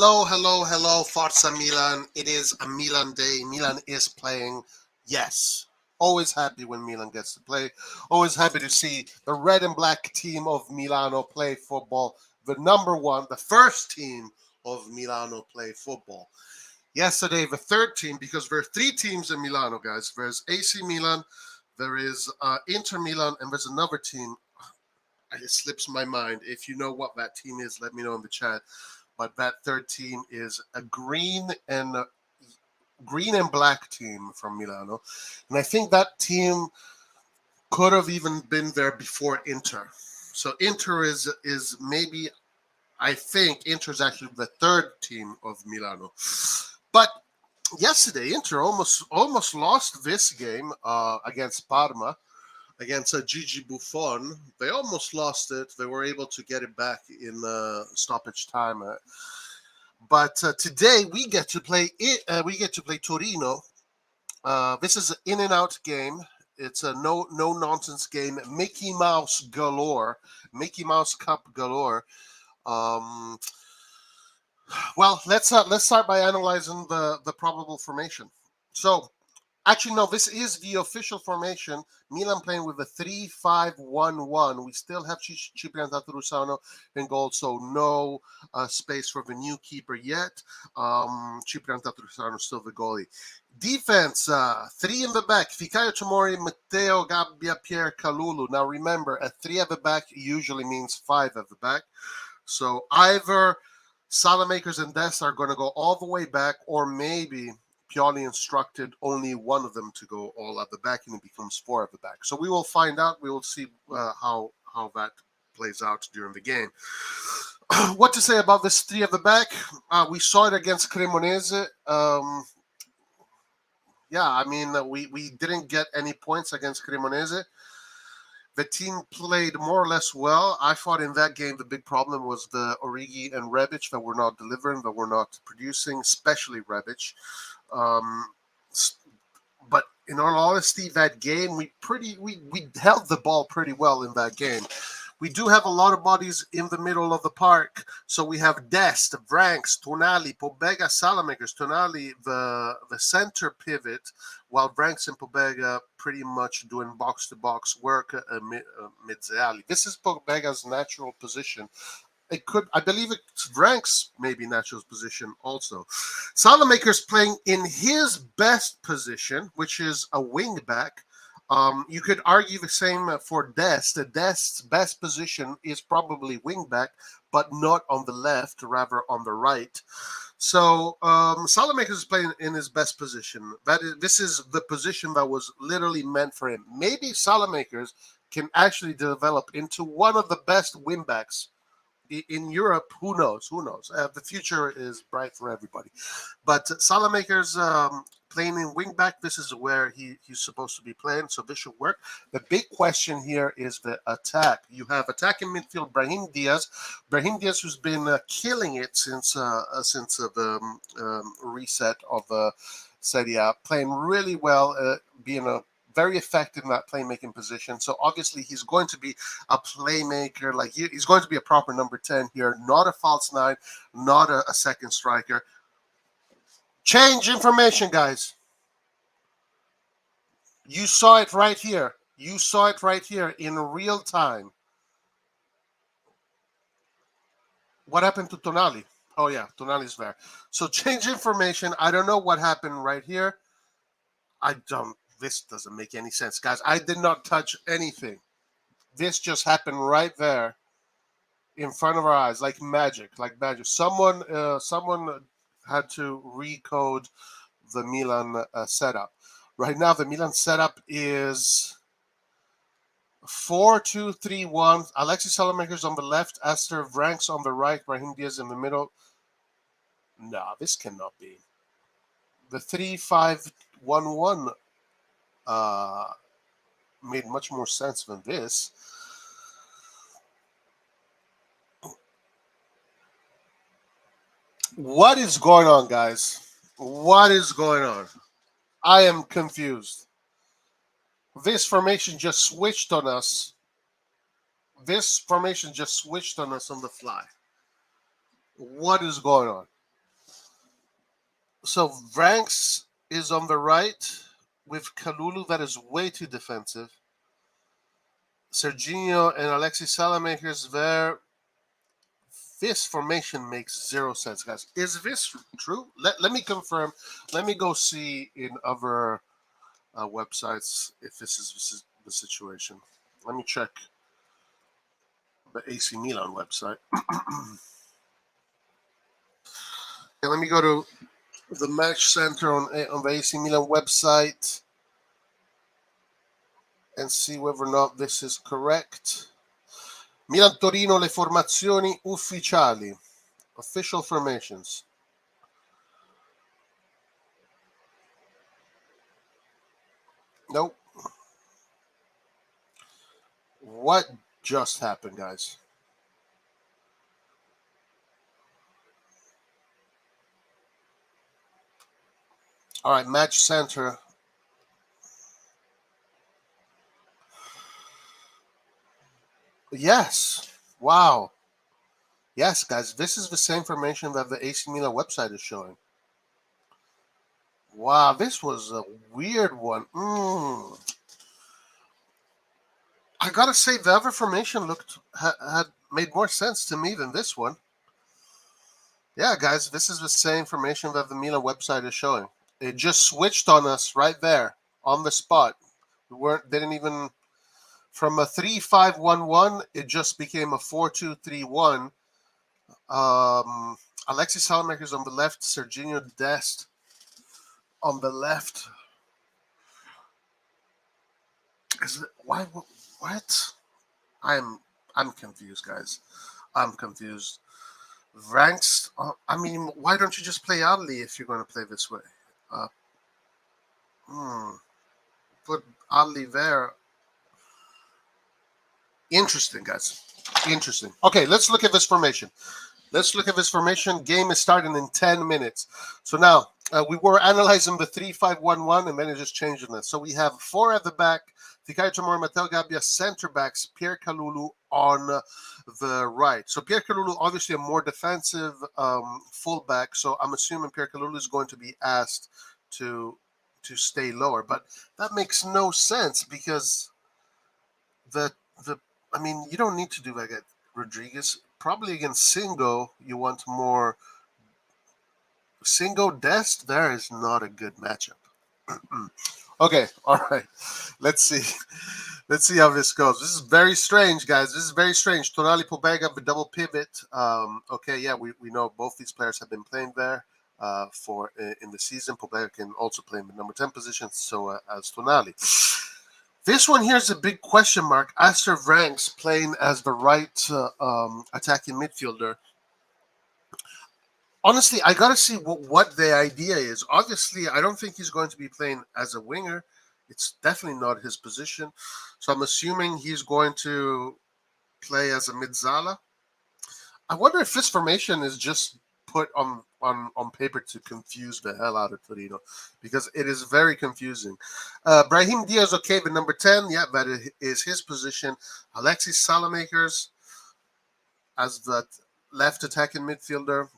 Hello, Forza Milan. It is a Milan day. Milan is playing. Yes. Always happy when Milan gets to play. Always happy to see the red and black team of Milano play football. The number one, the first team of Milano play football. Yesterday, the third team, because there are three teams in Milano, guys. There's AC Milan, there is Inter Milan, and there's another team. It slips my mind. If you know what that team is, let me know in the chat. But that third team is a green and black team from Milano, and I think that team could have even been there before Inter. So Inter is maybe, I think Inter is actually the third team of Milano. But yesterday Inter almost lost this game against Parma, against Gigi Buffon. They almost lost it. They were able to get it back in stoppage time. But today we get to play Torino. This is an in and out game. It's a no nonsense game. Mickey Mouse galore. Mickey Mouse Cup galore. Well, let's start by analyzing the probable formation. So, actually, no, this is the official formation. Milan playing with a 3-5-1-1. We still have Cipriano Tatarusano in goal, so no space for the new keeper yet. Cipriano Tatarusano still the goalie. Defense, three in the back. Fikayo Tomori, Matteo Gabbia, Pierre Kalulu. Now remember, a three at the back usually means five at the back. So either Salamakers and Dest are going to go all the way back, or maybe Pioli instructed only one of them to go all at the back, and it becomes four at the back. So we will find out. We will see how that plays out during the game. What to say about this three at the back? We saw it against Cremonese. We didn't get any points against Cremonese. The team played more or less well. I thought in that game the big problem was the Origi and Rebic that were not delivering, that were not producing, especially Rebic. But in all honesty, that game we held the ball pretty well in that game. We do have a lot of bodies in the middle of the park. So we have Dest, Vranks, Tonali, Pobega, Salamakers. Tonali, the center pivot, while Vranks and Pobega pretty much doing box-to-box work mid-Zeali. This is Pobega's natural position. I believe it's Vranks' maybe natural position also. Salamakers playing in his best position, which is a wing back. You could argue the same for Dest. Dest's best position is probably wing back, but not on the left, rather on the right. So Salamakers is playing in his best position. This is the position that was literally meant for him. Maybe Salamakers can actually develop into one of the best wing backs in Europe. Who knows? The future is bright for everybody. But Salamakers playing in wing back, this is where he's supposed to be playing, so this should work. The big question here is the attack. You have attacking midfield Brahim Diaz, who's been killing it since the reset of Serie A, playing really well, being very effective in that playmaking position. So obviously he's going to be a playmaker. Like he's going to be a proper number 10 here, not a false nine, not a second striker. Change information, guys. You saw it right here. In real time. What happened to Tonali? Oh yeah, Tonali's there. So change information. I don't know what happened right here. This doesn't make any sense, guys. I did not touch anything. This just happened right there in front of our eyes, like magic. Someone had to recode the Milan setup. Right now, the Milan setup is 4-2-3-1. Alexis Salamakers on the left, Aster Vranks on the right, Brahim Diaz in the middle. No, this cannot be. The 3-5-1-1 made much more sense than this. What is going on, guys? What is going on? I am confused. This formation just switched on us. On the fly. What is going on? So Vranks is on the right with Kalulu, that is way too defensive. Serginho and Alexis Salamakers there. This formation makes zero sense, guys. Is this true? Let me confirm. Let me go see in other websites if this is the situation. Let me check the AC Milan website. Okay, let me go to the match center on the AC Milan website and see whether or not this is correct. Milan Torino, le formazioni ufficiali, official formations. Nope. What just happened, guys? All right, match center. Yes. Wow. Yes, guys, this is the same formation that the AC Milan website is showing. Wow, this was a weird one. I gotta say, the other formation had made more sense to me than this one. Yeah, guys, this is the same formation that the Milan website is showing. It just switched on us right there on the spot. We didn't even from a 3-5-1-1. It just became a 4-2-3-1. Alexis Salamakers on the left, Serginho Dest on the left. Is it why? What? I'm confused, guys. I'm confused. Ranks. I mean, why don't you just play Adli if you're going to play this way? Uh, Put Adli there. Interesting, guys. Interesting. Okay, let's look at this formation. Game is starting in 10 minutes. So now we were analyzing the 3-5-1-1, and then it just changed on this. So we have four at the back. Fikayo Tomori, Matteo Gabbia, center backs, Pierre Kalulu on the right. So Pierre Kalulu, obviously a more defensive fullback. So I'm assuming Pierre Kalulu is going to be asked to stay lower. But that makes no sense because the I mean, you don't need to do that at Rodriguez. Probably against Singo, you want more. Singo Dest, there is not a good matchup. Okay, all right. Let's see. Let's see how this goes. This is very strange, guys. This is very strange. Tonali Pobega, the double pivot. Okay, yeah, we know both these players have been playing there for in the season. Pobega can also play in the number 10 position, so as Tonali. This one here is a big question mark. Aster Vranks playing as the right attacking midfielder. Honestly, I gotta see what the idea is. Obviously, I don't think he's going to be playing as a winger. It's definitely not his position. So I'm assuming he's going to play as a midzala. I wonder if this formation is just put on paper to confuse the hell out of Torino, because it is very confusing. Brahim Diaz, okay, the number 10, yeah, that is his position. Alexis Salamakers as the left attacking midfielder.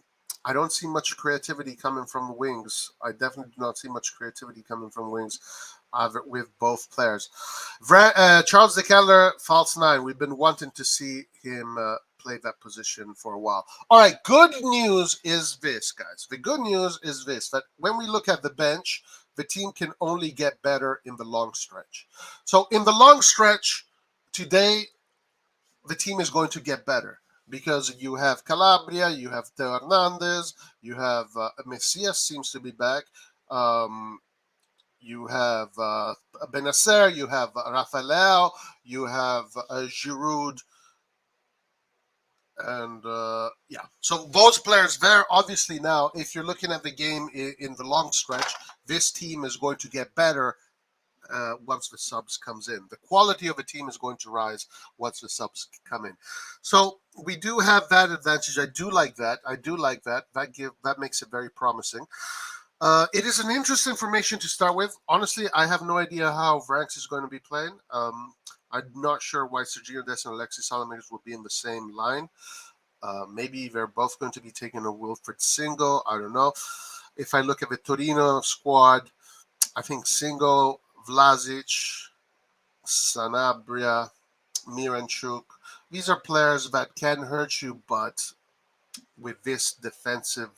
I don't see much creativity coming from the wings. I definitely do not see much creativity coming from wings with both players. Charles De Keller, false nine. We've been wanting to see him play that position for a while. All right, good news is this, guys. The good news is this, that when we look at the bench, the team can only get better in the long stretch. So in the long stretch, today, the team is going to get better because you have Calabria, you have Teo Hernandez, you have Messias seems to be back. You have Benacer, you have Rafael, you have Giroud, and yeah. So those players there, obviously now, if you're looking at the game in the long stretch, this team is going to get better once the subs comes in. The quality of a team is going to rise once the subs come in. So we do have that advantage. I do like that. That makes it very promising. It is an interesting formation to start with. Honestly, I have no idea how Vranks is going to be playing. I'm not sure why Sergio Dest and Alexis Salamakers will be in the same line. Maybe they're both going to be taking a Wilfred single. I don't know. if I look at the Torino squad, I think Singo, Vlasic, Sanabria, Miranchuk, these are players that can hurt you, but with this defensive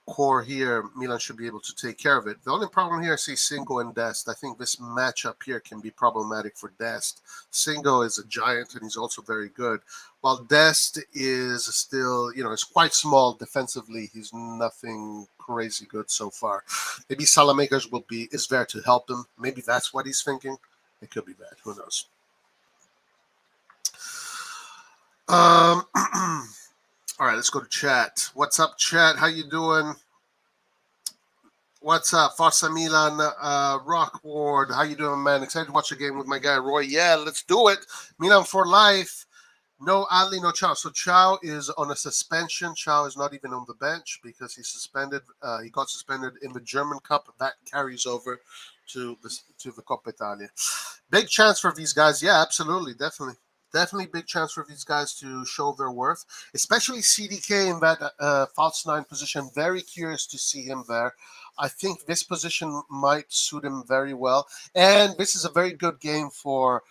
core here, Milan should be able to take care of it. The only problem here, I see Singo and Dest. I think this matchup here can be problematic for Dest. Singo is a giant and he's also very good, while Dest is still, is quite small defensively. He's nothing crazy good so far. Maybe Salamakers is there to help him. Maybe that's what he's thinking. It could be bad. Who knows? All right, let's go to chat. What's up, chat? How you doing? What's up, Forza Milan, Rock Ward? How you doing, man? Excited to watch the game with my guy Roy. Yeah, let's do it. Milan for life. No Ali, no Chow. So Chow is on a suspension. Chow is not even on the bench because he's suspended. He got suspended in the German Cup. That carries over to the Coppa Italia. Big chance for these guys. Yeah, absolutely, definitely. Definitely big chance for these guys to show their worth, especially CDK in that false 9 position. Very curious to see him there. I think this position might suit him very well. And this is a very good game for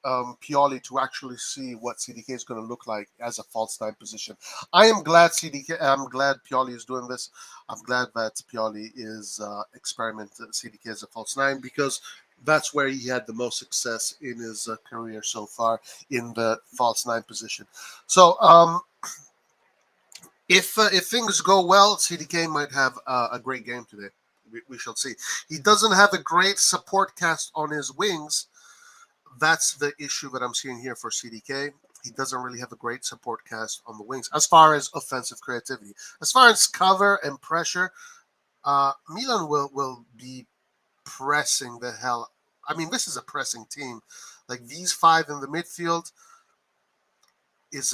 Pioli to actually see what CDK is going to look like as a false 9 position. I'm glad Pioli is doing this. I'm glad that Pioli is experimenting CDK as a false 9 because that's where he had the most success in his career so far, in the false 9 position. So if things go well, CDK might have a great game today. We shall see. He doesn't have a great support cast on his wings. That's the issue that I'm seeing here for CDK. He doesn't really have a great support cast on the wings as far as offensive creativity. As far as cover and pressure, Milan will be pressing the hell. I mean, this is a pressing team. Like these 5 in the midfield is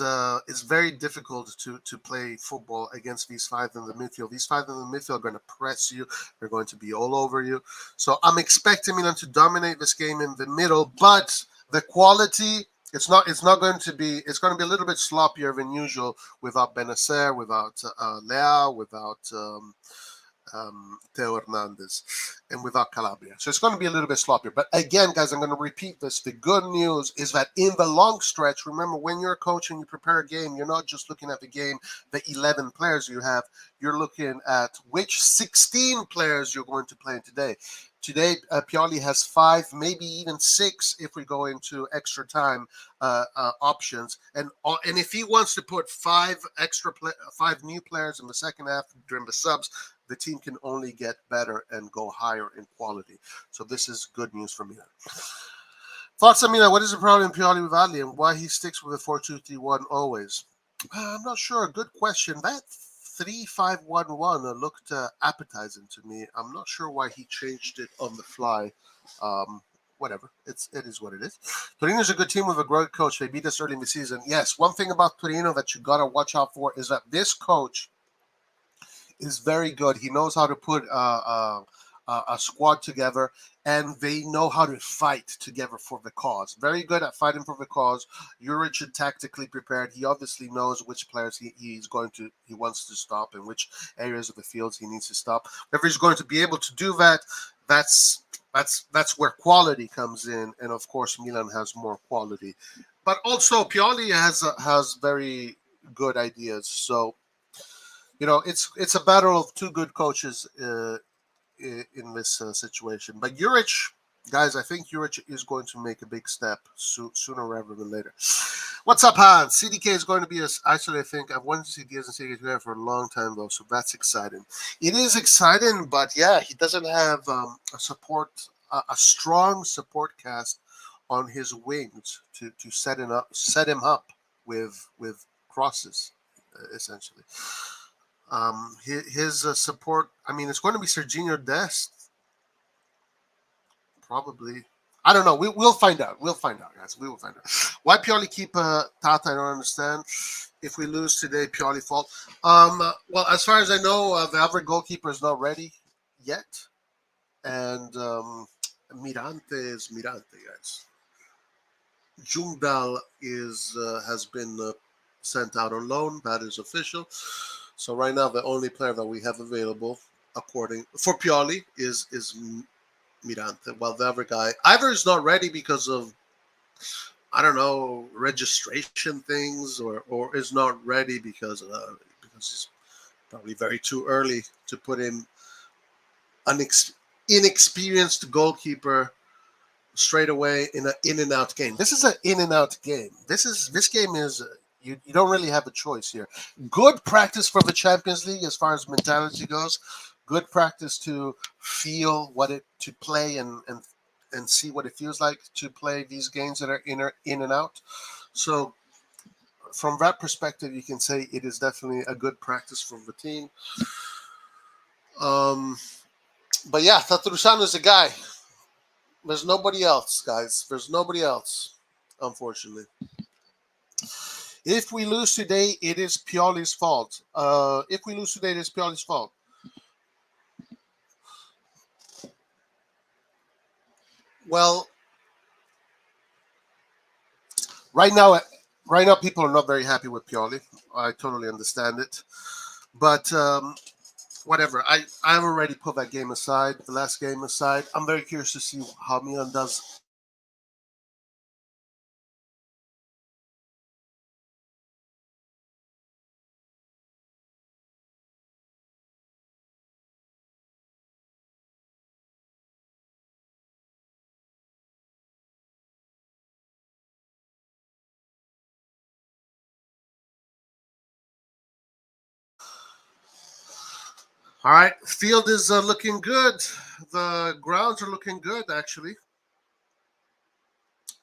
very difficult to play football against these 5 in the midfield. These 5 in the midfield are going to press you. They're going to be all over you. So I'm expecting Milan to dominate this game in the middle, but the quality, it's going to be a little bit sloppier than usual without Benacer, without Leao, without Teo Hernandez, and without Calabria. So it's going to be a little bit sloppier. But again, guys, I'm going to repeat this. The good news is that in the long stretch, remember, when you're a coach and you prepare a game, you're not just looking at the game, the 11 players you have. You're looking at which 16 players you're going to play today. Today, Pioli has 5, maybe even 6 if we go into extra time options. And if he wants to put 5 new players in the second half during the subs, the team can only get better and go higher in quality. So this is good news for Milan. Thoughts on Milan? What is the problem in Pioli with Ali and why he sticks with a 4-2-3-1 always? I'm not sure. Good question. That 3-5-1-1 looked appetizing to me. I'm not sure why he changed it on the fly. Whatever. It is what it is. Torino is a good team with a great coach. They beat us early in the season. Yes, one thing about Torino that you got to watch out for is that this coach is very good. He knows how to put a squad together, and they know how to fight together for the cause. Very good at fighting for the cause. Juric is tactically prepared. He obviously knows which players he wants to stop and which areas of the fields he needs to stop. Whenever he's going to be able to do that, that's where quality comes in, and of course Milan has more quality. But also Pioli has very good ideas. So it's a battle of 2 good coaches in this situation. But Juric, guys, I think Juric is going to make a big step sooner rather than later. What's up, Hans? CDK is going to be actually, I think I've wanted to see Diaz and CDK together for a long time, though, so that's exciting. It is exciting, but yeah, he doesn't have a strong support cast on his wings to set him up with crosses, essentially. His support, I mean, it's going to be Serginho Dest. Probably. I don't know. We'll find out. We'll find out, guys. We will find out. Why Pioli keep Tata? I don't understand. If we lose today, Pioli fault. Well, as far as I know, the other goalkeeper is not ready yet. And Mirante is Mirante, guys. Jungdal has been sent out on loan. That is official. So right now, the only player that we have available, according for Pioli, is Mirante. While the other guy either is not ready because of, I don't know, registration things, or is not ready because it's probably very too early to put in an inexperienced goalkeeper straight away in an in and out game. This is an in and out game. This game is you don't really have a choice here. Good practice for the Champions League as far as mentality goes. Good practice to feel what it to play and see what it feels like to play these games that are in and out. So from that perspective, you can say it is definitely a good practice for the team. Um, but yeah, Tatarusano is a guy. There's nobody else, guys. There's nobody else, unfortunately. If we lose today, it is Pioli's fault. If we lose today, it is Pioli's fault. Well, right now, people are not very happy with Pioli. I totally understand it, but whatever. I've already put that game aside, the last game aside. I'm very curious to see how Milan does. All right, field is looking good. The grounds are looking good, actually.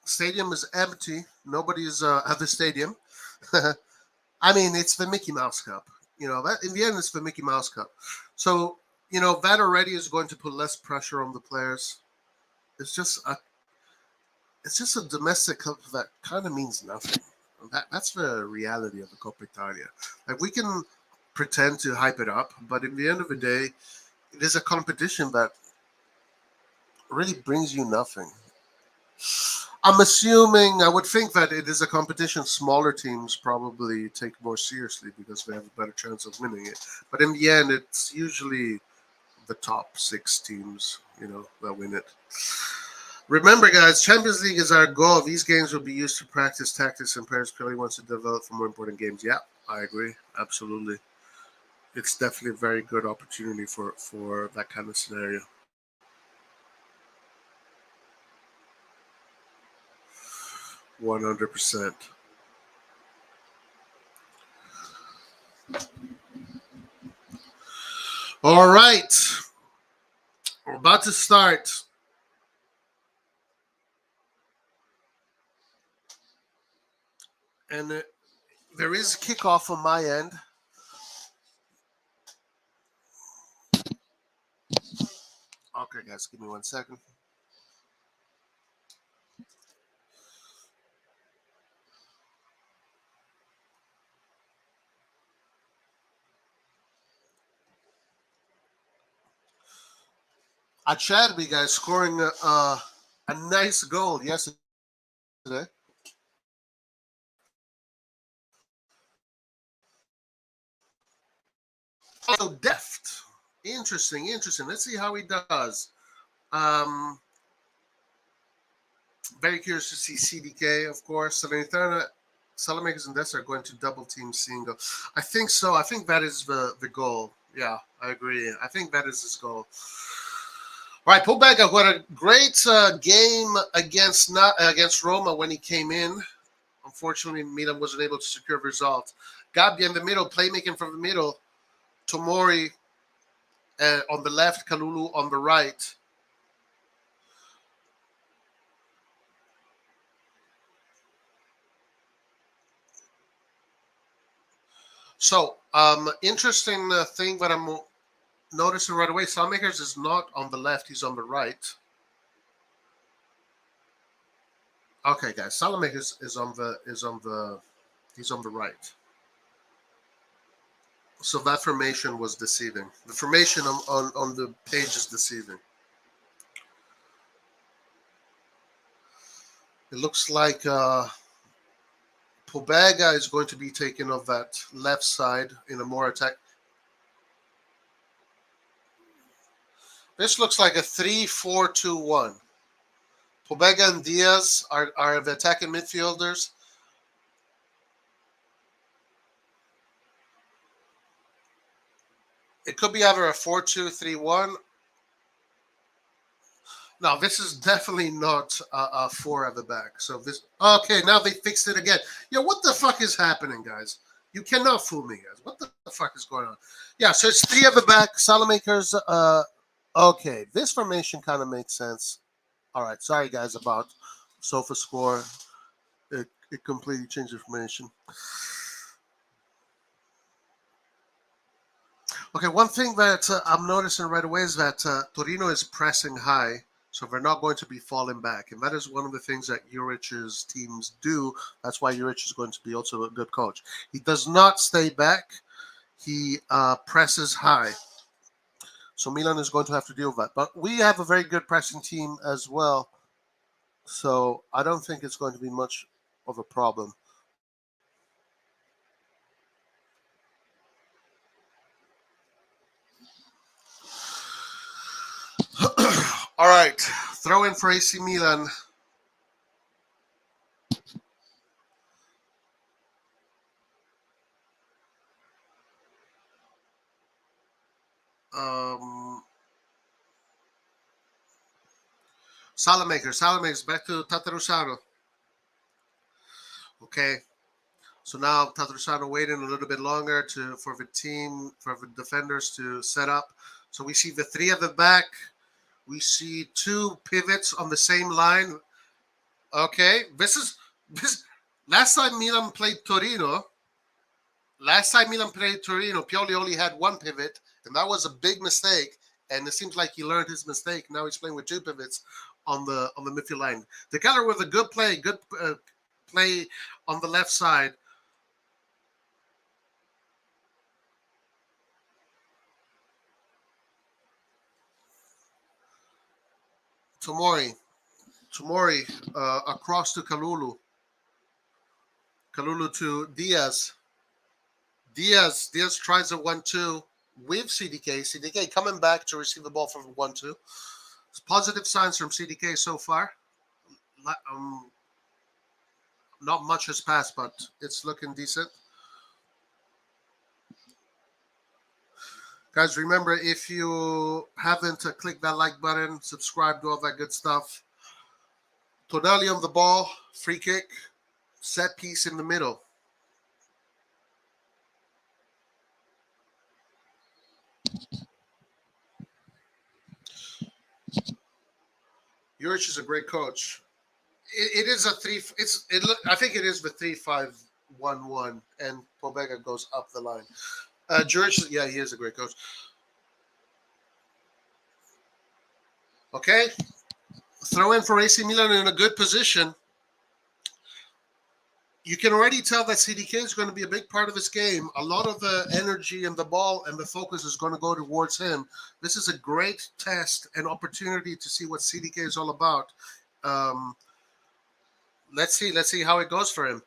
Stadium is empty. Nobody's at the stadium. I mean, it's the Mickey Mouse Cup. That in the end, it's the Mickey Mouse Cup. So that already is going to put less pressure on the players. It's just a domestic cup that kind of means nothing. That's the reality of the Coppa Italia. Like, we can pretend to hype it up, but in the end of the day, it is a competition that really brings you nothing. I would think that it is a competition smaller teams probably take more seriously because they have a better chance of winning it. But in the end, it's usually the top 6 teams, that win it. Remember, guys, Champions League is our goal. These games will be used to practice tactics and players Pirelli wants to develop for more important games. Yeah, I agree. Absolutely. It's definitely a very good opportunity for that kind of scenario. 100%. All right. We're about to start. And there is kickoff on my end. Okay, guys, give me 1 second. Acerbi, guys, scoring a nice goal yesterday. So deft. Interesting. Let's see how he does. Um, Very curious to see CDK, of course. Salernitana, Salamakers and Dessa are going to double team Singo. I think so. I think that is the goal. Yeah, I agree. I think that is his goal. All right, Pobega, what a great game against Roma when he came in. Unfortunately, Milan wasn't able to secure a result. Gabbia in the middle, playmaking from the middle. Tomori on the left, Kalulu on the right. So, interesting thing that I'm noticing right away. Salmakers is not on the left; he's on the right. Okay, guys, Salamakers he's on the right. So that formation was deceiving. The formation on the page is deceiving. It looks like Pobega is going to be taken off that left side in a more attack. This looks like a 3-4-2-1. Pobega and Diaz are the attacking midfielders. It could be either a 4-2-3-1. No, this is definitely not a 4 at the back. So this, okay, now they fixed it again. Yo, what the fuck is happening, guys? You cannot fool me, guys. What the fuck is going on? Yeah, so it's 3 at the back. Salamakers, okay, this formation kind of makes sense. All right, sorry, guys, about Sofa Score. It completely changed the formation. Okay, one thing that I'm noticing right away is that Torino is pressing high, so they're not going to be falling back. And that is one of the things that Juric's teams do. That's why Juric is going to be also a good coach. He does not stay back. He presses high. So Milan is going to have to deal with that. But we have a very good pressing team as well. So I don't think it's going to be much of a problem. All right, throw in for AC Milan. Salamakers, back to Tatarusano. Okay, so now Tatarusano waiting a little bit longer for the defenders to set up. So we see the 3 at the back. We see 2 pivots on the same line. Okay, this last time Milan played Torino. Pioli only had 1 pivot, and that was a big mistake. And it seems like he learned his mistake. Now he's playing with 2 pivots on the midfield line. The Keller with a good play on the left side. Tomori across to Kalulu. Kalulu to Diaz. Diaz tries a 1-2 with CDK. CDK coming back to receive the ball from 1-2. Positive signs from CDK so far. Not much has passed, but it's looking decent. Guys, remember, if you haven't clicked that like button, subscribe, do all that good stuff. Tonali on the ball, free kick, set piece in the middle. Juric is a great coach. It is a 3. I think it is the 3-5-1-1, and Pobega goes up the line. Juric, yeah, he is a great coach. Okay, throw in for AC Milan in a good position. You can already tell that CDK is going to be a big part of this game. A lot of the energy and the ball and the focus is going to go towards him. This is a great test and opportunity to see what CDK is all about. Let's see how it goes for him.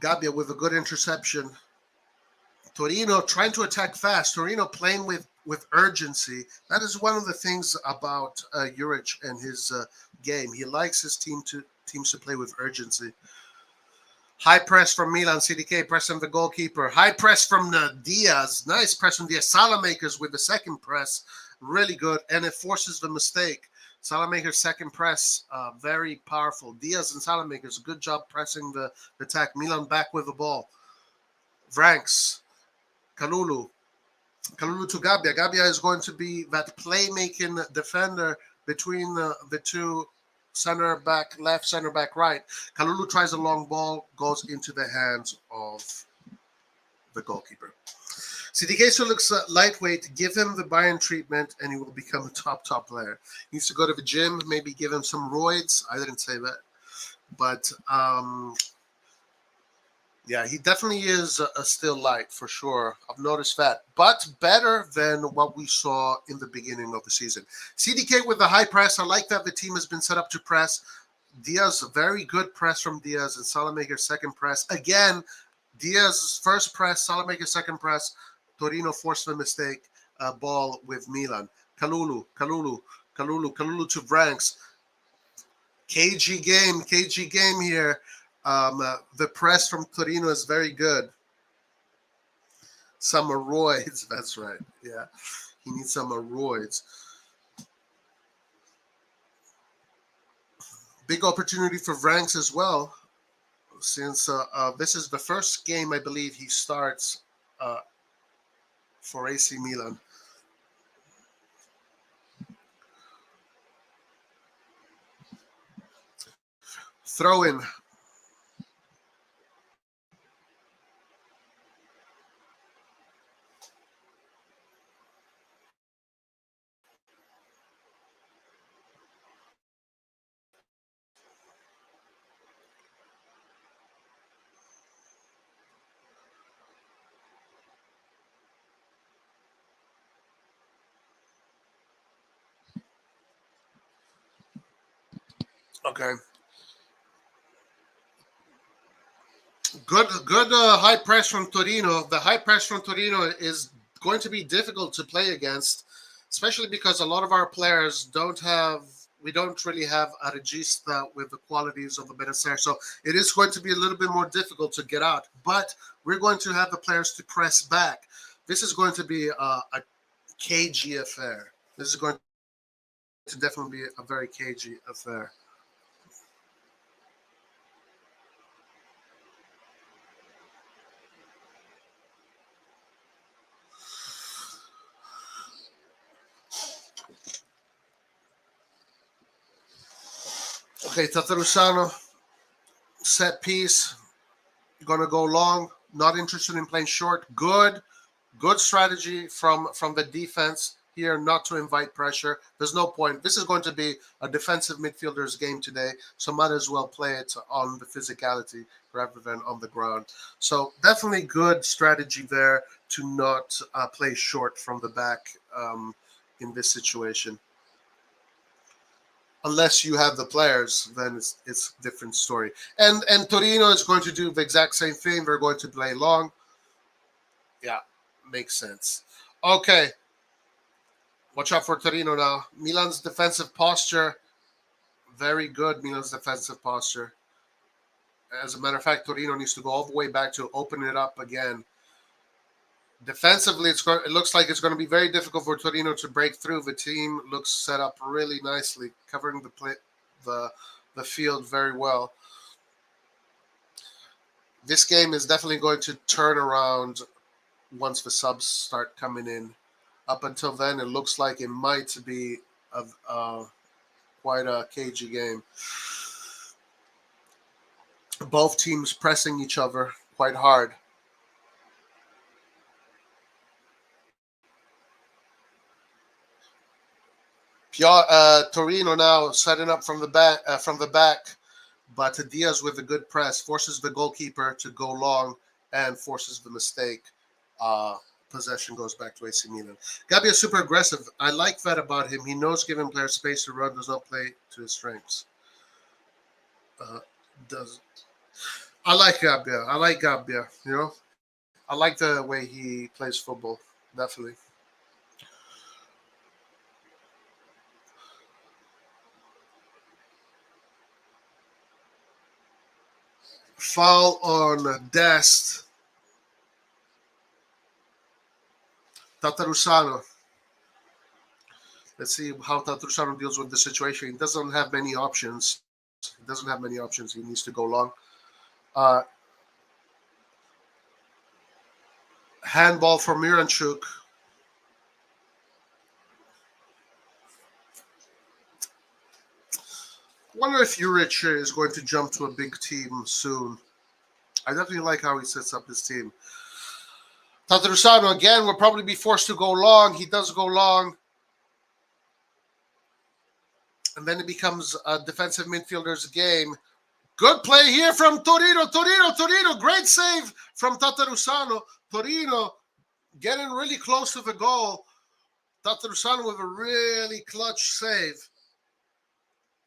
Gabbia with a good interception. Torino trying to attack fast. Torino playing with urgency. That is one of the things about Juric and his game. He likes his teams to play with urgency. High press from Milan. CDK pressing the goalkeeper. High press from Diaz. Nice press from Diaz. Salamakers with the second press. Really good. And it forces the mistake. Salamakers' second press, very powerful. Diaz and Salamakers, good job pressing the attack. Milan back with the ball. Vranks. Kalulu to Gabbia. Gabbia is going to be that playmaking defender between the 2 center back left, center back right. Kalulu tries a long ball, goes into the hands of the goalkeeper. CDK still looks lightweight. Give him the Bayern treatment, and he will become a top player. He needs to go to the gym, maybe give him some roids. I didn't say that, but yeah, he definitely is still light for sure. I've noticed that, but better than what we saw in the beginning of the season. CDK with the high press. I like that the team has been set up to press. Diaz, very good press from Diaz, and Salamaker's second press. Again, Diaz's first press, Salamaker's second press. Torino forced a mistake ball with Milan. Kalulu to Branks. KG game here. The press from Torino is very good. Some roids, that's right. Yeah, he needs some roids. Big opportunity for Branks as well, since this is the first game I believe he starts for AC Milan. Throw in. Okay. Good high press from Torino. The high press from Torino is going to be difficult to play against, especially because a lot of our players we don't really have a regista with the qualities of the Benacer. So it is going to be a little bit more difficult to get out, but we're going to have the players to press back. This is going to be a cagey affair. This is going to definitely be a very cagey affair. Okay, Tatarusano, set piece, gonna go long. Not interested in playing short. Good strategy from the defense here, not to invite pressure. There's no point. This is going to be a defensive midfielder's game today, so might as well play it on the physicality rather than on the ground. So definitely good strategy there to not play short from the back in this situation. Unless you have the players, then it's a different story. And Torino is going to do the exact same thing. They're going to play long. Yeah, makes sense. Okay. Watch out for Torino now. Milan's defensive posture, very good. Milan's defensive posture. As a matter of fact, Torino needs to go all the way back to open it up again. Defensively, it looks like it's going to be very difficult for Torino to break through. The team looks set up really nicely, covering the field very well. This game is definitely going to turn around once the subs start coming in. Up until then, it looks like it might be quite a cagey game. Both teams pressing each other quite hard. Torino now setting up from the back, but Diaz with a good press forces the goalkeeper to go long and forces the mistake. Possession goes back to AC Milan. Gabbia is super aggressive. I like that about him. He knows giving players space to run, does not play to his strengths. I like Gabbia. You know, I like the way he plays football. Definitely. Foul on Dest. Tatarusano. Let's see how Tatarusano deals with the situation. He doesn't have many options. He needs to go long. Handball for Miranchuk. Wonder if Juric is going to jump to a big team soon. I definitely like how he sets up his team. Tatarusano again will probably be forced to go long. He does go long. And then it becomes a defensive midfielder's game. Good play here from Torino. Great save from Tatarusano. Torino getting really close to the goal. Tatarusano with a really clutch save.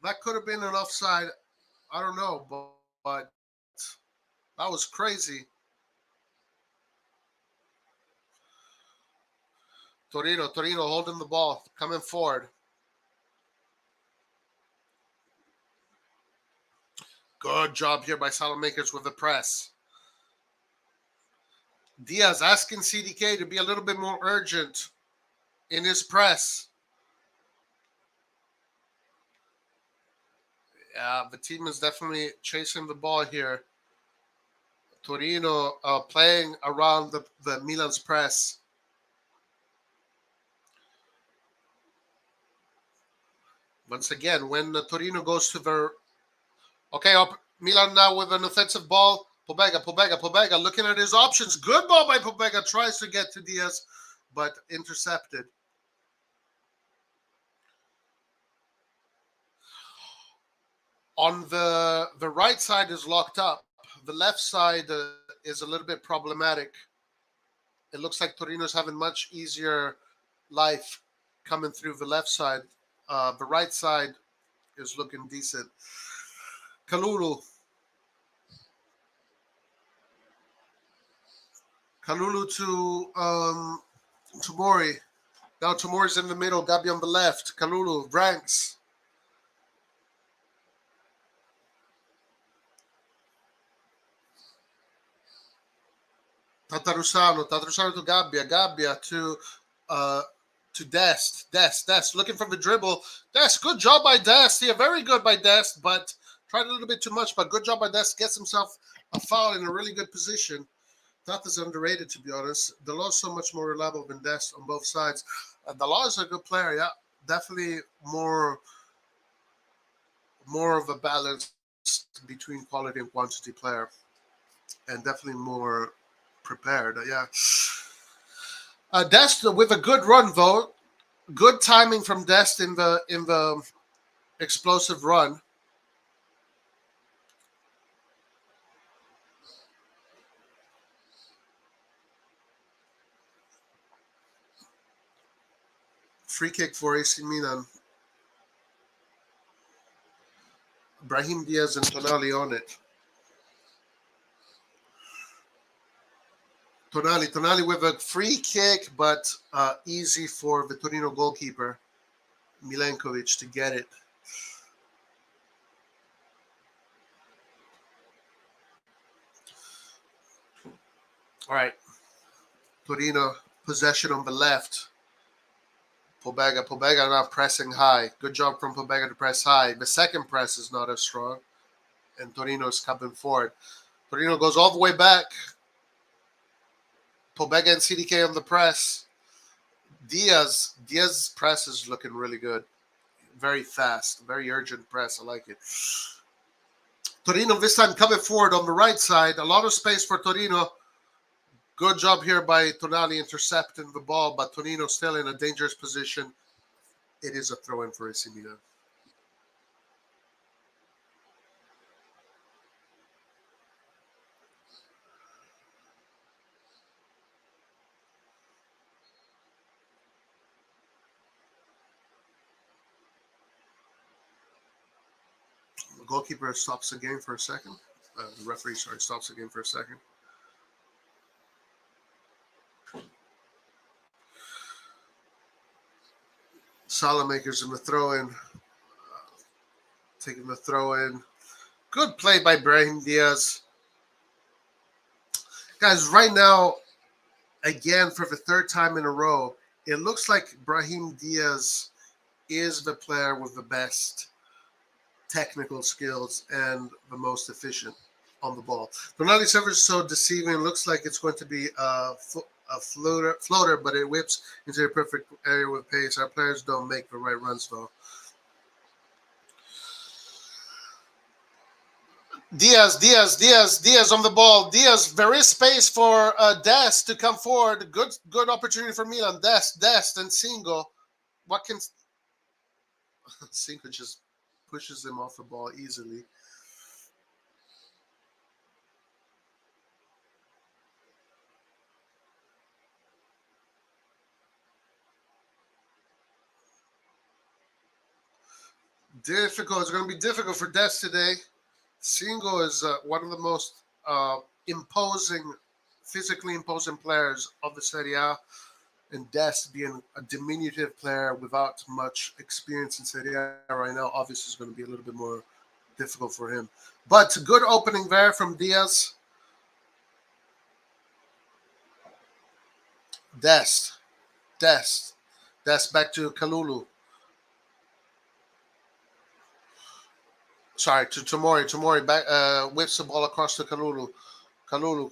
That could have been an offside. I don't know, but that was crazy. Torino holding the ball, coming forward. Good job here by Salamakers with the press. Diaz asking CDK to be a little bit more urgent in his press. Yeah, the team is definitely chasing the ball here. Torino playing around the Milan's press. Once again, when Torino goes to their... Okay, Milan now with an offensive ball. Pobega looking at his options. Good ball by Pobega. Tries to get to Diaz, but intercepted. On the right side is locked up. The left side is a little bit problematic. It looks like Torino's having much easier life coming through the left side. The right side is looking decent. Kalulu to Mori. Now Tomori's in the middle. Gabi on the left. Kalulu ranks. Tatarusano to Gabbia to Dest looking for the dribble. Dest, good job by Dest here, very good by Dest, but tried a little bit too much, but good job by Dest. Gets himself a foul in a really good position. Tata's underrated, to be honest. Delaw's so much more reliable than Dest on both sides. Delaw is a good player, yeah, definitely more of a balance between quality and quantity player, and definitely more prepared. Yeah. Dest with a good run though. Good timing from Dest in the explosive run. Free kick for AC Milan. Brahim Diaz and Tonali on it. Tonali with a free kick, but easy for the Torino goalkeeper, Milenkovic, to get it. All right. Torino possession on the left. Pobega now pressing high. Good job from Pobega to press high. The second press is not as strong, and Torino is coming forward. Torino goes all the way back. Pobega and CDK on the press. Diaz's press is looking really good. Very fast, very urgent press. I like it. Torino this time coming forward on the right side. A lot of space for Torino. Good job here by Tonali intercepting the ball, but Torino still in a dangerous position. It is a throw-in for AC Milan. The goalkeeper stops the game for a second. The referee, stops the game for a second. Salamakers in the throw-in. Taking the throw-in. Good play by Brahim Diaz. Guys, right now, again, for the third time in a row, it looks like Brahim Diaz is the player with the best technical skills and the most efficient on the ball. Tonali serve is so deceiving. It looks like it's going to be a floater, but it whips into the perfect area with pace. Our players don't make the right runs, though. Diaz on the ball. Diaz, there is space for Dest to come forward. Good opportunity for Milan. Dest and Singo. What can... Singo just pushes him off the ball easily. Difficult. It's going to be difficult for Dest today. Singo is one of the most physically imposing players of the Serie A. And Dest being a diminutive player without much experience in Serie A right now, obviously is going to be a little bit more difficult for him. But good opening there from Diaz. Dest back to Kalulu. Sorry, to Tomori. Tomori back whips the ball across to Kalulu. Kalulu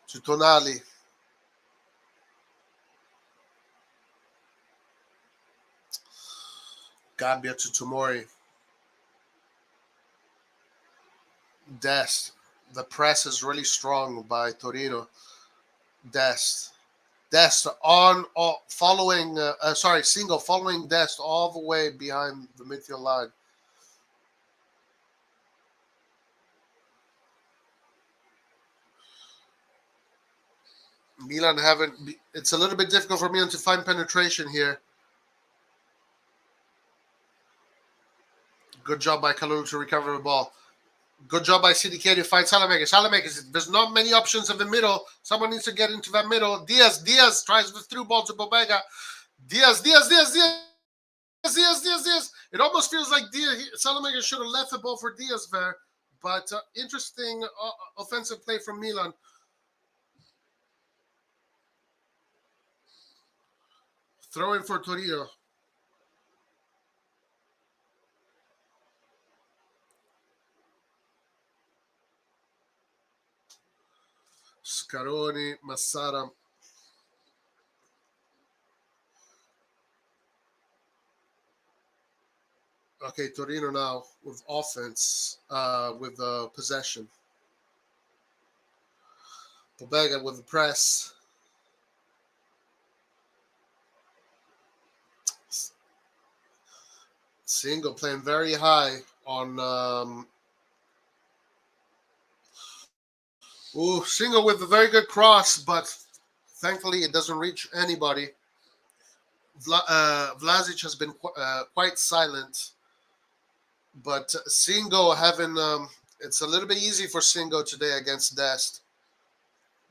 to Tonali. Gabbia to Tomori. Dest. The press is really strong by Torino. Dest on following. Single following Dest all the way behind the midfield line. Milan haven't. It's a little bit difficult for Milan to find penetration here. Good job by Kalulu to recover the ball. Good job by CDK to find Salamakers. Salamakers, there's not many options in the middle. Someone needs to get into that middle. Diaz tries the through ball to Bobega. Diaz. It almost feels like Salamakers should have left the ball for Diaz there. But interesting offensive play from Milan. Throw in for Torino. Scaroni, Massara. Okay, Torino now with offense, with possession. Pobega with the press. Single playing very high on. Single with a very good cross, but thankfully it doesn't reach anybody. Vlasic has been quite silent, but Singo having it's a little bit easy for Singo today against Dest.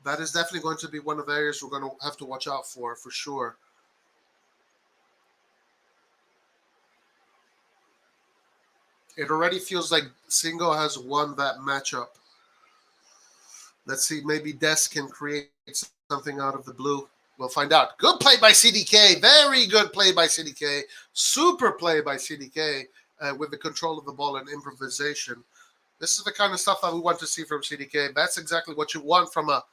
That is definitely going to be one of the areas we're going to have to watch out for sure. It already feels like Singo has won that matchup. Let's see, maybe Dest can create something out of the blue. We'll find out. Good play by CDK. Very good play by CDK. Super play by CDK with the control of the ball and improvisation. This is the kind of stuff that we want to see from CDK. That's exactly what you want from a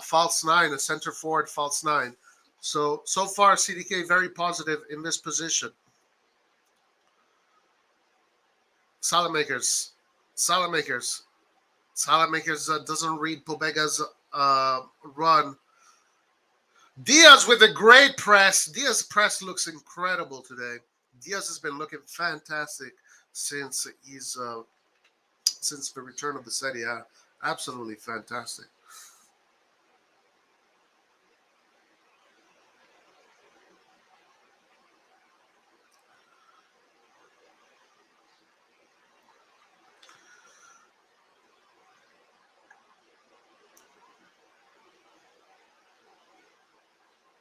false nine, a center forward false nine. So far, CDK very positive in this position. Salamakers doesn't read Pobega's run. Diaz with a great press. Diaz's press looks incredible today. Diaz has been looking fantastic since since the return of the Serie A. Absolutely fantastic.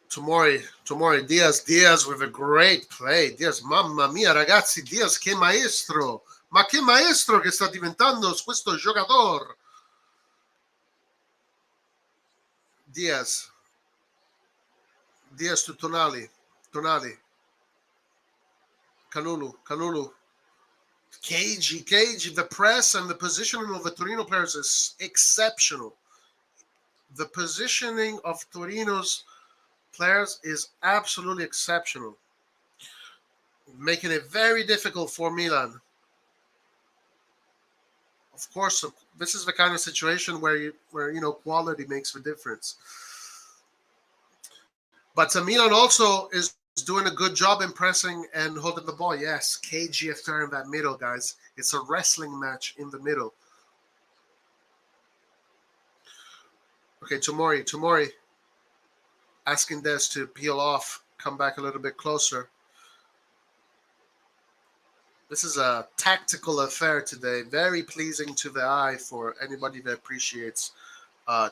Tomori, Diaz with a great play. Diaz, mamma mia ragazzi, Diaz che maestro! Ma che maestro che sta diventando questo giocatore! Diaz to Tonali, Kalulu. Cagey, the press and the positioning of the Torino players is exceptional. The positioning of Torino's players is absolutely exceptional, making it very difficult for Milan. Of course, this is the kind of situation where quality makes the difference. But Milan also is doing a good job in pressing and holding the ball. Yes, cagey affair in that middle, guys. It's a wrestling match in the middle. Okay, Tomori. Asking Des to peel off, come back a little bit closer. This is a tactical affair today. Very pleasing to the eye for anybody that appreciates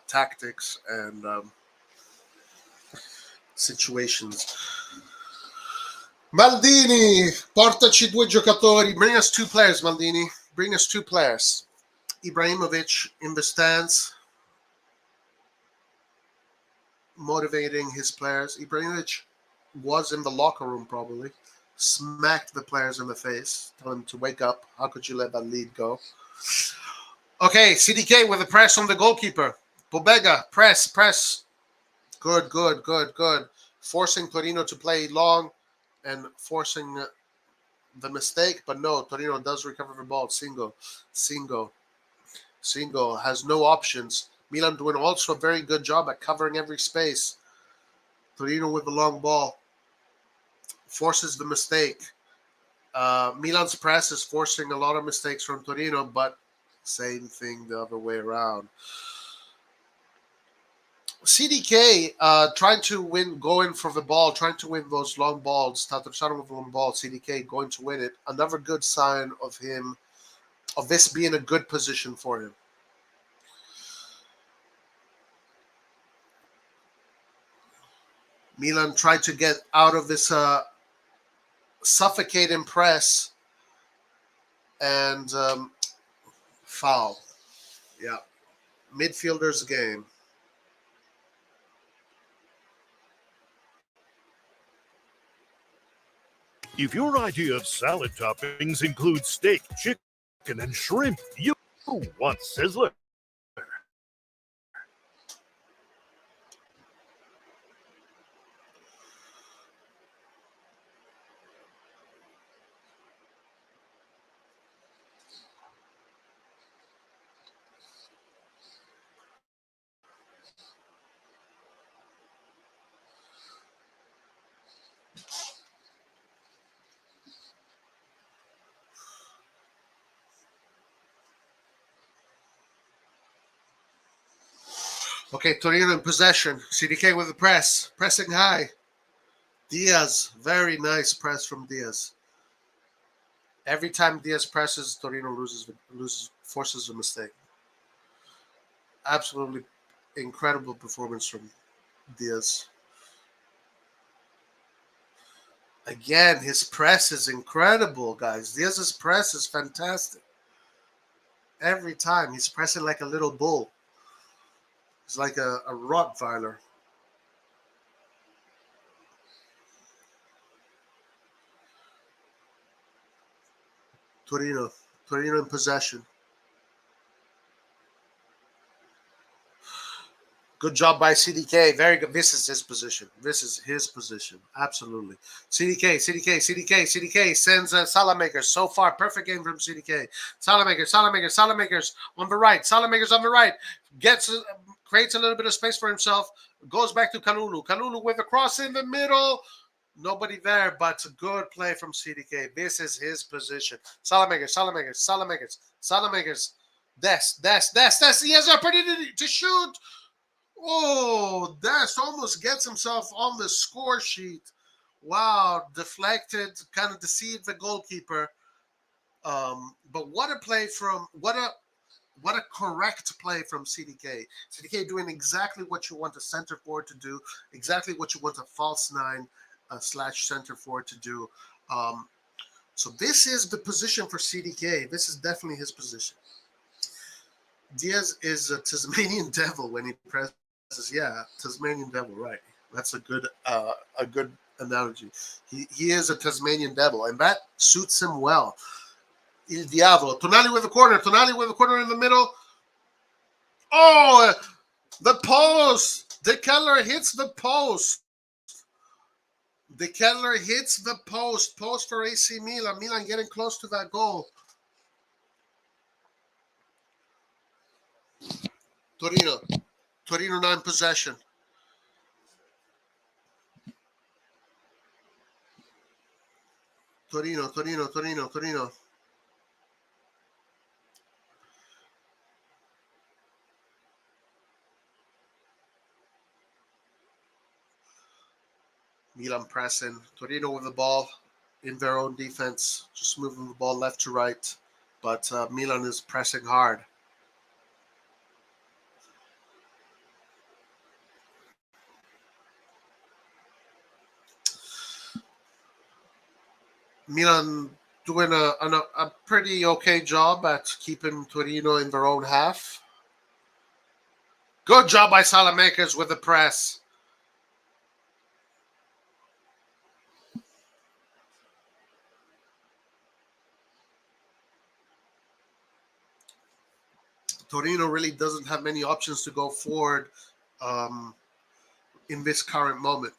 tactics and situations. Maldini, portaci due giocatori. Bring us two players, Maldini. Bring us two players. Ibrahimovic in the stands, motivating his players. Ibrahimovic was in the locker room probably, smacked the players in the face, telling them to wake up. How could you let that lead go? Okay, CDK with a press on the goalkeeper. Pobega, press. Good. Forcing Torino to play long and forcing the mistake, but no, Torino does recover the ball. Singo has no options. Milan doing also a very good job at covering every space. Torino with the long ball forces the mistake. Milan's press is forcing a lot of mistakes from Torino, but same thing the other way around. CDK trying to win, going for the ball, trying to win those long balls. Tatarusano with the long ball, CDK going to win it. Another good sign of him, of this being a good position for him. Milan tried to get out of this suffocating press and foul. Yeah. Midfielder's game. If your idea of salad toppings includes steak, chicken, and shrimp, you want Sizzler. Okay, Torino in possession. CDK with the press. Pressing high. Diaz. Very nice press from Diaz. Every time Diaz presses, Torino forces a mistake. Absolutely incredible performance from Diaz. Again, his press is incredible, guys. Diaz's press is fantastic. Every time he's pressing like a little bull. He's like a Rottweiler. Torino in possession. Good job by CDK. Very good. This is his position. Absolutely. CDK sends Salamakers. So far, perfect game from CDK. Salamakers on the right. Salamakers on the right. Creates a little bit of space for himself. Goes back to Kalulu. Kalulu with a cross in the middle. Nobody there, but good play from CDK. This is his position. Salamakers. Des. He has an opportunity to shoot. Oh, Dest almost gets himself on the score sheet. Wow, deflected, kind of deceived the goalkeeper. But what a play from what a correct play from CDK. CDK doing exactly what you want a center forward to do, exactly what you want a false nine / center forward to do. So this is the position for CDK. This is definitely his position. Diaz is a Tasmanian devil when he presses. Yeah, Tasmanian devil, right? That's a good analogy. He is a Tasmanian devil, and that suits him well. Il Diavolo. Tonali with the corner in the middle. Oh, the post. De Keller hits the post. Post for AC Milan. Milan getting close to that goal. Torino 9 possession. Torino. Milan pressing. Torino with the ball in their own defense, just moving the ball left to right. But Milan is pressing hard. Milan doing a pretty okay job at keeping Torino in their own half. Good job by Salamakers with the press. Torino really doesn't have many options to go forward um, in this current moment.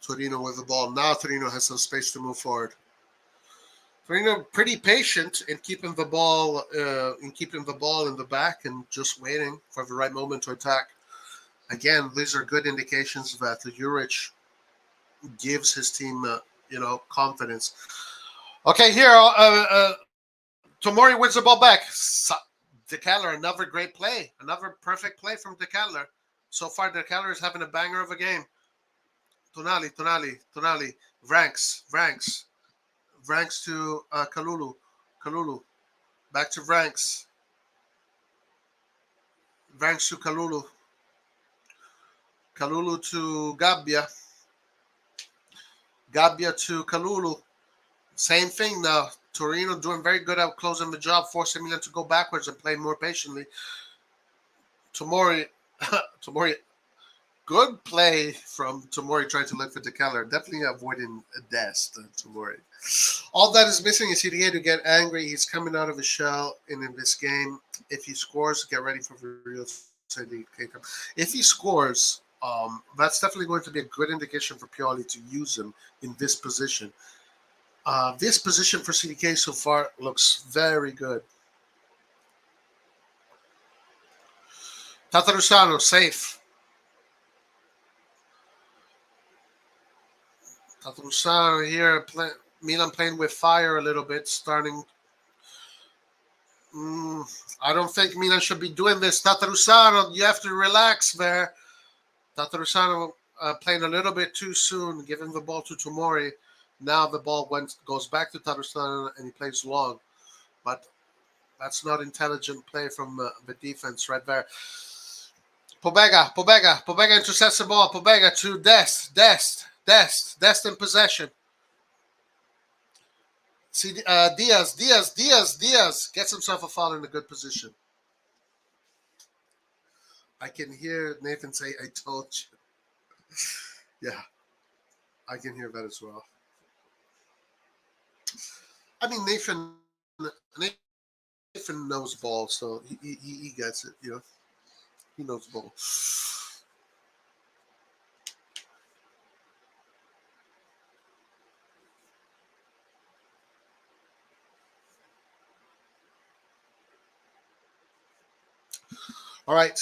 Torino with the ball. Now Torino has some space to move forward. Torino pretty patient in keeping the ball in the back and just waiting for the right moment to attack. Again, these are good indications that Juric gives his team, confidence. Okay, here, Tomori wins the ball back. De Kettler, another great play, another perfect play from De Kettler. So far, De Kettler is having a banger of a game. Tonali, Vranks to Kalulu, back to Vranks to Kalulu to Gabbia to Kalulu. Same thing now. Torino doing very good at closing the job, forcing Milan to go backwards and play more patiently. Tomori, good play from Tomori trying to look for De Kettler. Definitely avoiding Dest, Tomori. All that is missing is CDA to get angry. He's coming out of his shell, and in this game, if he scores, get ready for the real Kingdom. If he scores, that's definitely going to be a good indication for Pioli to use him in this position. This position for CDK so far looks very good. Tatarusano, safe. Tatarusano here, Milan playing with fire a little bit, starting. I don't think Milan should be doing this. Tatarusano, you have to relax there. Tatarusano playing a little bit too soon, giving the ball to Tomori. Now the ball goes back to Tatarusano and he plays long. But that's not intelligent play from the defense right there. Pobega intercepts the ball. Pobega to Dest in possession. See, Diaz gets himself a foul in a good position. I can hear Nathan say, "I told you." Yeah, I can hear that as well. I mean, Nathan knows ball, so he gets it. You know, he knows ball. All right,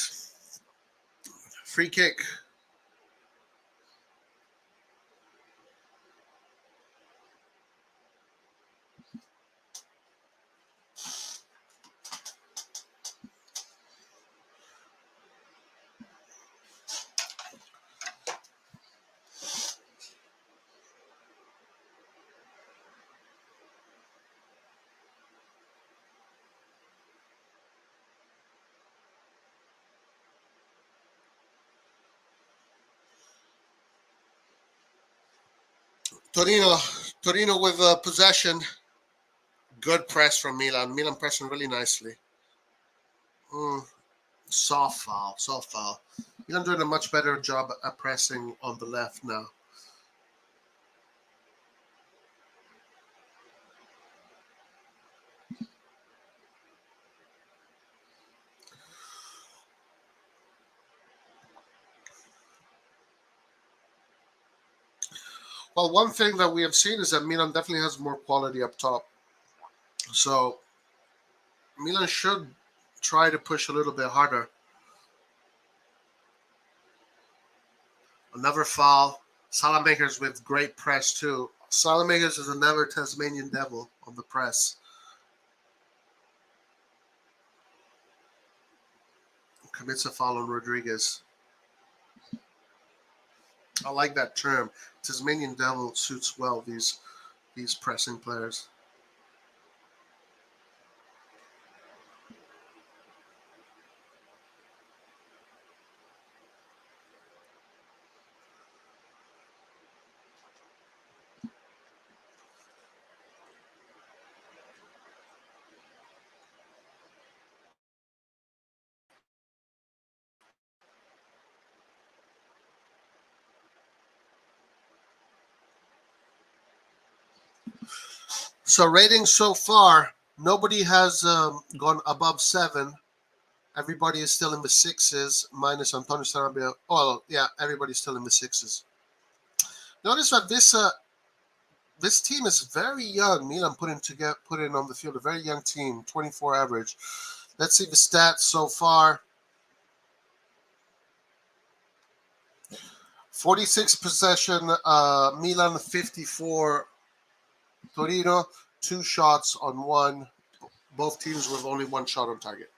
free kick. Torino with possession. Good press from Milan. Milan pressing really nicely. Soft foul. Milan doing a much better job at pressing on the left now. Well, one thing that we have seen is that Milan definitely has more quality up top. So Milan should try to push a little bit harder. Another foul. Salamakers with great press too. Salamakers is another Tasmanian devil on the press. Commits a foul on Rodriguez. I like that term. Tasmanian devil suits well these pressing players. So ratings so far, nobody has gone above 7. Everybody is still in the 6s, minus Antonio Sarabia. Oh, yeah, everybody's still in the 6s. Notice that this team is very young. Milan put in on the field a very young team, 24 average. Let's see the stats so far. 46 possession, Milan 54, Torino 2 shots on 1. Both teams with only 1 shot on target.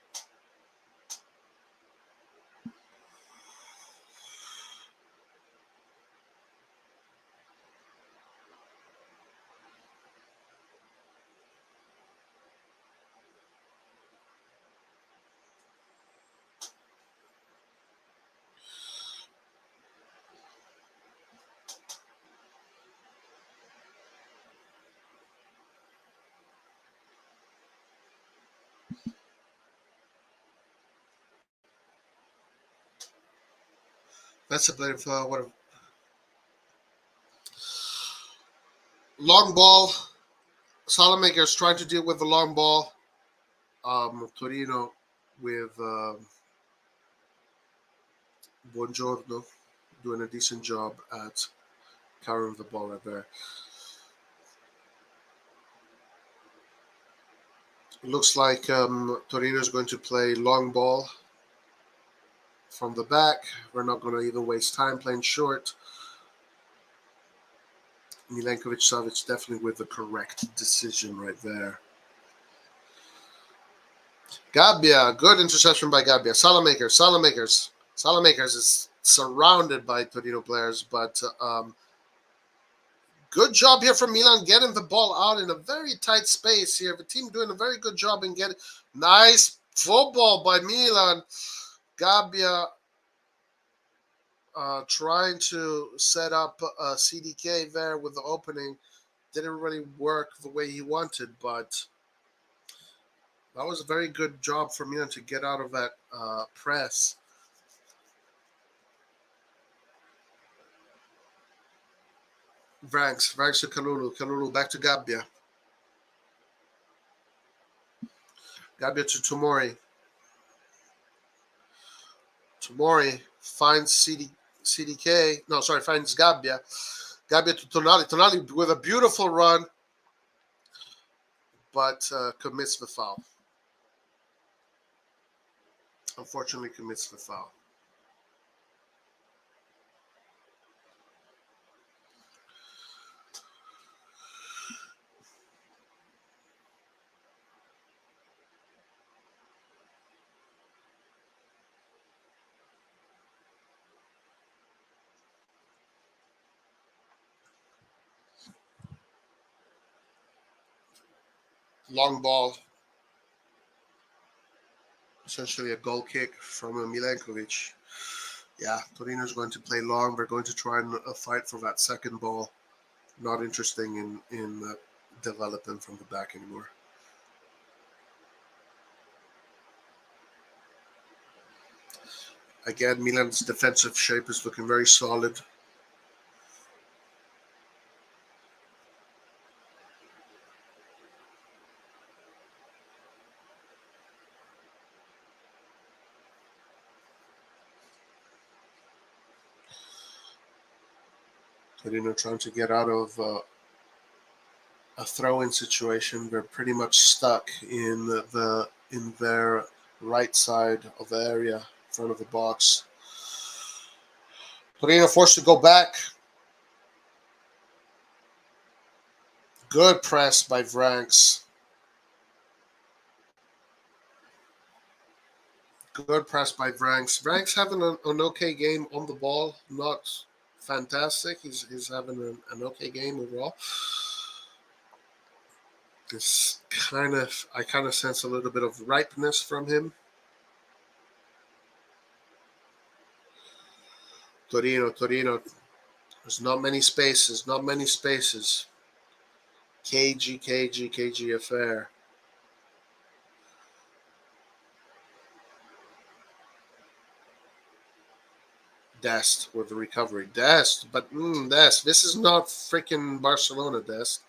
That's a blame for what a long ball. Salamaker's trying to deal with the long ball. Torino with Buongiorno doing a decent job at carrying the ball right there. Looks like Torino is going to play long ball from the back. We're not going to even waste time playing short. Milankovic-Savic definitely with the correct decision right there. Gabbia, good interception by Gabbia. Salamakers is surrounded by Torino players, but good job here from Milan getting the ball out in a very tight space here. The team doing a very good job in getting nice football by Milan. Gabbia trying to set up CDK there with the opening. Didn't really work the way he wanted, but that was a very good job for Milan to get out of that press. Vranks to Kalulu back to Gabbia. Gabbia to Tomori. Tomori finds CDK. No, sorry, finds Gabbia. Gabbia to Tonali. Tonali with a beautiful run, but commits the foul. Unfortunately, commits the foul. Long ball. Essentially a goal kick from Milankovic. Yeah, Torino's going to play long. They're going to try and fight for that second ball. Not interested in developing from the back anymore. Again, Milan's defensive shape is looking very solid. Torino trying to get out of a throw-in situation. They're pretty much stuck in their right side of the area, in front of the box. Torino forced to go back. Good press by Vranks. Good press by Vranks. Vranks having an okay game on the ball. Not fantastic. He's having an okay game overall. I kind of sense a little bit of ripeness from him. Torino. There's not many spaces. KG affair. Dest with the recovery. Dest. This is not freaking Barcelona, Dest.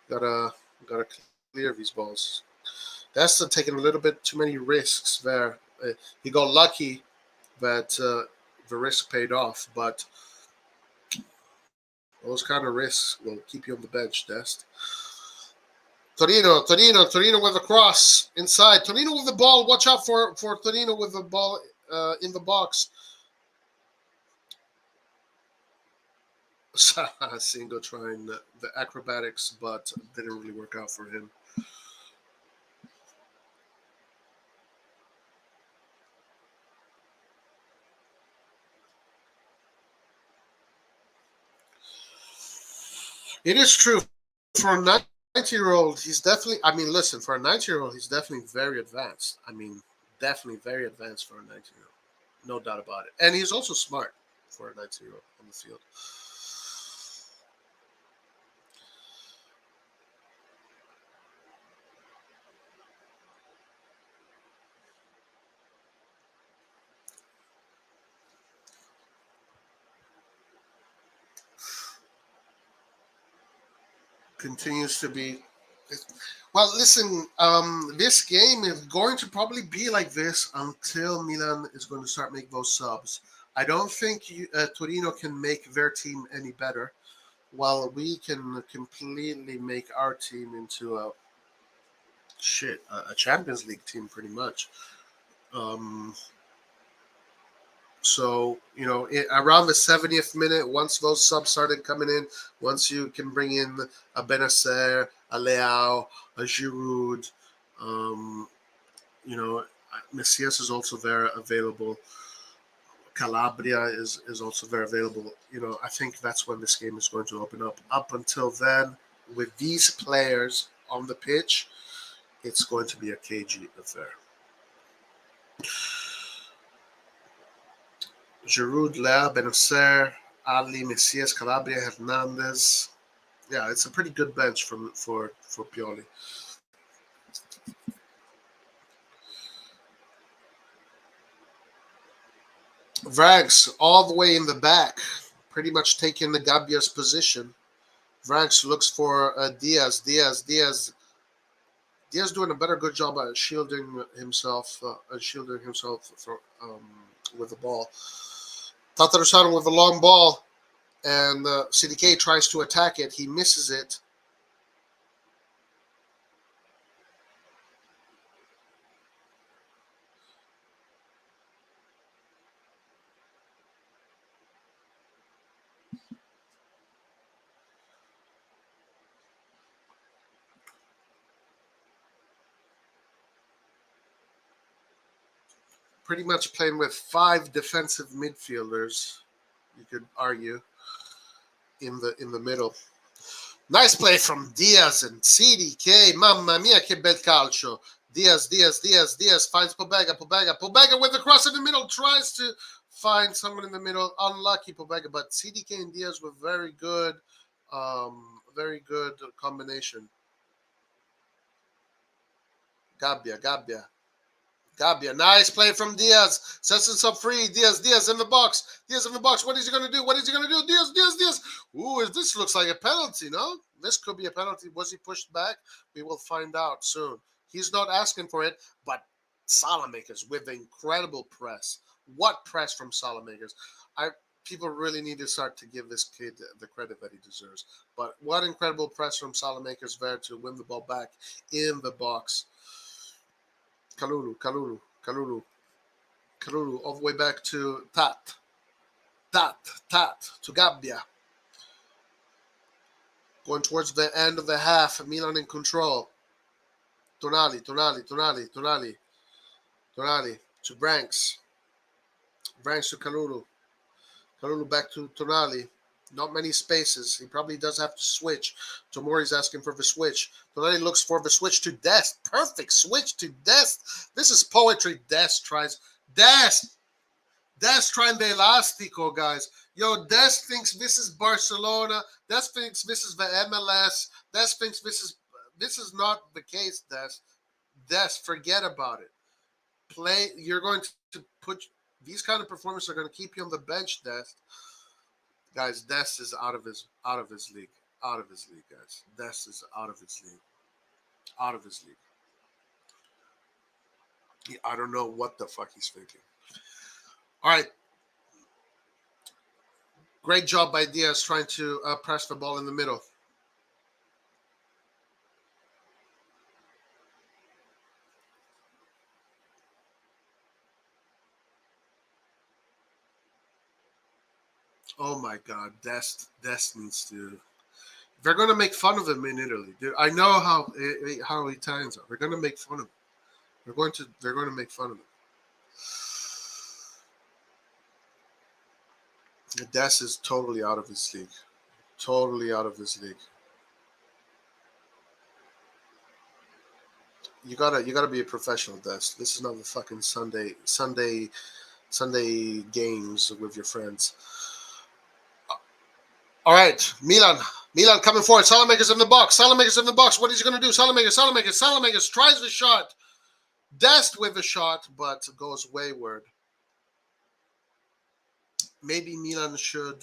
Gotta Gotta clear these balls. That's taking a little bit too many risks there. He got lucky that the risk paid off, but those kind of risks will keep you on the bench, Dest. Torino with a cross inside. Torino with the ball. Watch out for Torino with the ball in the box. Singo trying the acrobatics, but didn't really work out for him. It is true. For a 90-year-old, he's definitely, I mean, listen, for a 90-year-old, he's definitely very advanced. I mean, definitely very advanced for a 90-year-old. No doubt about it. And he's also smart for a 90-year-old on the field. Continues to be. Well, listen, this game is going to probably be like this until Milan is going to start making those subs. I don't think Torino can make their team any better, while we can completely make our team into a Champions League team, pretty much. Um, So, around the 70th minute, once those subs started coming in, once you can bring in a Benacer, a Leao, a Giroud, um, you know, Messias is also there available. Calabria is also there available. I think that's when this game is going to open up. Up until then, with these players on the pitch, it's going to be a cagey affair. Giroud, Lea, Benacer, Ali, Messias, Calabria, Hernandez. Yeah, it's a pretty good bench for Pioli. Vrags all the way in the back, pretty much taking the Gabbia's position. Vrags looks for Diaz. Diaz doing a better good job at shielding himself with the ball. Tatarusano with the long ball, and CDK tries to attack it. He misses it. Pretty much playing with 5 defensive midfielders, you could argue, in the middle. Nice play from Diaz and CDK. Mamma mia, che bel calcio. Diaz finds Pobega with the cross in the middle, tries to find someone in the middle. Unlucky Pobega, but CDK and Diaz were very good combination. Gabbia, nice play from Diaz. Sets himself free. Diaz in the box. What is he going to do? Diaz. Ooh, this looks like a penalty, no? This could be a penalty. Was he pushed back? We will find out soon. He's not asking for it, but Salamakers with incredible press. What press from Salamakers? People really need to start to give this kid the credit that he deserves. But what incredible press from Salamakers there to win the ball back in the box. Kalulu, all the way back to Tat, to Gabbia. Going towards the end of the half, Milan in control. Tonali to Branks. Branks to Kalulu back to Tonali. Not many spaces. He probably does have to switch. Tomori's asking for the switch. Tonali looks for the switch to Dest. Perfect switch to Dest. This is poetry. Dest trying the elastico, guys. Yo, Dest thinks this is Barcelona. Dest thinks this is the MLS. Dest thinks this is not the case, Dest. Dest, forget about it. You're going to put these kind of performances are going to keep you on the bench, Dest. Guys, Dest is out of his league. Out of his league, guys. Dest is out of his league. Out of his league. I don't know what the fuck he's thinking. All right. Great job by Diaz trying to press the ball in the middle. Oh my God, Dest needs to. They're going to make fun of him in Italy. I know how Italians are. They're going to make fun of him. They're going to make fun of him. Dest is totally out of his league. Totally out of his league. You gotta be a professional, Dest. This is not the fucking Sunday games with your friends. All right, Milan coming forward. Salamakers in the box. Salamakers in the box. What is he going to do? Salamakers tries the shot. Dest with a shot, but goes wayward. Maybe Milan should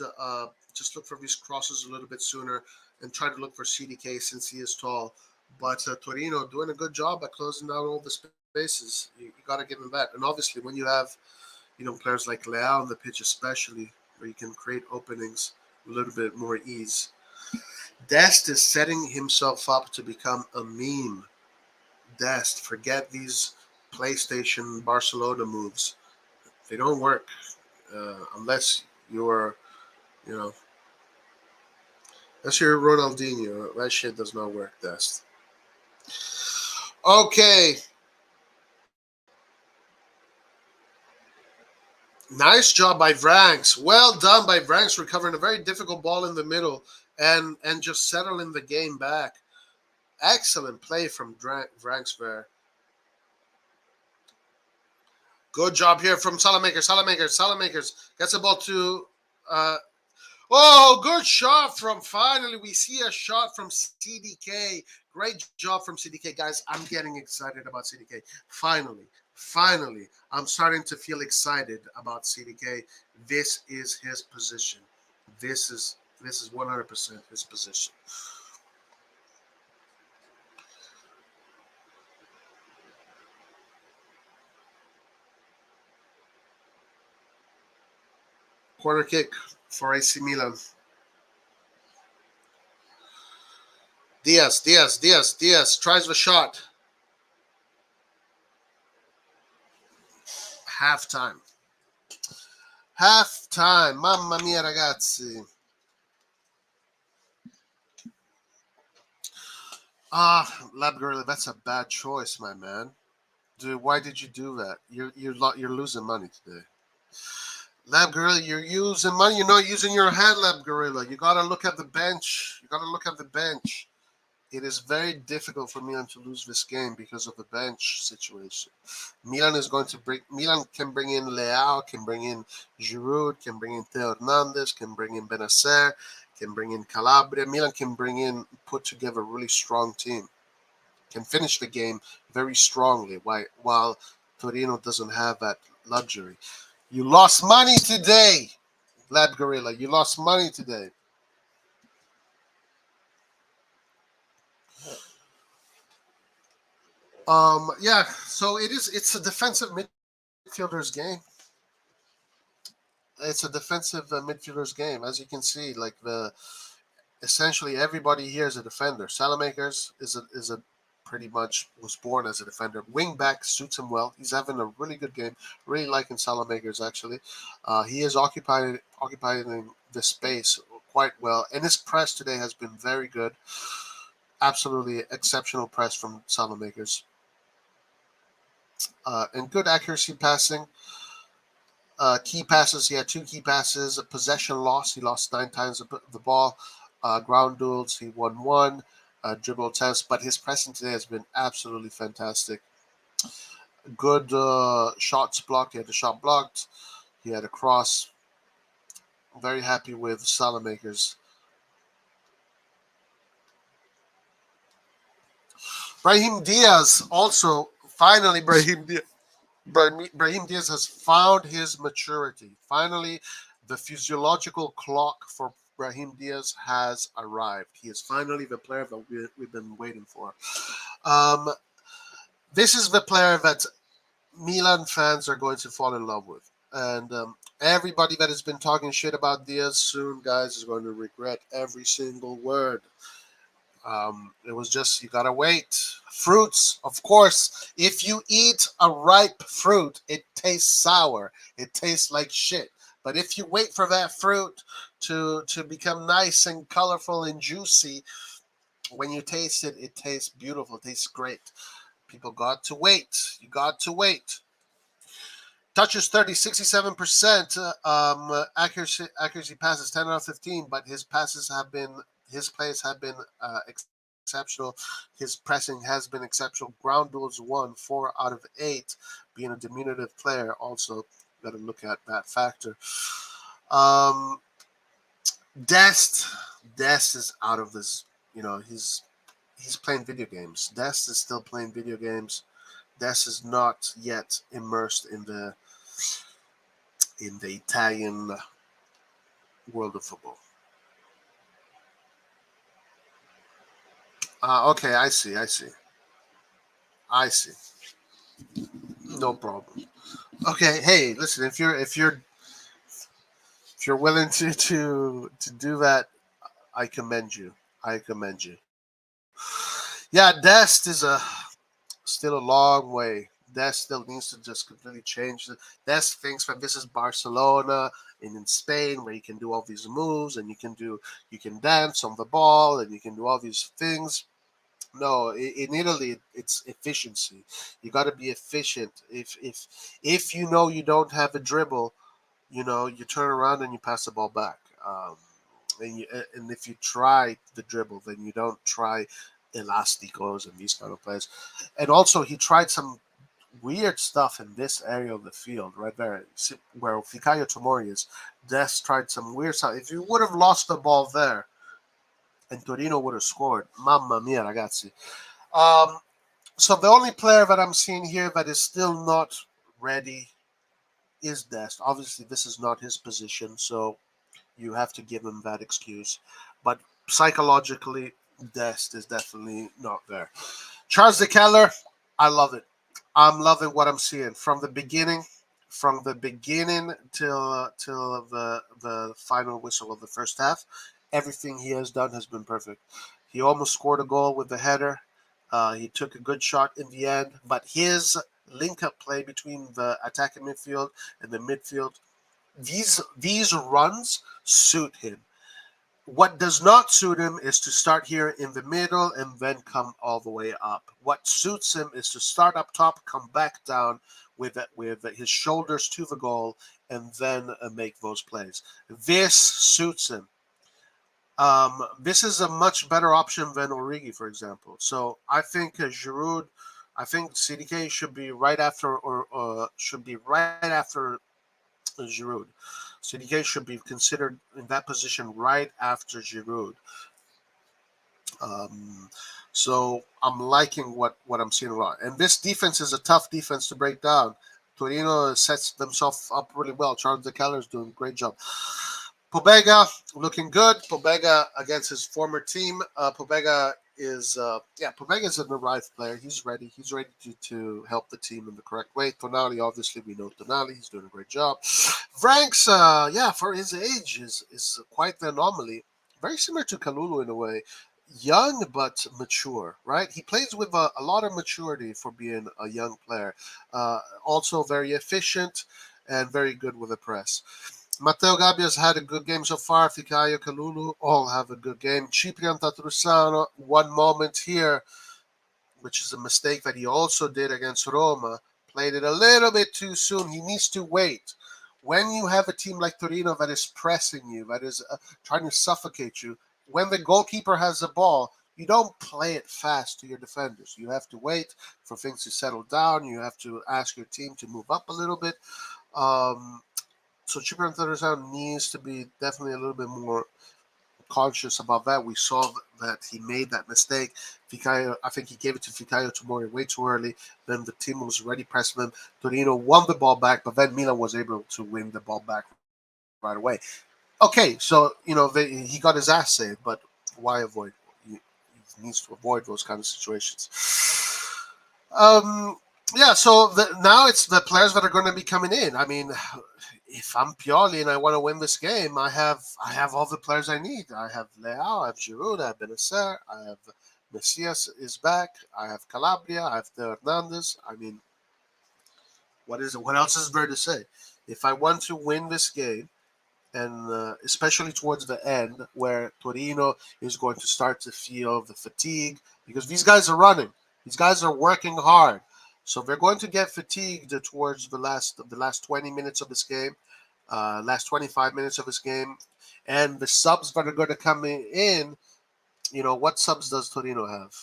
just look for these crosses a little bit sooner and try to look for CDK since he is tall. But Torino doing a good job at closing down all the spaces. You got to give him that. And obviously, when you have players like Leao on the pitch, especially where you can create openings a little bit more ease. Dest is setting himself up to become a meme. Dest, forget these PlayStation Barcelona moves. They don't work unless you're, unless you're Ronaldinho. That shit does not work, Dest. Okay. Nice job by Vranks. Well done by Vranks, recovering a very difficult ball in the middle and just settling the game back. Excellent play from Vranks there. Good job here from Salamakers. Salamakers gets the ball to... good shot from... Finally, we see a shot from CDK. Great job from CDK. Guys, I'm getting excited about CDK. Finally, I'm starting to feel excited about CDK. This is his position. This is 100% his position. Corner kick for AC Milan. Diaz tries the shot. Halftime. Mamma mia, ragazzi. Lab Gorilla, that's a bad choice, my man. Dude, why did you do that? You're losing money today. Lab Gorilla, you're using money. You're not using your head, Lab Gorilla. You gotta look at the bench. It is very difficult for Milan to lose this game because of the bench situation. Milan can bring in Leao, can bring in Giroud, can bring in Theo Hernandez, can bring in Benacer, can bring in Calabria. Milan can put together a really strong team. Can finish the game very strongly, while Torino doesn't have that luxury. You lost money today, Lab Gorilla. You lost money today. So it's a defensive midfielder's game. It's a defensive midfielder's game. As you can see, essentially everybody here is a defender. Salamakers is a pretty much was born as a defender. Wing back suits him well. He's having a really good game. Really liking Salamakers, actually. He is occupying the space quite well. And his press today has been very good. Absolutely exceptional press from Salamakers. And good accuracy passing. Key passes, he had 2 key passes. A possession loss, he lost 9 times the ball. Ground duels, he won 1. Dribble attempts, but his pressing today has been absolutely fantastic. Good shots blocked. He had a shot blocked. He had a cross. Very happy with Salamakers. Brahim Diaz also, finally, Brahim Diaz has found his maturity. Finally, the physiological clock for Brahim Diaz has arrived. He is finally the player that we've been waiting for. Um, this is the player that Milan fans are going to fall in love with. And everybody that has been talking shit about Diaz soon, guys, is going to regret every single word. It was just, you gotta wait. Fruits, of course. If you eat a ripe fruit, it tastes sour. It tastes like shit. But if you wait for that fruit to become nice and colorful and juicy, when you taste it, it tastes beautiful. It tastes great. People got to wait. You got to wait. Touches 30, 67%. Accuracy passes 10 out of 15, but his plays have been exceptional. His pressing has been exceptional. Ground duels won 4 out of 8. Being a diminutive player, also got to look at that factor. Um, Dest, Dest is out of this. He's playing video games. Dest is still playing video games. Dest is not yet immersed in the Italian world of football. Okay, I see. No problem. Okay, hey, listen, if you're willing to do that, I commend you. I commend you. Yeah, Dest is still a long way. Dest still needs to just completely change. Dest thinks that this is Barcelona and in Spain where you can do all these moves and you can dance on the ball and you can do all these things. No, in Italy it's efficiency. You got to be efficient. If you know you don't have a dribble, you turn around and you pass the ball back. And if you try the dribble, then you don't try elasticos and these kind of plays. And also, he tried some weird stuff in this area of the field right there, where Fikayo Tomori is. Des tried some weird stuff. If you would have lost the ball there, and Torino would have scored, mamma mia, ragazzi. Um, so the only player that I'm seeing here that is still not ready is Dest. Obviously, this is not his position, so you have to give him that excuse. But psychologically, Dest is definitely not there. Charles de Keller, I love it. I'm loving what I'm seeing from the beginning till the final whistle of the first half. Everything he has done has been perfect. He almost scored a goal with the header. He took a good shot in the end, but his link-up play between the attacking midfield and the midfield, these runs suit him. What does not suit him is to start here in the middle and then come all the way up. What suits him is to start up top, come back down with his shoulders to the goal, and then make those plays. This suits him. This is a much better option than Origi, for example. So I think Giroud, I think CDK should be right after, or should be right after Giroud. CDK should be considered in that position right after Giroud. Um, so I'm liking what I'm seeing a lot. And this defense is a tough defense to break down. Torino sets themselves up really well. Charles de Keller is doing a great job. Pobega looking good. Pobega against his former team. Pobega is an arrived player. He's ready. He's ready to help the team in the correct way. Tonali, obviously, we know Tonali. He's doing a great job. Franks, for his age, is quite the anomaly. Very similar to Kalulu in a way. Young but mature, right? He plays with a lot of maturity for being a young player. Also very efficient and very good with the press. Matteo Gabbia's had a good game so far. Fikayo, Kalulu all have a good game. Ciprian Tatrusano, one moment here, which is a mistake that he also did against Roma, played it a little bit too soon. He needs to wait. When you have a team like Torino that is pressing you, that is trying to suffocate you, when the goalkeeper has the ball, you don't play it fast to your defenders. You have to wait for things to settle down. You have to ask your team to move up a little bit. So Ciprian Tatrusano needs to be definitely a little bit more conscious about that. We saw that he made that mistake. Fikayo, I think he gave it to Fikayo Tomori way too early. Then the team was already pressing him. Torino won the ball back, but then Milan was able to win the ball back right away. Okay, so he got his ass saved, but why avoid? He needs to avoid those kind of situations. Yeah, so now it's the players that are going to be coming in. I mean, if I'm Pioli and I want to win this game, I have all the players I need. I have Leao, I have Giroud, I have Benacer, I have Messias is back, I have Calabria, I have Theo Hernandez. I mean, what is it? What else is there to say? If I want to win this game, and especially towards the end, where Torino is going to start to feel the fatigue, because these guys are running, these guys are working hard, so they're going to get fatigued towards the last 20 minutes of this game, last 25 minutes of this game, and the subs that are going to come in. What subs does Torino have?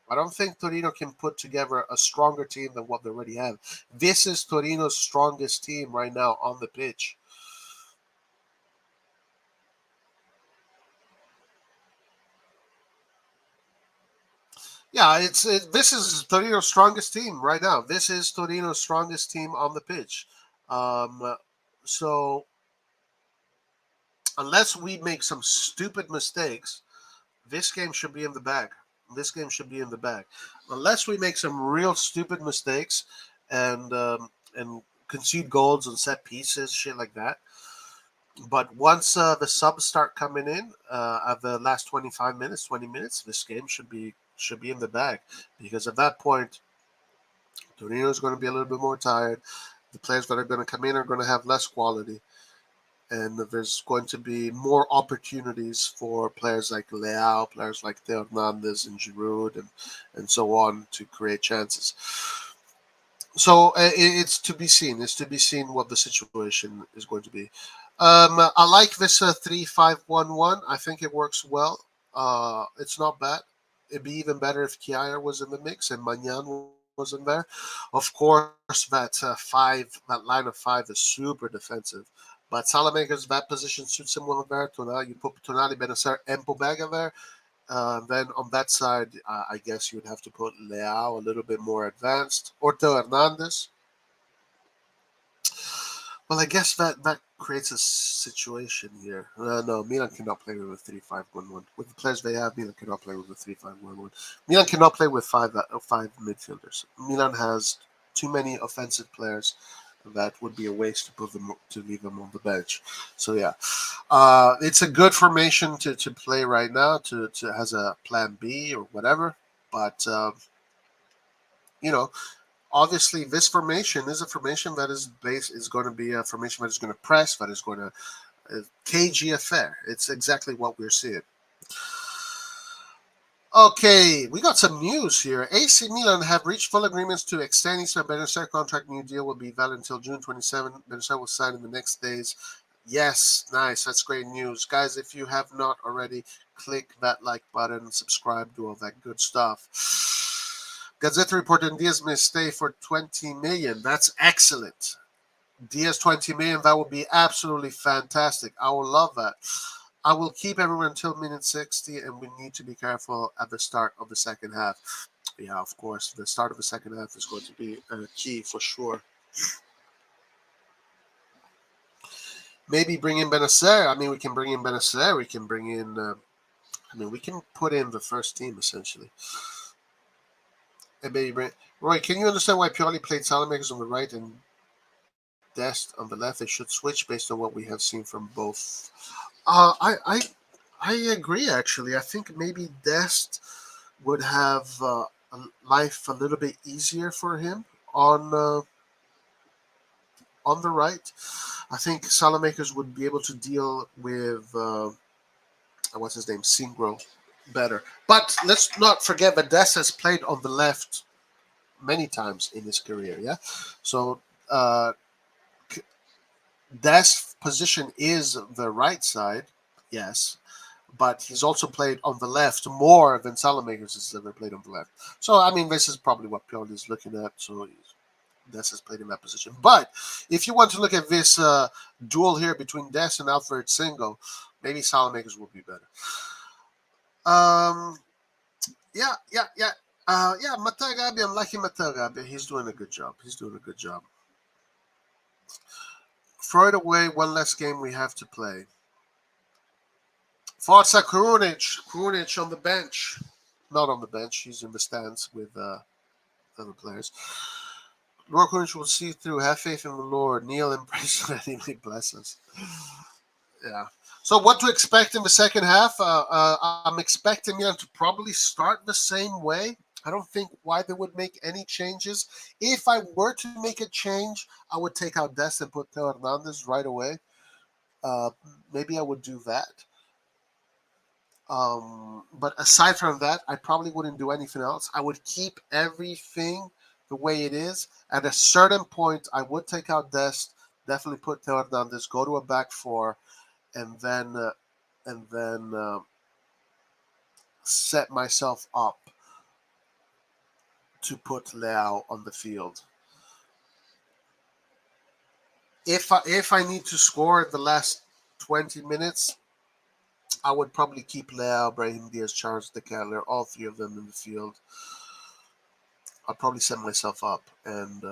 I don't think Torino can put together a stronger team than what they already have. This is Torino's strongest team right now on the pitch. Yeah, this is Torino's strongest team right now. This is Torino's strongest team on the pitch. So unless we make some stupid mistakes, this game should be in the bag. This game should be in the bag. Unless we make some real stupid mistakes and concede goals and set pieces, shit like that. But once the subs start coming in at the last 25 minutes, 20 minutes, this game should be in the bag, because at that point, Torino is going to be a little bit more tired. The players that are going to come in are going to have less quality, and there's going to be more opportunities for players like Leao, players like Theo Hernandez and Giroud, and so on to create chances. So it's to be seen. It's to be seen what the situation is going to be. I like this 3-5-1-1. I think it works well. It's not bad. It'd be even better if Kier was in the mix and Magnan was in there. Of course, that line of five is super defensive. But Salamaker's that position suits him well there. You put Tonali, Benacer, and Pobega there. Then on that side, I guess you'd have to put Leao a little bit more advanced, or Theo Hernandez. Well, I guess that creates a situation here. No, Milan cannot play with a 3-5-1-1. With the players they have, Milan cannot play with a 3-5-1-1. Milan cannot play with five midfielders. Milan has too many offensive players. That would be a waste to leave them on the bench. So yeah, it's a good formation to play right now to as a plan B or whatever. But you know, obviously this formation is a formation that is going to be a formation that is going to press, that is going to cagey affair. It's exactly what we're seeing. Okay, we got some news here. AC Milan have reached full agreements to extend Ismail Benacer contract. New deal will be valid until June 27. Benacer will sign in the next days. Yes, nice. That's great news. Guys, if you have not already, click that like button, subscribe, do all that good stuff. Gazzetta reported Diaz may stay for 20 million. That's excellent. Diaz 20 million, that would be absolutely fantastic. I would love that. I will keep everyone until minute 60, and we need to be careful at the start of the second half. Yeah, of course, the start of the second half is going to be key for sure. Maybe bring in Benacer. I mean, we can bring in Benacer. We can bring in. We can put in the first team essentially. And maybe bring Roy. Can you understand why Pioli played Salamakers on the right and Dest on the left? They should switch based on what we have seen from both. I agree. Actually, I think maybe Dest would have life a little bit easier for him on the right. I think Salamakers would be able to deal with what's his name, Singro, better. But let's not forget that Dest has played on the left many times in his career. Yeah, so Dest's position is the right side. Yes, but he's also played on the left more than Salamakers has ever played on the left. So, I mean, this is probably what Pioli is looking at. So, Dest has played in that position. But if you want to look at this duel here between Dest and Alfred Singo, maybe Salamakers will be better. Yeah. Matteo Gabbia, I'm liking Matteo Gabbia. He's doing a good job. Throw it away. One less game we have to play. Forza Krunic on the bench. Not on the bench. He's in the stands with other players. Lord Courage will see through. Have faith in the Lord. Kneel and pray so that He may bless us. Yeah. So what to expect in the second half? I'm expecting Milan to probably start the same way. I don't think why they would make any changes. If I were to make a change, I would take out Dest and put Theo Hernandez right away. Uh, Maybe I would do that. But aside from that, I probably wouldn't do anything else. I would keep everything the way it is. At a certain point, I would take out Dest, definitely put Theo Hernandez, go to a back four, and then set myself up to put Leao on the field. If I need to score the last 20 minutes, I would probably keep Leao, Brahim Diaz, Charles De Keller, all three of them in the field. I'll probably set myself up and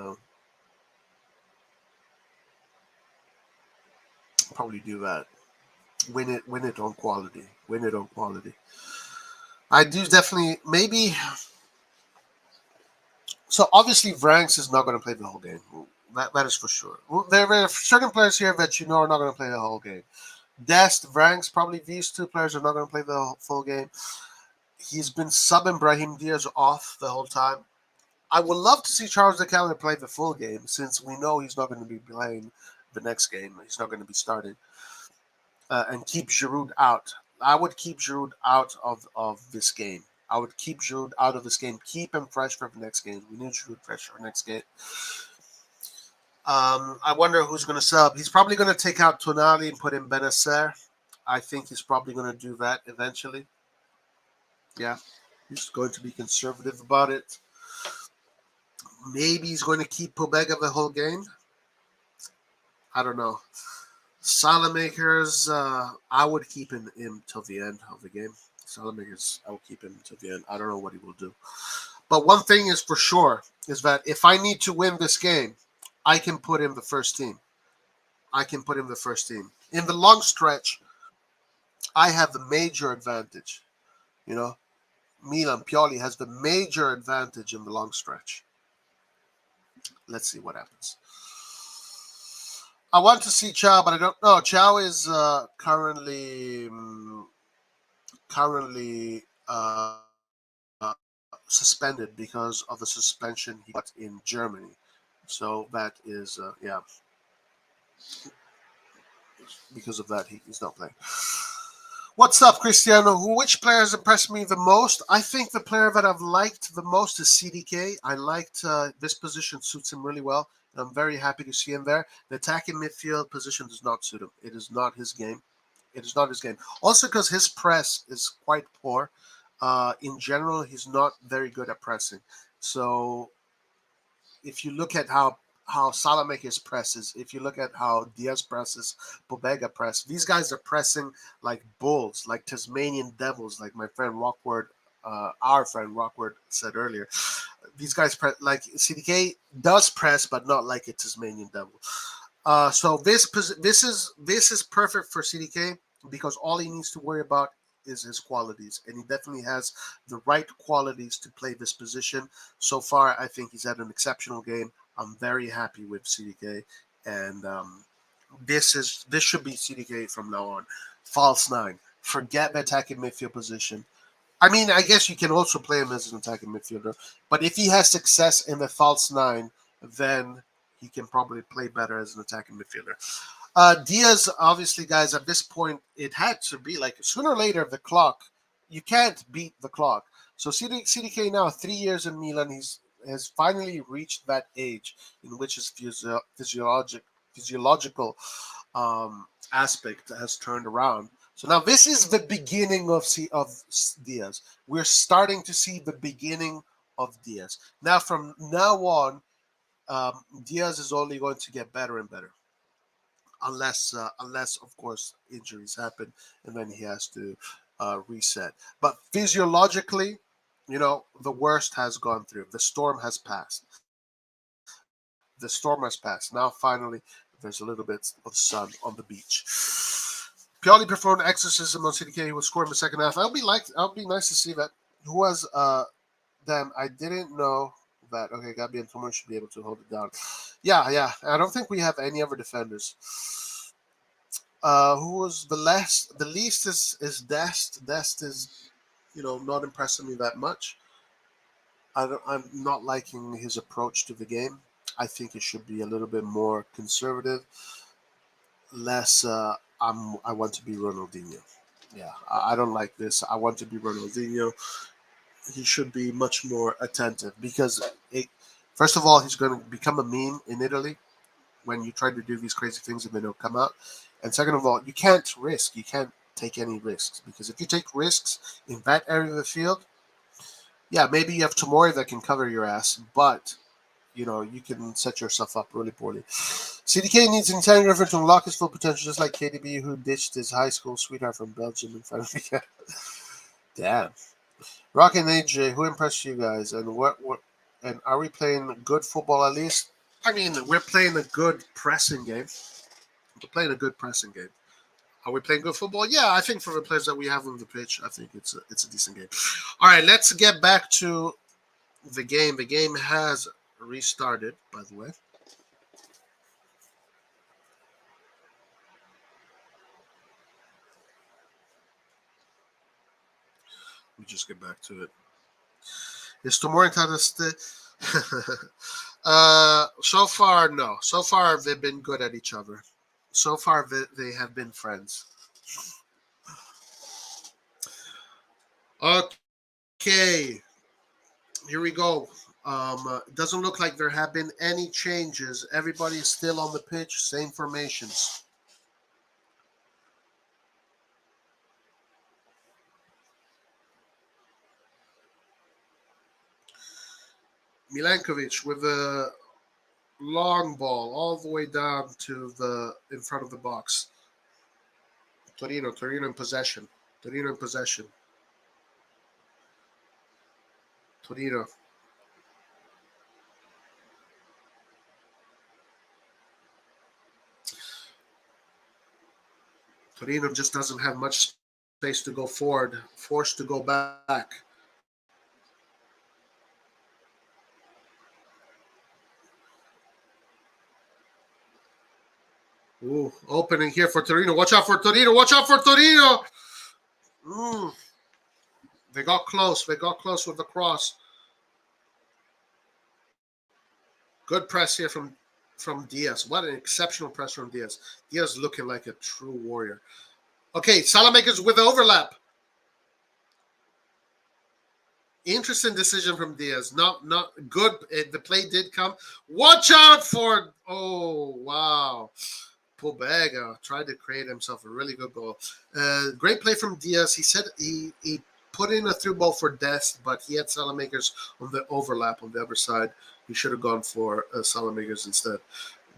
probably do that. Win it on quality. Win it on quality. I do definitely maybe. So obviously, Vranks is not going to play the whole game. That is for sure. There are certain players here that you know are not going to play the whole game. Dest, Vranks, probably these two players are not going to play the full game. He's been subbing Brahim Diaz off the whole time. I would love to see Charles De Keller play the full game since we know he's not going to be playing the next game. He's not going to be starting. And keep Giroud out. I would keep Giroud out of this game. I would keep Giroud out of this game. Keep him fresh for the next game. We need Giroud fresh for the next game. I wonder who's going to sub. He's probably going to take out Tonali and put in Benacer. I think he's probably going to do that eventually. Yeah, he's going to be conservative about it. Maybe he's going to keep Pobega the whole game. I don't know. Salamakers, I would keep him till the end of the game. Salamakers, I will keep him till the end. I don't know what he will do. But one thing is for sure is that if I need to win this game, I can put him the first team. In the long stretch, I have the major advantage. You know, Milan Pioli has the major advantage in the long stretch. Let's see what happens. I want to see Chow, but I don't know. Chow is currently suspended because of the suspension he got in Germany. So that is, because of that, he's not playing. What's up, Cristiano? Which player has impressed me the most? I think the player that I've liked the most is CDK. I liked this position suits him really well. And I'm very happy to see him there. The attacking midfield position does not suit him. It is not his game. Also because his press is quite poor. In general, he's not very good at pressing. So if you look at how Salamakers presses, if you look at how Diaz presses, Pobega press, these guys are pressing like bulls, like Tasmanian devils, like my friend Rockwood, our friend Rockwood said earlier. These guys press like CDK does press, but not like a Tasmanian devil. So this is perfect for CDK because all he needs to worry about is his qualities, and he definitely has the right qualities to play this position. So far, I think he's had an exceptional game. I'm very happy with CDK, and this should be CDK from now on. False nine. Forget the attacking midfield position. I mean, I guess you can also play him as an attacking midfielder, but if he has success in the false nine, then he can probably play better as an attacking midfielder. Diaz, obviously, guys, at this point, it had to be like sooner or later, the clock, you can't beat the clock. So CDK now, 3 years in Milan, has finally reached that age in which his physiological aspect has turned around. So now this is the beginning of Diaz. We're starting to see the beginning of Diaz. Now, from now on, Diaz is only going to get better and better. Unless of course injuries happen and then he has to reset. But physiologically, the worst has gone through. The storm has passed. Now finally, there's a little bit of sun on the beach. Pioli performed exorcism on CDK. He will score in the second half. I'll be nice to see that. Who was damn? I didn't know That okay, Gabi and Tomo should be able to hold it down. Yeah. I don't think we have any other defenders. Who was the last? The least is Dest. Dest is, not impressing me that much. I'm not liking his approach to the game. I think it should be a little bit more conservative, less. I want to be Ronaldinho. Yeah, I don't like this. I want to be Ronaldinho. He should be much more attentive because, first of all, he's going to become a meme in Italy when you try to do these crazy things and they don't come out. And second of all, you can't risk. You can't take any risks because if you take risks in that area of the field, yeah, maybe you have Tomori that can cover your ass, but you can set yourself up really poorly. CDK needs an Italian reference to unlock his full potential, just like KDB, who ditched his high school sweetheart from Belgium in front of me. Damn. Rock and AJ, who impressed you guys, and what? And are we playing good football at least? I mean, we're playing a good pressing game. We're playing a good pressing game. Are we playing good football? Yeah, I think for the players that we have on the pitch, I think it's a decent game. All right, let's get back to the game. The game has restarted, by the way. Let me just get back to it. Is tomorrow so far, no. So far, they've been good at each other. So far, they have been friends. Okay, here we go. It doesn't look like there have been any changes. Everybody is still on the pitch, same formations. Milankovic with a long ball all the way down to in front of the box. Torino in possession. Torino in possession. Torino. Torino just doesn't have much space to go forward, forced to go back. Ooh, opening here for Torino. Watch out for Torino. Watch out for Torino. They got close. They got close with the cross. Good press here from Diaz. What an exceptional press from Diaz. Diaz looking like a true warrior. Okay, Salamakers with the overlap. Interesting decision from Diaz. Not good. The play did come. Watch out for... Oh, wow. Pobega tried to create himself a really good goal. Great play from Diaz. He said he put in a through ball for Dest, but he had Salamakers on the overlap on the other side. He should have gone for Salamakers instead.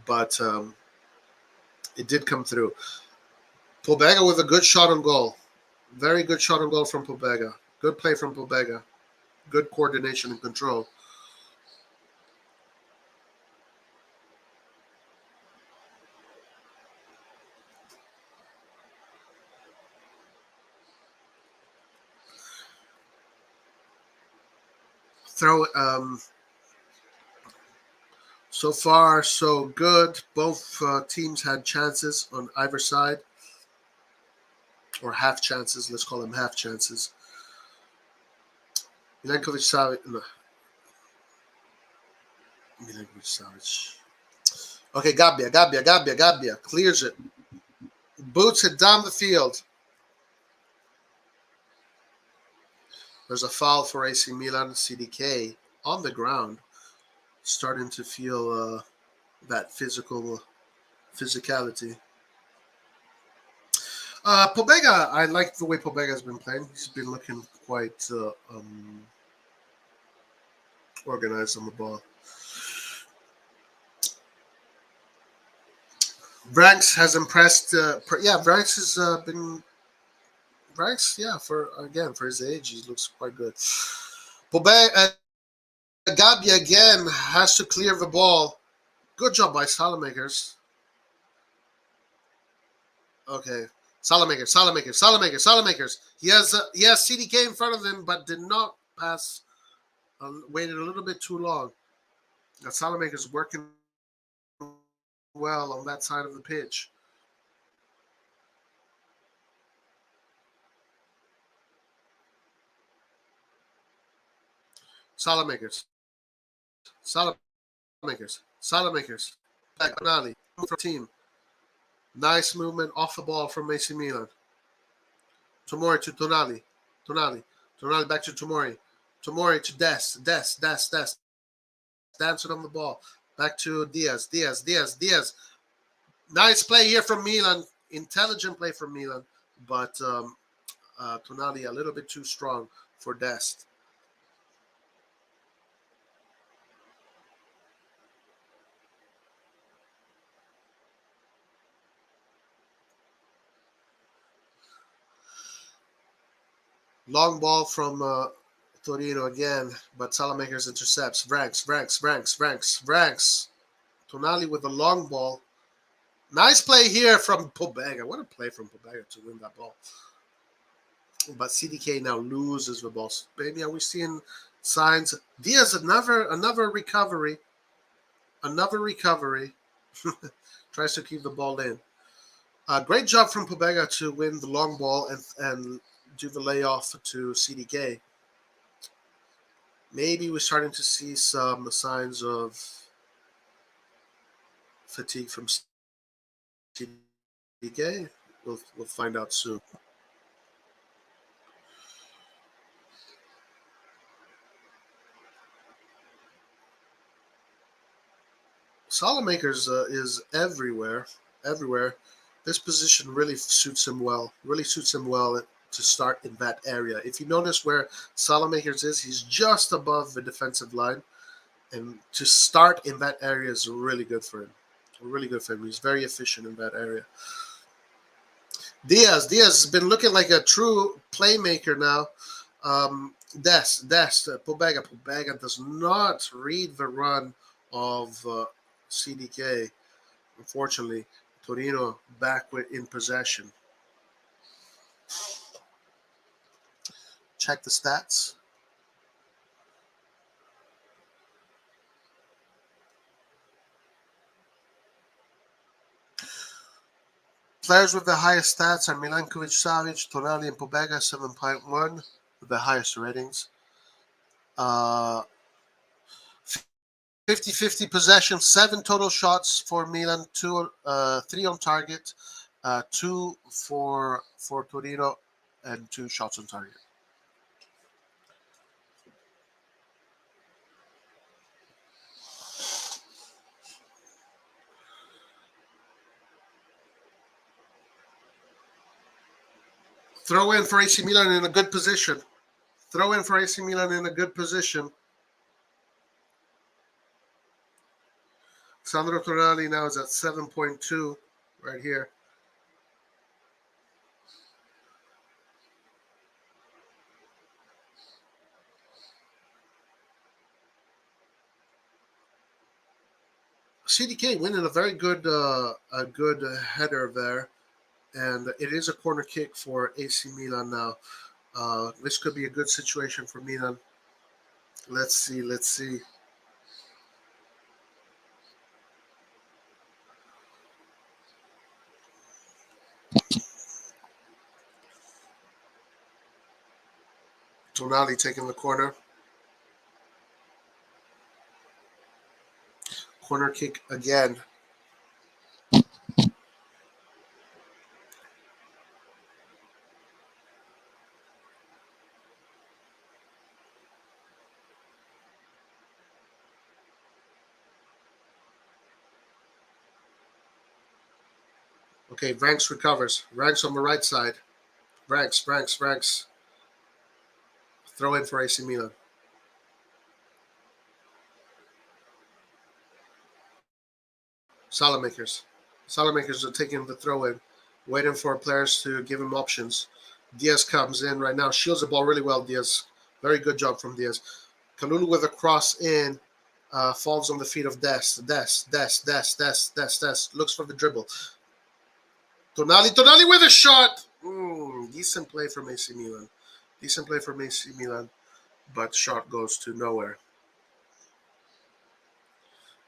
But it did come through. Pobega with a good shot on goal. Very good shot on goal from Pobega. Good play from Pobega. Good coordination and control. So far, so good. Both teams had chances on either side, or half chances. Let's call them half chances. Milankovic Savic. Okay, Gabbia clears it. Boots it down the field. There's a foul for AC Milan. CDK on the ground, starting to feel that physicality. Pobega, I like the way Pobega has been playing. He's been looking quite organized on the ball. Branks has impressed. Branks has been. Branks, for his age, he looks quite good. Pobega, Gabbia again has to clear the ball. Good job by Salamakers. Okay. Salamakers. He has CDK in front of him, but did not pass. Waited a little bit too long. The Salamaker's working well on that side of the pitch. Salamakers. Salamakers. Back Tonali. Team. Nice movement off the ball from AC Milan. Tomori to Tonali. Tonali back to Tomori. Tomori to Des. Dancing on the ball. Back to Diaz. Nice play here from Milan. Intelligent play from Milan. But Tonali a little bit too strong for Dest. Long ball from Torino again, but Salamakers intercepts. Ranks. Tonali with the long ball. Nice play here from Pobega. What a play from Pobega to win that ball. But CDK now loses the ball. Maybe are we seeing signs? Diaz, another recovery. Tries to keep the ball in. Great job from Pobega to win the long ball and do the layoff to CDK. Maybe we're starting to see some signs of fatigue from CDK. We'll find out soon. Salamakers is everywhere. This position really suits him well. To start in that area. If you notice where Salamakers is, he's just above the defensive line. And to start in that area is really good for him. He's very efficient in that area. Diaz has been looking like a true playmaker now. Pobega does not read the run of CDK. Unfortunately, Torino back in possession. Check the stats. Players with the highest stats are Milankovic, Savic, Tonali, and Pobega, 7.1 with the highest ratings. 50-50 possession, 7 total shots for Milan, 3 on target, 2 for Torino, and 2 shots on target. Throw in for AC Milan in a good position. Sandro Tonali now is at 7.2 right here. CDK winning a very good header there. And it is a corner kick for AC Milan now. This could be a good situation for Milan. Let's see. Tonali taking the corner. Corner kick again. Okay, Ranks recovers. Ranks on the right side. Ranks. Throw in for AC Milan. Salamakers are taking the throw in, waiting for players to give him options. Diaz comes in right now, shields the ball really well. Diaz, very good job from Diaz. Kalulu with a cross in, falls on the feet of Des. Looks for the dribble. Tonali with a shot. Decent play from AC Milan. But shot goes to nowhere.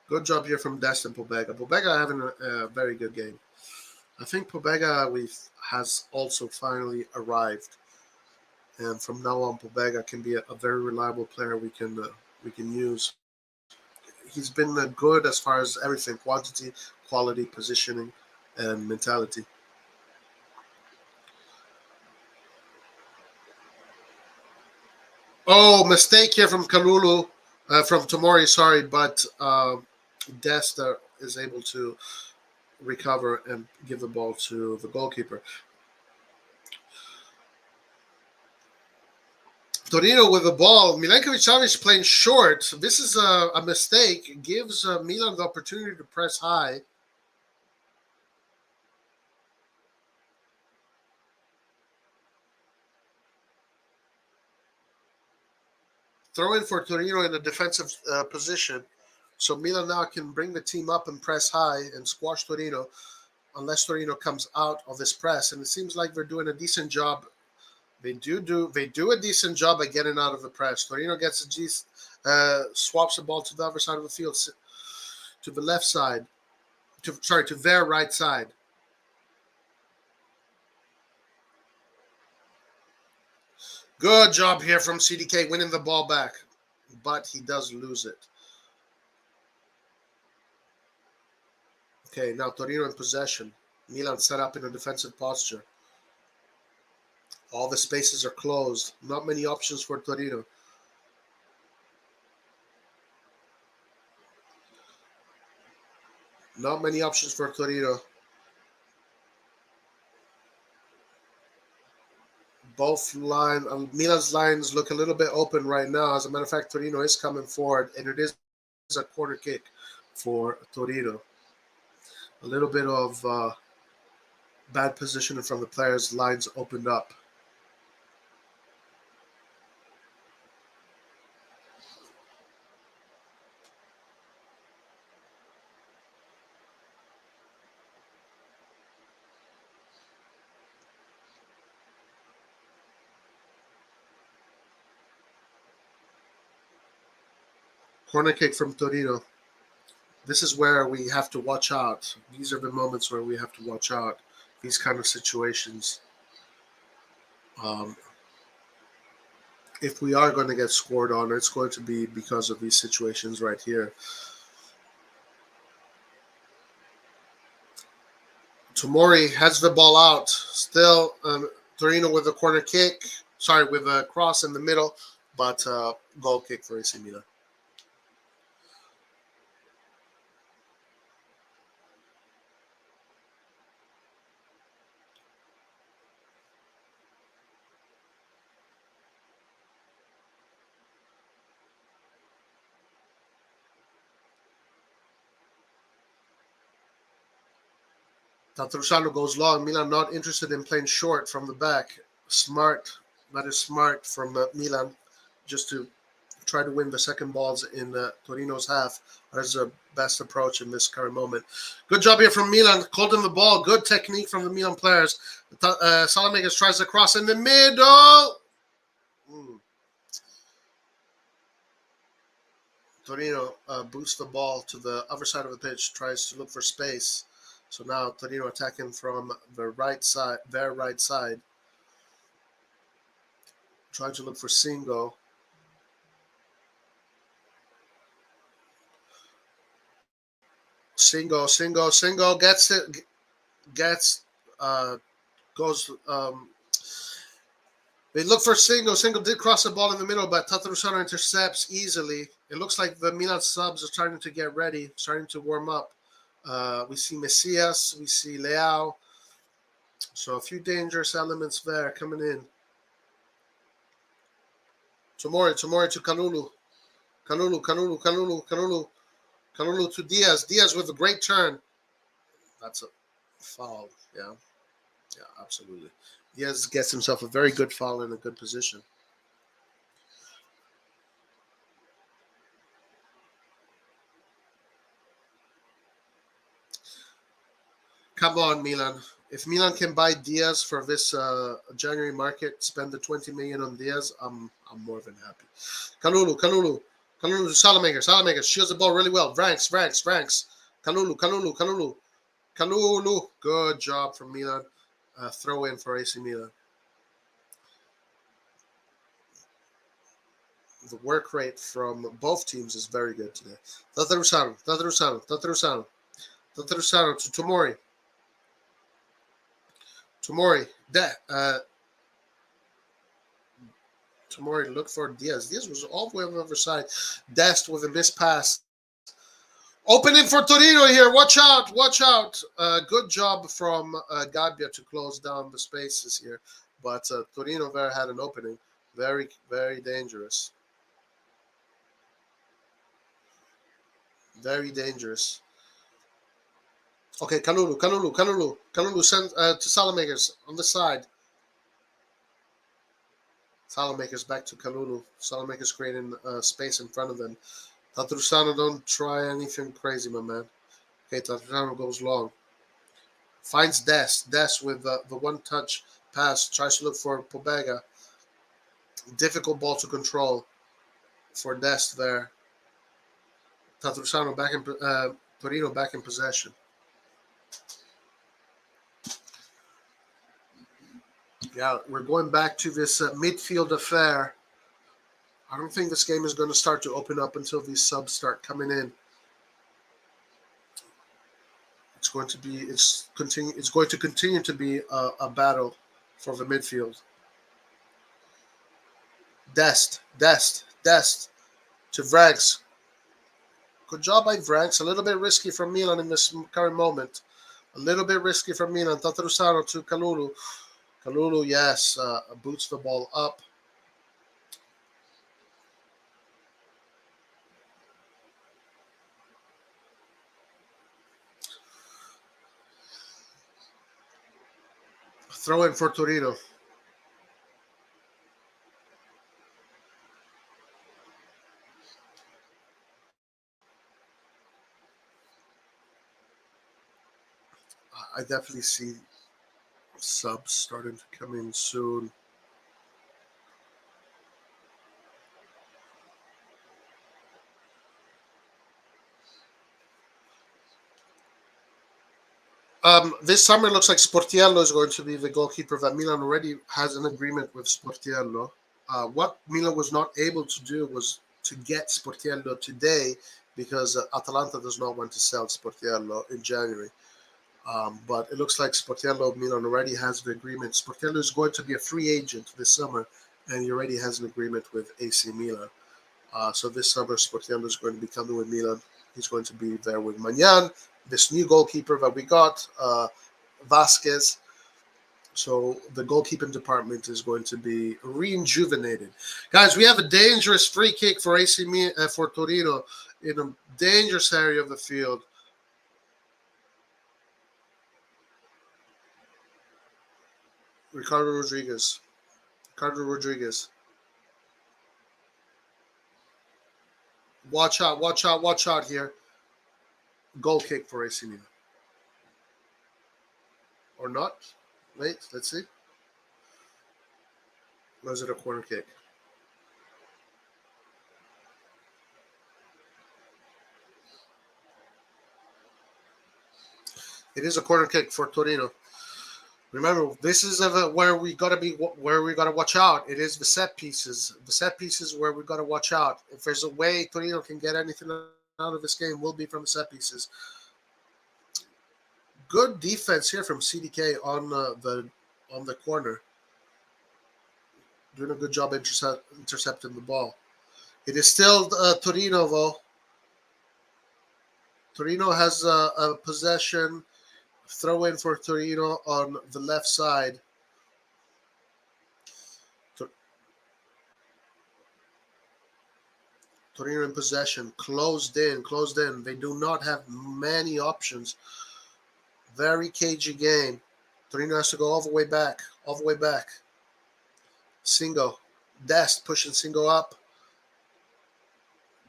Good job here from Destin Pobega. Pobega having a very good game. I think Pobega has also finally arrived, and from now on, Pobega can be a very reliable player we can use. He's been good as far as everything: quantity, quality, positioning, and mentality. Oh, mistake here from Kalulu, from Tomori. Sorry, but Desta is able to recover and give the ball to the goalkeeper. Torino with the ball. Milankovic-Savic playing short. This is a mistake. It gives Milan the opportunity to press high. Throw in for Torino in a defensive position. So Milan now can bring the team up and press high and squash Torino unless Torino comes out of this press. And it seems like they're doing a decent job. They do a decent job at getting out of the press. Torino gets a G, swaps the ball to the other side of the field, to the left side, to their right side. Good job here from CDK winning the ball back, but he does lose it. Okay, now Torino in possession. Milan set up in a defensive posture. All the spaces are closed. Not many options for Torino. Not many options for Torino. Both Milan's lines look a little bit open right now. As a matter of fact, Torino is coming forward, and it is a corner kick for Torino. A little bit of bad positioning from the players. Lines opened up. Corner kick from Torino. This is where we have to watch out. These are the moments where we have to watch out. These kind of situations. If we are going to get scored on, it's going to be because of these situations right here. Tomori has the ball out. Still, Torino with a corner kick. Sorry, with a cross in the middle, but goal kick for AC Milan. Tatarusano goes long. Milan not interested in playing short from the back. Smart. That is smart from Milan, just to try to win the second balls in Torino's half. That is the best approach in this current moment. Good job here from Milan, holding the ball. Good technique from the Milan players. Salamakers tries to cross in the middle. Torino boosts the ball to the other side of the pitch, tries to look for space. So now Torino attacking from the right side, their right side. Trying to look for Singo. Singo gets it, goes. They look for Singo. Singo did cross the ball in the middle, but Tatarusano intercepts easily. It looks like the Milan subs are starting to get ready, starting to warm up. We see Messias, we see Leao. So a few dangerous elements there coming in. Tomori to Kalulu. Kalulu to Diaz. Diaz with a great turn. That's a foul. Yeah, absolutely. Diaz gets himself a very good foul in a good position. Come on, Milan. If Milan can buy Diaz for this January market, spend the 20 million on Diaz, I'm more than happy. Kalulu. Kalulu to Salamaker. Salamaker shields the ball really well. Franks. Kalulu. Good job from Milan. Throw in for AC Milan. The work rate from both teams is very good today. Tatarusano to Tomori. Tomori look for Diaz. Diaz was all the way on the other side. Dest with a missed pass. Opening for Torino here. Watch out. Good job from Gabbia to close down the spaces here. But Torino there had an opening. Very, very dangerous. Very dangerous. Okay, Kalulu send to Salamakers on the side. Salamakers back to Kalulu. Salamakers creating space in front of them. Tatrusano, don't try anything crazy, my man. Okay, Tatrusano goes long. Finds Dest. Dest with the one-touch pass. Tries to look for Pobega. Difficult ball to control for Dest there. Tatrusano back in Torino back in possession. Yeah, we're going back to this midfield affair. I don't think this game is going to start to open up until these subs start coming in. It's going to continue to be a battle for the midfield. Dest to Vrags. Good job by Vrags. A little bit risky from Milan in this current moment. A little bit risky from Milan. Tatarusano to Kalulu. Kalulu, yes, boots the ball up. Throw in for Torino. I definitely see subs starting to come in soon. This summer it looks like Sportiello is going to be the goalkeeper. That Milan already has an agreement with Sportiello. What Milan was not able to do was to get Sportiello today because Atalanta does not want to sell Sportiello in January. But it looks like Sportiello Milan already has the agreement. Sportiello is going to be a free agent this summer, and he already has an agreement with AC Milan. So this summer, Sportiello is going to be coming with Milan. He's going to be there with Magnan, this new goalkeeper that we got, Vasquez. So the goalkeeping department is going to be rejuvenated. Guys, we have a dangerous free kick for AC Milan, for Torino in a dangerous area of the field. Ricardo Rodriguez. Watch out here. Goal kick for AC Milan. Or not? Wait, let's see. Was it a corner kick? It is a corner kick for Torino. Remember, this is where we gotta watch out. It is the set pieces. The set pieces where we gotta watch out. If there's a way Torino can get anything out of this game, will be from the set pieces. Good defense here from CDK on the corner. Doing a good job intercepting the ball. It is still Torino though. Torino has a possession. Throw in for Torino on the left side. Torino in possession. Closed in. They do not have many options. Very cagey game. Torino has to go all the way back. Singo. Dest pushing Singo up.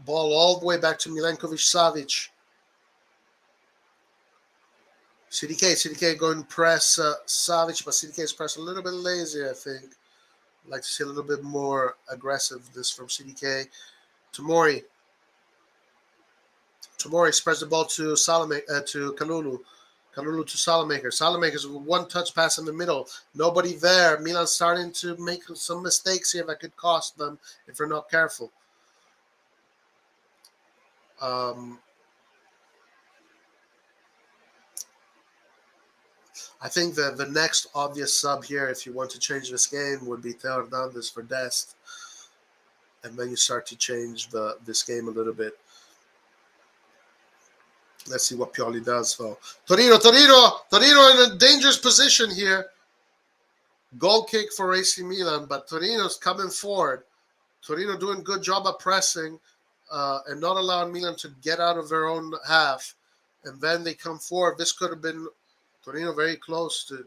Ball all the way back to Milenkovic-Savic. CDK going to press Savic, but CDK is pressed a little bit lazy, I think. I'd like to see a little bit more aggressiveness from CDK. Tomori. Tomori spreads the ball to to Kalulu. Kalulu to Salamaker. Salamaker's one touch pass in the middle. Nobody there. Milan starting to make some mistakes here that could cost them if they're not careful. I think that the next obvious sub here, if you want to change this game, would be Teo Hernandez for Dest. And then you start to change this game a little bit. Let's see what Pioli does, though. Torino in a dangerous position here. Goal kick for AC Milan, but Torino's coming forward. Torino doing a good job of pressing and not allowing Milan to get out of their own half. And then they come forward. This could have been Torino very close to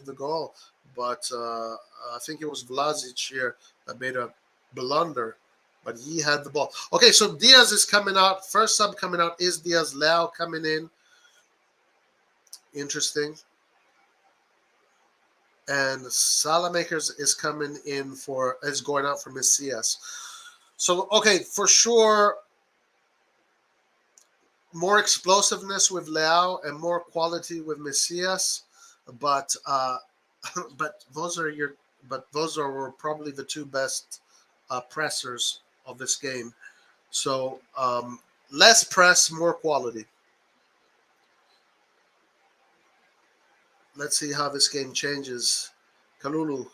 the goal. But I think it was Vlasic here that made a blunder. But he had the ball. Okay, so Diaz is coming out. First sub coming out is Diaz. Leao coming in. Interesting. And Salamakers is coming in is going out for Messias. So, okay, for sure, more explosiveness with Leao and more quality with Messias. But those are probably the two best pressers of this game. So less press, more quality. Let's see how this game changes. Kalulu.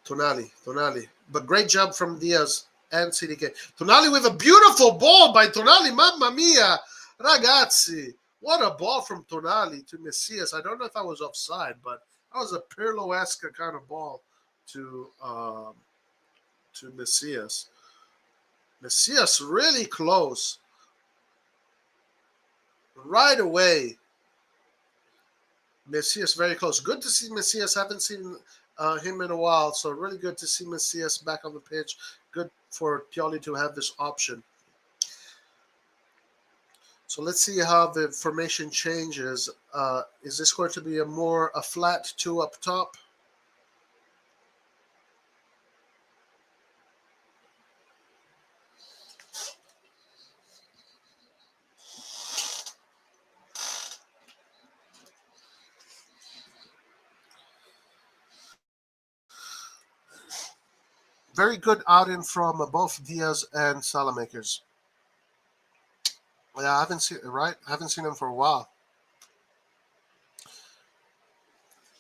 Tonali. But great job from Diaz and CDK. Tonali with a beautiful ball by Tonali. Mamma mia. Ragazzi. What a ball from Tonali to Messias. I don't know if I was offside, but that was a Pirlo-esque kind of ball to Messias. Messias really close. Right away. Messias very close. Good to see Messias. Haven't seen him in a while, so really good to see Messias back on the pitch. Good for Pioli to have this option. So let's see how the formation changes. Is this going to be a flat two up top? Very good outing from both Diaz and Salamakers. Yeah, I haven't seen him for a while.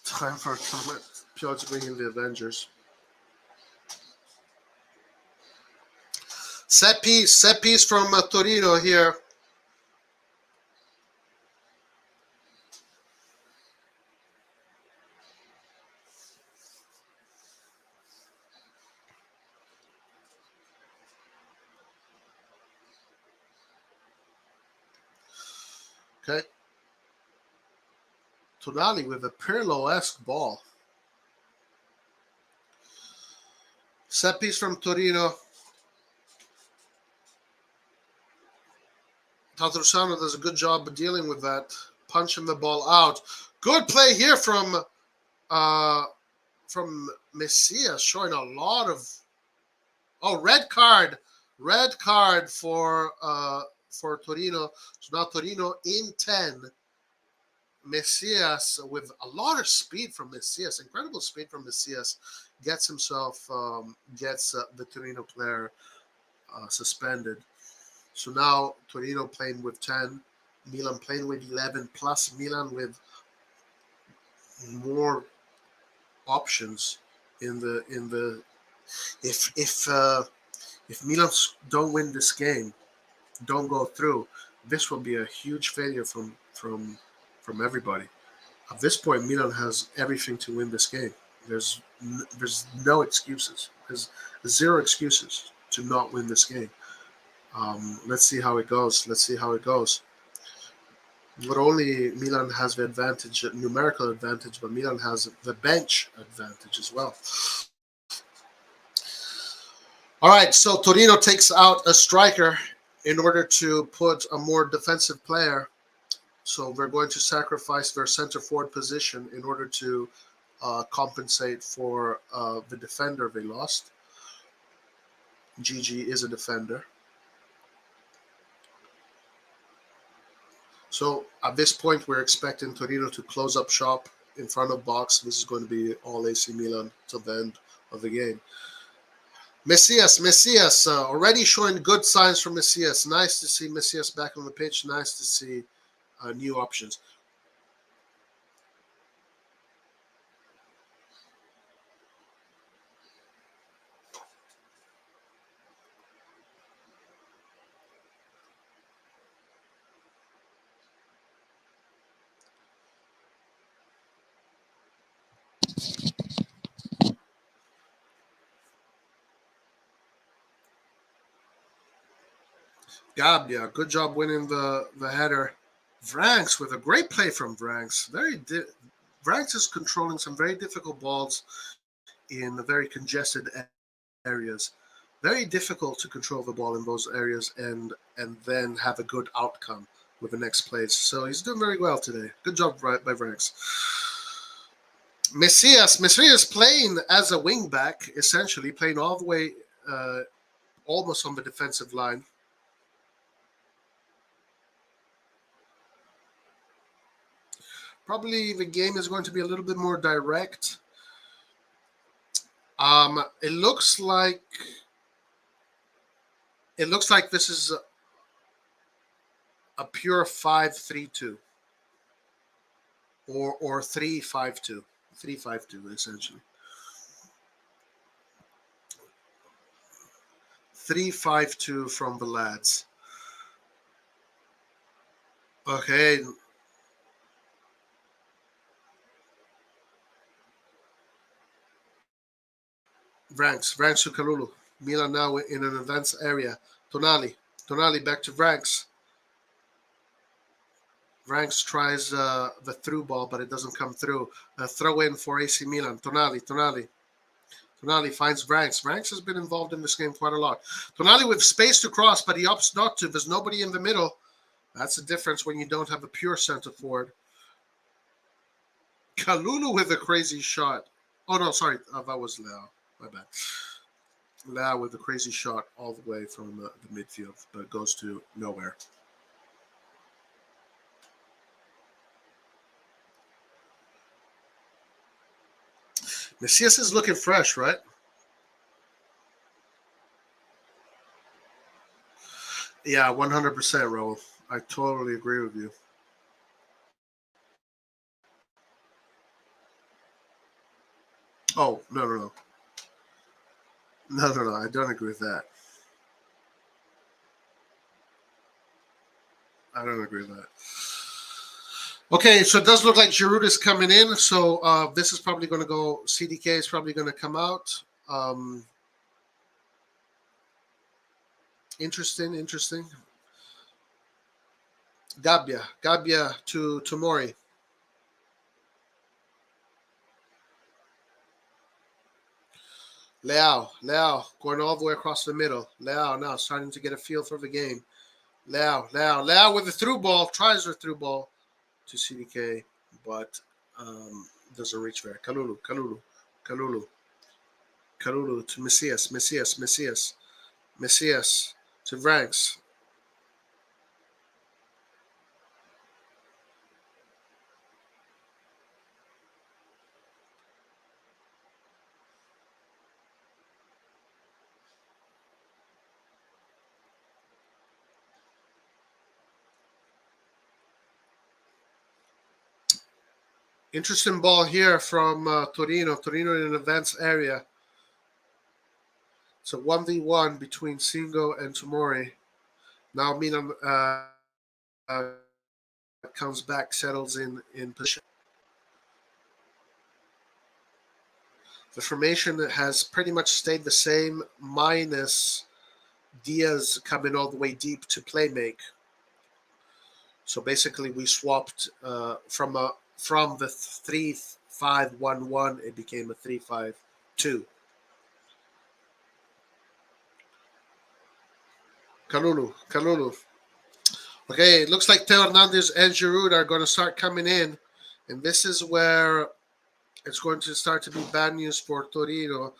Time for Piotr to bring in the Avengers. Set piece from Torino here. Okay. Tonali with a Pirlo-esque ball. Set piece from Torino. Tatarusano does a good job of dealing with that, punching the ball out. Good play here from Messias, showing a lot of red card for Torino. So now Torino in 10. Messias with a lot of speed from Messias, incredible speed from Messias, gets the Torino player suspended. So now Torino playing with 10, Milan playing with 11, plus Milan with more options in the if Milan don't win this game, don't go through, this will be a huge failure from everybody. At this point, Milan has everything to win this game. There's no excuses. There's zero excuses to not win this game. Let's see how it goes. Not only Milan has the advantage, numerical advantage, but Milan has the bench advantage as well. All right, so Torino takes out a striker in order to put a more defensive player. So they're going to sacrifice their center forward position in order to compensate for the defender they lost. Gigi is a defender. So at this point, we're expecting Torino to close up shop in front of box. This is going to be all AC Milan till the end of the game. Messias, already showing good signs from Messias. Nice to see Messias back on the pitch. Nice to see new options. Gabbia, good job winning the header. Vranks with a great play from Vranks. Vranks is controlling some very difficult balls in very congested areas. Very difficult to control the ball in those areas and then have a good outcome with the next plays. So he's doing very well today. Good job by Vranks. Messias playing as a wing back, essentially playing all the way almost on the defensive line. Probably the game is going to be a little bit more direct. It looks like this is a pure 5-3-2 or 3-5-2. 3-5-2 essentially. 3-5-2 from the lads. Okay. Vranks to Kalulu. Milan now in an advanced area. Tonali back to Vranks. Vranks tries the through ball, but it doesn't come through. Throw in for AC Milan. Tonali finds Vranks. Vranks has been involved in this game quite a lot. Tonali with space to cross, but he opts not to. There's nobody in the middle. That's the difference when you don't have a pure center forward. Kalulu with a crazy shot. Oh, no, sorry. That was Leo. My bad. Leo with a crazy shot all the way from the midfield, but it goes to nowhere. Messias is looking fresh, right? Yeah, 100%, Raul. I totally agree with you. Oh, no. No, I don't agree with that. I don't agree with that. Okay, so it does look like Giroud is coming in. So this is probably going to go. CDK is probably going to come out. Interesting. Gabbia to Mori. Leao going all the way across the middle. Leao now starting to get a feel for the game. Leao with the through ball, tries the through ball to CDK, but doesn't reach there. Kalulu to Messias to Vranks. Interesting ball here from Torino. Torino in an advanced area. It's a 1v1 between Singo and Tomori. Now Milan comes back, settles in position. The formation has pretty much stayed the same, minus Diaz coming all the way deep to play make. So basically, we swapped from the 3-5-1-1, it became a 3-5-2. Kalulu. Okay, it looks like Teo Hernandez and Giroud are going to start coming in, and this is where it's going to start to be bad news for Torino.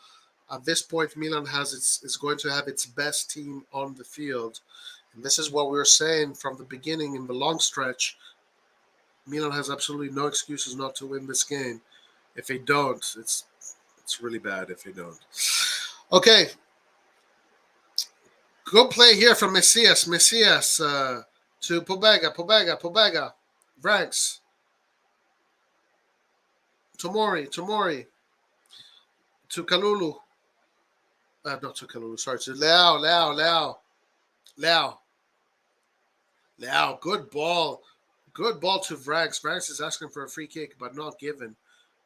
At this point, Milan is going to have its best team on the field. And this is what we were saying from the beginning in the long stretch. Milan has absolutely no excuses not to win this game. If they don't, it's really bad if they don't. Okay. Good play here from Messias. Messias to Pobega. Ranks. Tomori. To Kalulu. Not to Kalulu, sorry. To Leao. Good ball. Good ball to Vrags. Vrags is asking for a free kick, but not given.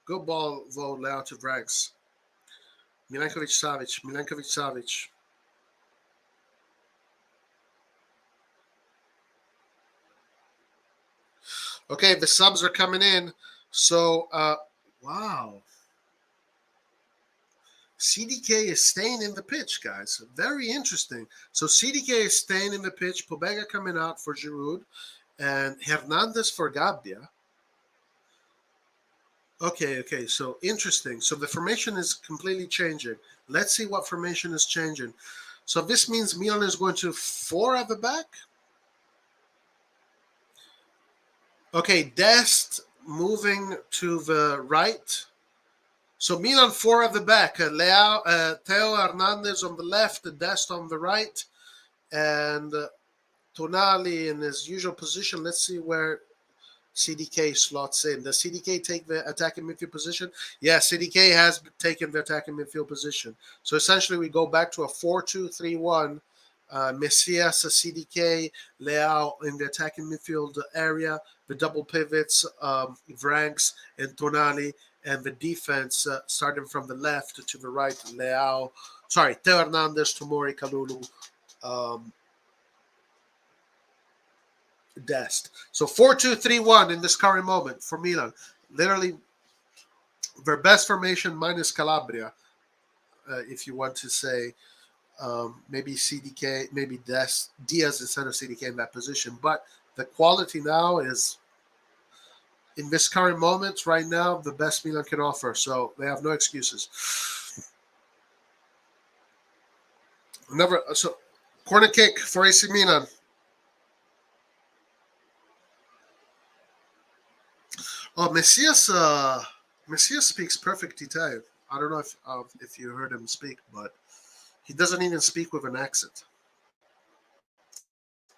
Good ball, though, Leao to Vrags. Milankovic-Savic. Okay, the subs are coming in. So, wow. CDK is staying in the pitch, guys. Very interesting. So CDK is staying in the pitch. Pobega coming out for Giroud. And Hernandez for Gabbia. Okay. So interesting. So the formation is completely changing. Let's see what formation is changing. So this means Milan is going to 4 at the back. Okay, Dest moving to the right. So Milan 4 at the back. Theo Hernandez on the left, Dest on the right, and Tonali in his usual position. Let's see where CDK slots in. Does CDK take the attacking midfield position? Yeah, CDK has taken the attacking midfield position. So essentially we go back to a 4-2-3-1. Messias, CDK, Leao in the attacking midfield area. The double pivots, Vranks and Tonali. And the defense starting from the left to the right, Theo Hernandez, Tomori, Kalulu, Dest. So 4-2-3-1 in this current moment for Milan. Literally their best formation minus Calabria, if you want to say maybe CDK, maybe Diaz instead of CDK in that position. But the quality now is, in this current moment, right now, the best Milan can offer. So they have no excuses. Corner kick for AC Milan. Oh, Messias speaks perfect Italian. I don't know if you heard him speak, but he doesn't even speak with an accent.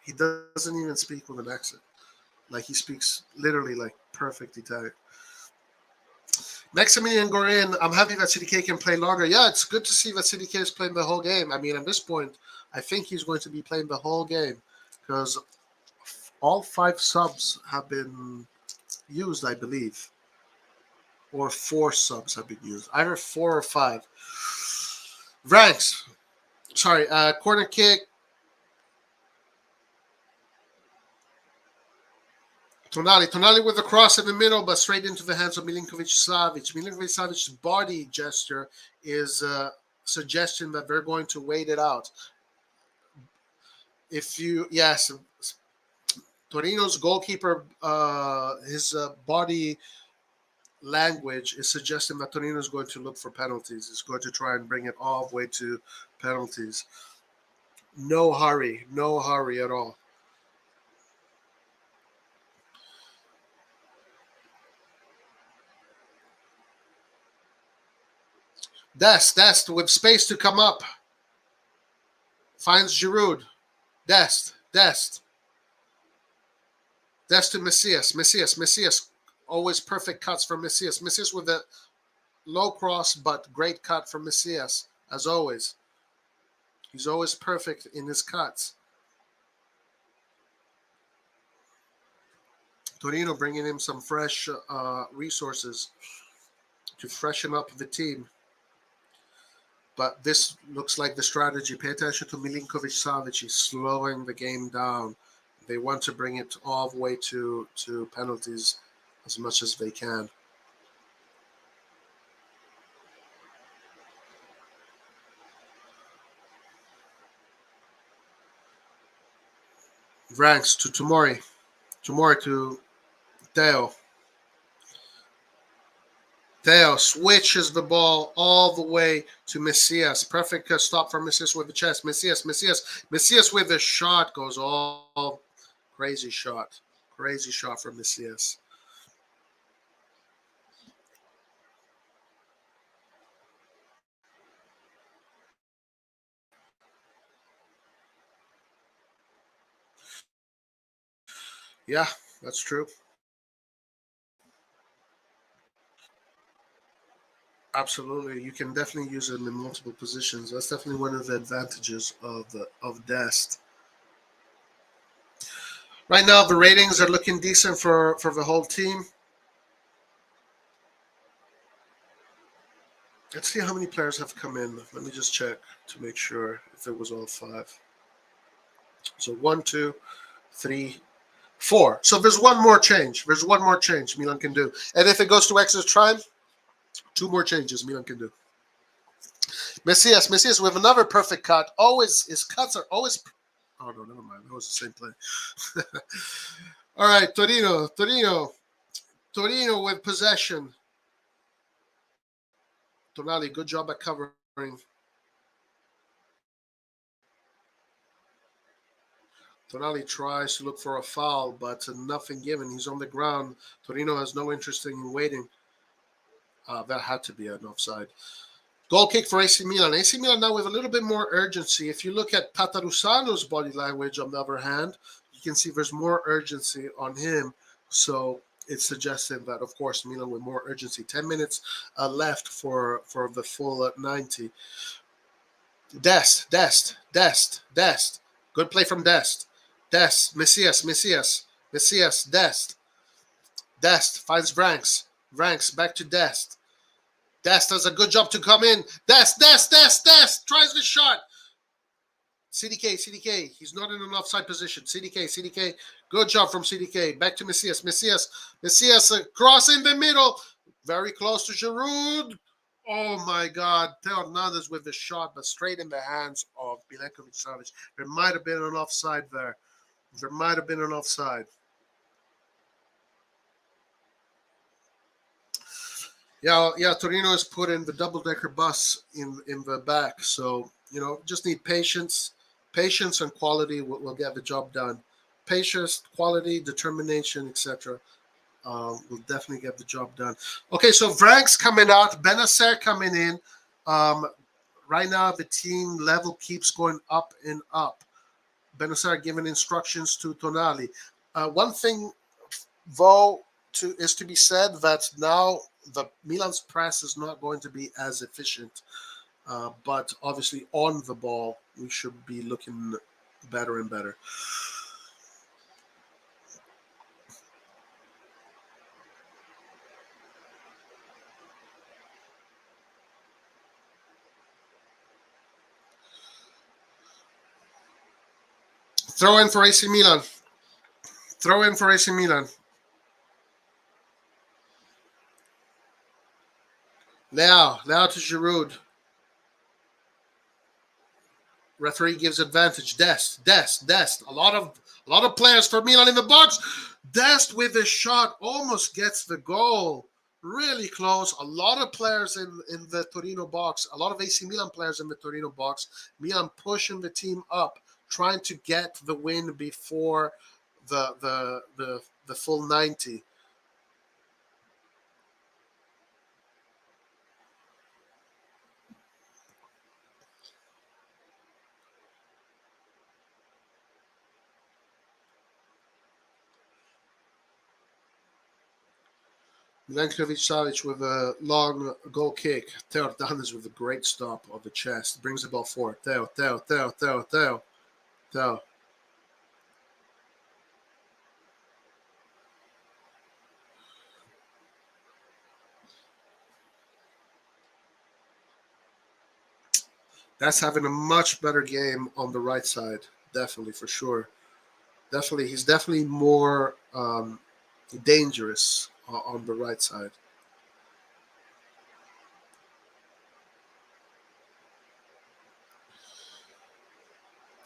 He doesn't even speak with an accent. Like, he speaks literally like perfect Italian. Maximilian Gorin, I'm happy that CDK can play longer. Yeah, it's good to see that CDK is playing the whole game. I mean, at this point, I think he's going to be playing the whole game because all 5 subs have been used, I believe. Or 4 subs have been used. Either 4 or 5. Ranks. Sorry, corner kick. Tonali with the cross in the middle, but straight into the hands of Milinkovic-Savic. Milinkovic-Savic's body gesture is suggesting that they're going to wait it out. Torino's goalkeeper, his body language is suggesting that Torino is going to look for penalties. It's going to try and bring it all the way to penalties. No hurry at all. Dest with space to come up. Finds Giroud. Dest to Messias. Always perfect cuts from Messias. Messias with a low cross, but great cut from Messias, as always. He's always perfect in his cuts. Torino bringing him some fresh resources to freshen up the team. But this looks like the strategy. Pay attention to Milinkovic-Savic. He's slowing the game down. They want to bring it all the way to penalties as much as they can. Ranks to Tomori. Tomori to Theo. Theo switches the ball all the way to Messias. Perfect stop for Messias with the chest. Messias with the shot goes all crazy shot. Crazy shot from Messias. Yeah, that's true. Absolutely, you can definitely use it in multiple positions. That's definitely one of the advantages of Dest. Right now, the ratings are looking decent for the whole team. Let's see how many players have come in. Let me just check to make sure if it was all five. So 1, 2, 3, 4. So there's one more change. There's one more change Milan can do. And if it goes to extra time, 2 more changes Milan can do. Messias with another perfect cut. Always, his cuts are always. Oh, no, never mind. That was the same play. All right, Torino with possession. Tonali, good job at covering. Tonali tries to look for a foul, but nothing given. He's on the ground. Torino has no interest in waiting. That had to be an offside. Goal kick for AC Milan. AC Milan now with a little bit more urgency. If you look at Tatarusano's body language, on the other hand, you can see there's more urgency on him. So it's suggesting that, of course, Milan with more urgency. 10 minutes left for the full 90. Dest. Good play from Dest. Messias, Dest. Dest finds Vranks. Vranks back to Dest. Dest does a good job to come in. Dest tries the shot. CDK. He's not in an offside position. CDK. Good job from CDK. Back to Messias. Messias cross in the middle. Very close to Giroud. Oh my God. Theo Hernandez with the shot, but straight in the hands of Milenkovic-Savic. There might have been an offside there. Yeah, Torino is putting the double-decker bus in the back. So, just need patience. Patience and quality will get the job done. Patience, quality, determination, etc. Will definitely get the job done. Okay, so Vrank's coming out. Benacer coming in. Right now, the team level keeps going up and up. Benacer giving instructions to Tonali. One thing, though, is to be said that now the Milan's press is not going to be as efficient, but obviously on the ball we should be looking better and better. Throw in for AC Milan. Now to Giroud. Referee gives advantage. Dest. A lot of players for Milan in the box. Dest with a shot almost gets the goal. Really close. A lot of players in the Torino box. A lot of AC Milan players in the Torino box. Milan pushing the team up, trying to get the win before the full 90. Milenkovic-Savic with a long goal kick. Theo Hernandez with a great stop of the chest. Brings the ball forward. Theo. That's having a much better game on the right side. Definitely, for sure. He's definitely more dangerous on the right side.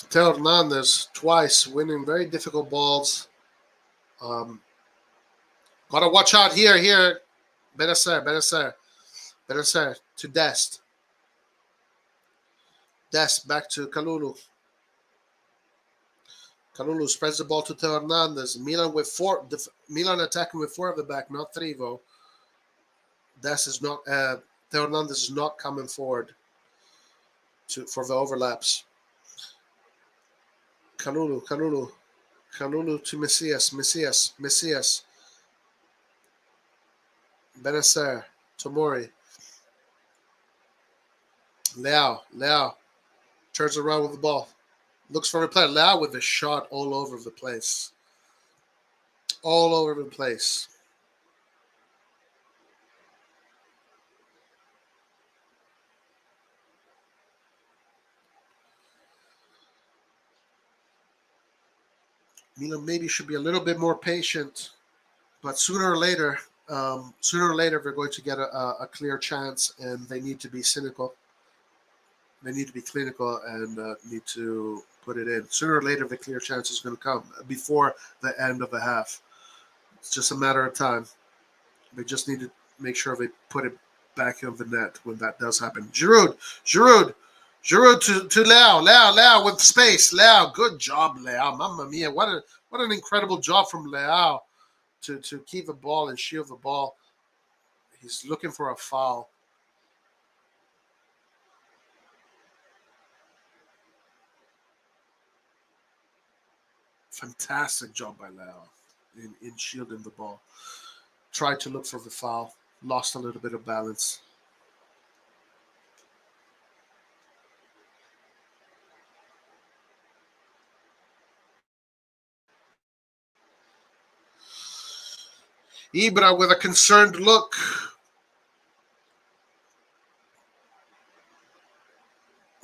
Theo Hernandez twice winning very difficult balls. Gotta watch out here. Benacer. Benacer to Dest. Dest back to Kalulu. Kalulu spreads the ball to Teo Hernandez. Milan with four. Milan attacking with 4 of the back, not 3, though. Dest is not. Teo Hernandez is not coming forward for the overlaps. Kalulu to Messias. Benacer, Tomori. Leao turns around with the ball. Looks for a player. Leao with a shot all over the place. All over the place. Milan maybe should be a little bit more patient, but sooner or later they're going to get a clear chance, and they need to be cynical. They need to be clinical and need to put it in. Sooner or later, the clear chance is going to come before the end of the half. It's just a matter of time. They just need to make sure they put it back in the net when that does happen. Giroud to Leao with space. Leao, good job, Leao. Mamma mia, what an incredible job from Leao to keep the ball and shield the ball. He's looking for a foul. Fantastic job by Leao in shielding the ball. Tried to look for the foul. Lost a little bit of balance. Ibra with a concerned look.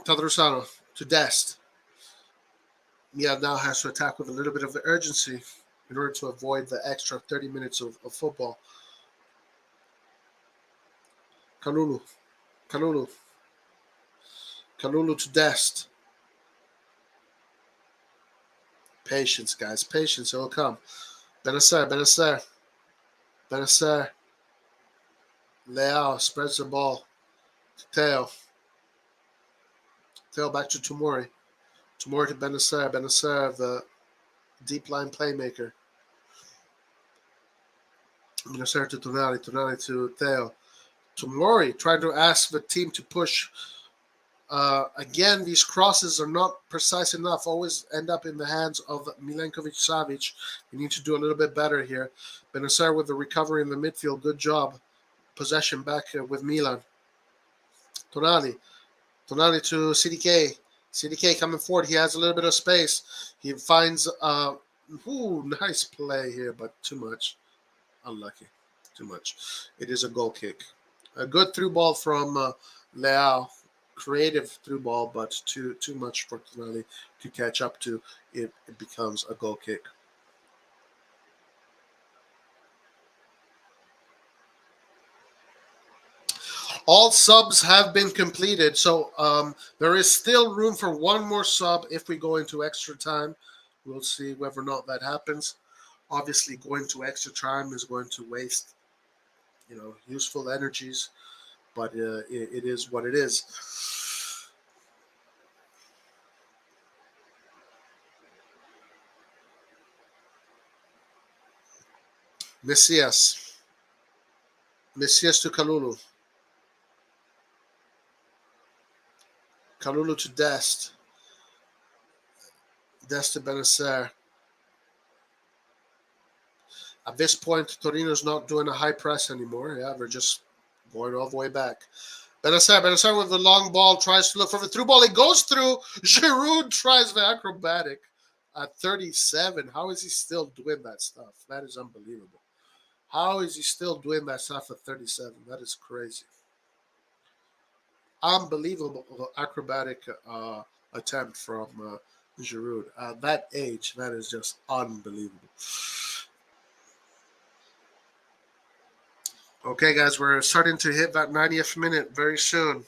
Tadrusano to Dest. Milan now has to attack with a little bit of urgency in order to avoid the extra 30 minutes of football. Kalulu to Dest. Patience, guys. Patience. It will come. Benacer. Leao spreads the ball to Teo. Teo back to Tomori. Tomori to Benacer. Benacer, the deep line playmaker. Benacer to Tonali. Tonali to Teo. Tomori trying to ask the team to push. Again, these crosses are not precise enough. Always end up in the hands of Milenkovic-Savic. We need to do a little bit better here. Benacer with the recovery in the midfield. Good job. Possession back with Milan. Tonali to CDK. CDK coming forward. He has a little bit of space. He finds nice play here, but too much. Unlucky. Too much. It is a goal kick. A good through ball from Leao. Creative through ball, but too much for Tonali to catch up to. It becomes a goal kick. All subs have been completed, so there is still room for one more sub if we go into extra time. We'll see whether or not that happens. Obviously, going to extra time is going to waste, useful energies, but it is what it is. Messias to Kalulu. Kalulu to Dest. Dest to Benacer. At this point, Torino's not doing a high press anymore. Yeah, they're just going all the way back. Benacer with the long ball tries to look for the through ball. It goes through. Giroud tries the acrobatic at 37. How is he still doing that stuff? That is unbelievable. How is he still doing that stuff at 37? That is crazy. Unbelievable acrobatic attempt from Giroud. At that age, that is just unbelievable. Okay, guys, we're starting to hit that 90th minute very soon.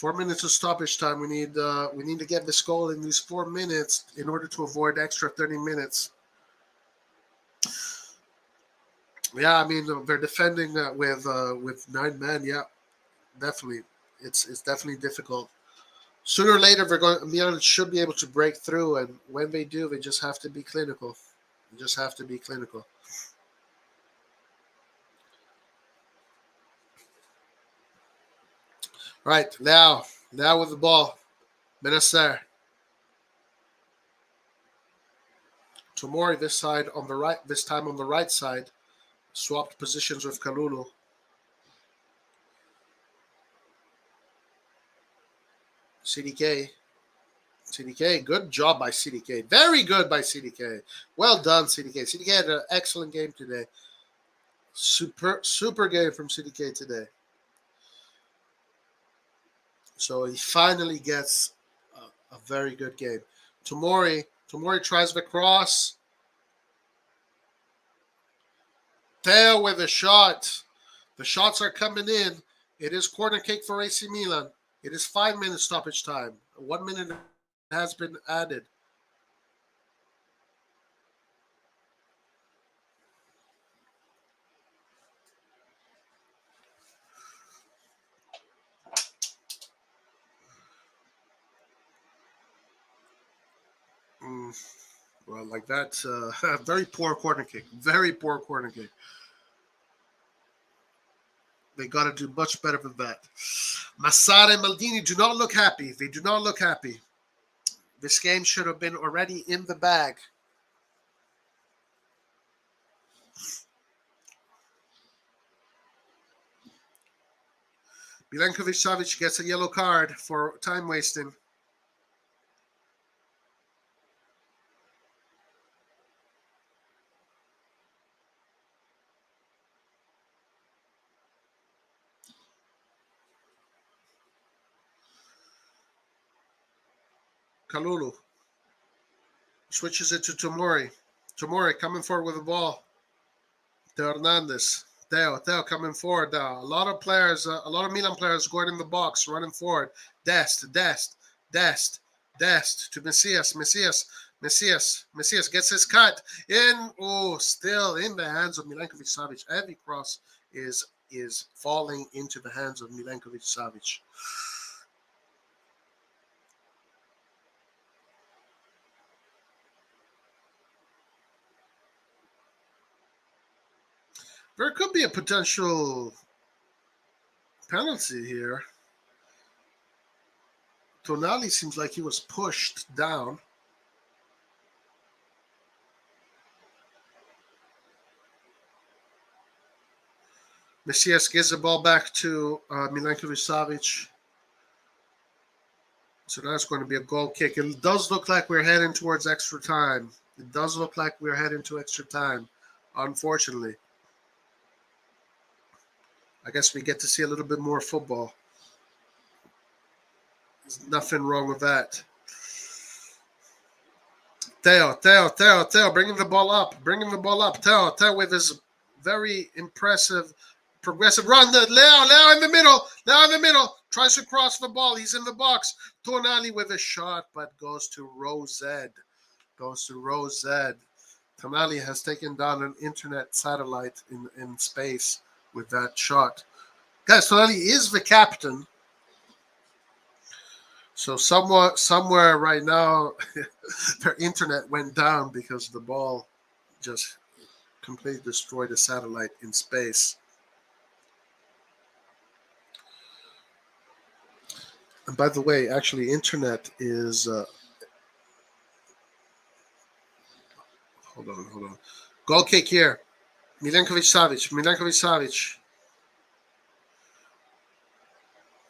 4 minutes of stoppage time. We need to get this goal in these 4 minutes in order to avoid extra 30 minutes. Yeah, I mean they're defending with 9 men. Yeah, definitely. It's definitely difficult. Sooner or later, Milan should be able to break through, and when they do, they just have to be clinical. They just have to be clinical. Right now with the ball, Benacer. Tomori this side on the right. This time on the right side, swapped positions with Kalulu. CDK, good job by CDK. Very good by CDK. Well done, CDK. CDK had an excellent game today. Super game from CDK today. So he finally gets a very good game. Tomori tries the cross. Theo with a shot. The shots are coming in. It is corner kick for AC Milan. It is 5 minutes stoppage time. 1 minute has been added. Well, like that, very poor corner kick. Very poor corner kick. They got to do much better than that. Massara and Maldini do not look happy. They do not look happy. This game should have been already in the bag. Milankovic-Savic gets a yellow card for time wasting. Kalulu switches it to Tomori. Tomori coming forward with the ball. To Hernandez. Theo coming forward now. A lot of Milan players going in the box, running forward. Dest to Messias gets his cut in. Oh, still in the hands of Milankovic-Savic. Every cross is falling into the hands of Milankovic-Savic. There could be a potential penalty here. Tonali seems like he was pushed down. Messias gives the ball back to Milankovic-Savic. So that's going to be a goal kick. It does look like we're heading towards extra time. It does look like we're heading to extra time, unfortunately. I guess we get to see a little bit more football. There's nothing wrong with that. Theo, bringing the ball up. Theo with his very impressive, progressive run. Leo in the middle. Tries to cross the ball. He's in the box. Tonali with a shot, but goes to Rosed. Tonali has taken down an internet satellite in space with that shot. Guys, Tonali is the captain. So somewhere right now, their internet went down because the ball just completely destroyed a satellite in space. And by the way, actually, internet is. Hold on. Goal kick here. Milankovic-Savic.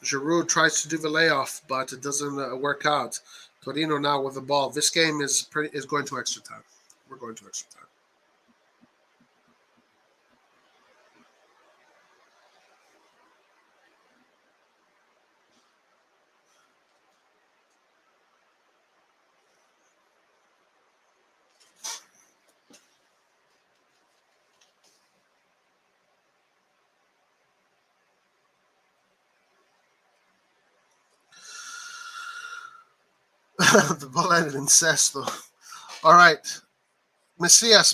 Giroud tries to do the layoff, but it doesn't work out. Torino now with the ball. This game is going to extra time. We're going to extra time. The ball ended in Sesto. All right. Messias.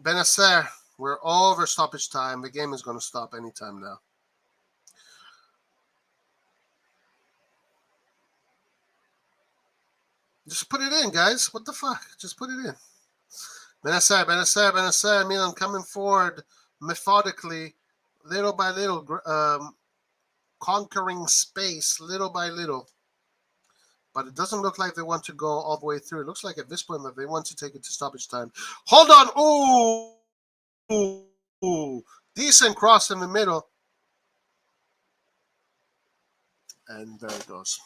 Benacer. We're over stoppage time. The game is going to stop anytime now. Just put it in, guys. What the fuck? Just put it in. Benacer. Milan coming forward methodically, little by little, conquering space little by little. But it doesn't look like they want to go all the way through. It looks like at this point that they want to take it to stoppage time. Hold on. Ooh. Decent cross in the middle. And there it goes.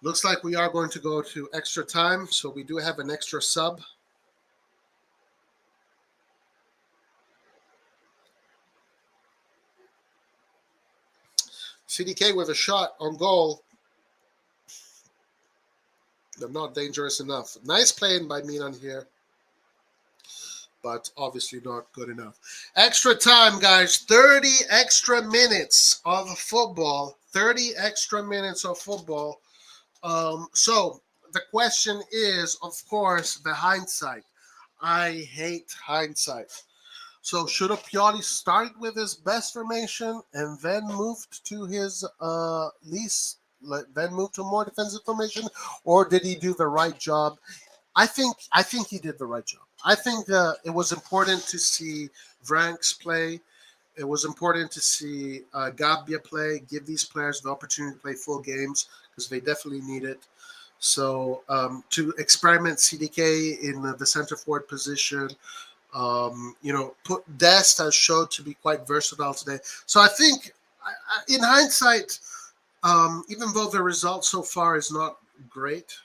Looks like we are going to go to extra time. So we do have an extra sub. CDK with a shot on goal. They're not dangerous enough. Nice playing by Milan here, but obviously not good enough. Extra time, guys. 30 extra minutes of football. 30 extra minutes of football. So the question is, of course, the hindsight. I hate hindsight. So should Pioli start with his best formation and then moved to his least, then move to more defensive formation, or did he do the right job? I think he did the right job. I think it was important to see Vranks play. It was important to see Gabbia play. Give these players the opportunity to play full games because they definitely need it. So to experiment CDK in the center forward position. Dest has showed to be quite versatile today. So I think, in hindsight, even though the result so far is not great,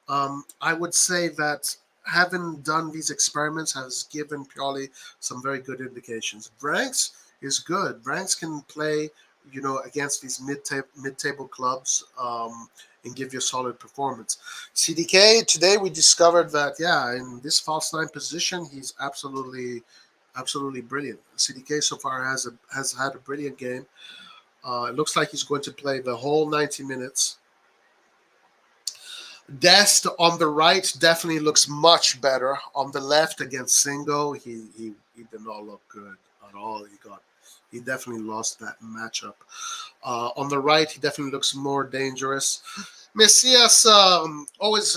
I would say that having done these experiments has given Pioli some very good indications. Vranks is good. Vranks can play, against these mid-table clubs and give you a solid performance. CDK, today we discovered that, in this false nine position, he's absolutely brilliant. CDK so far has had a brilliant game. It looks like he's going to play the whole 90 minutes. Dest on the right definitely looks much better. On the left against Singo, he did not look good at all. He definitely lost that matchup. On the right, he definitely looks more dangerous. Messias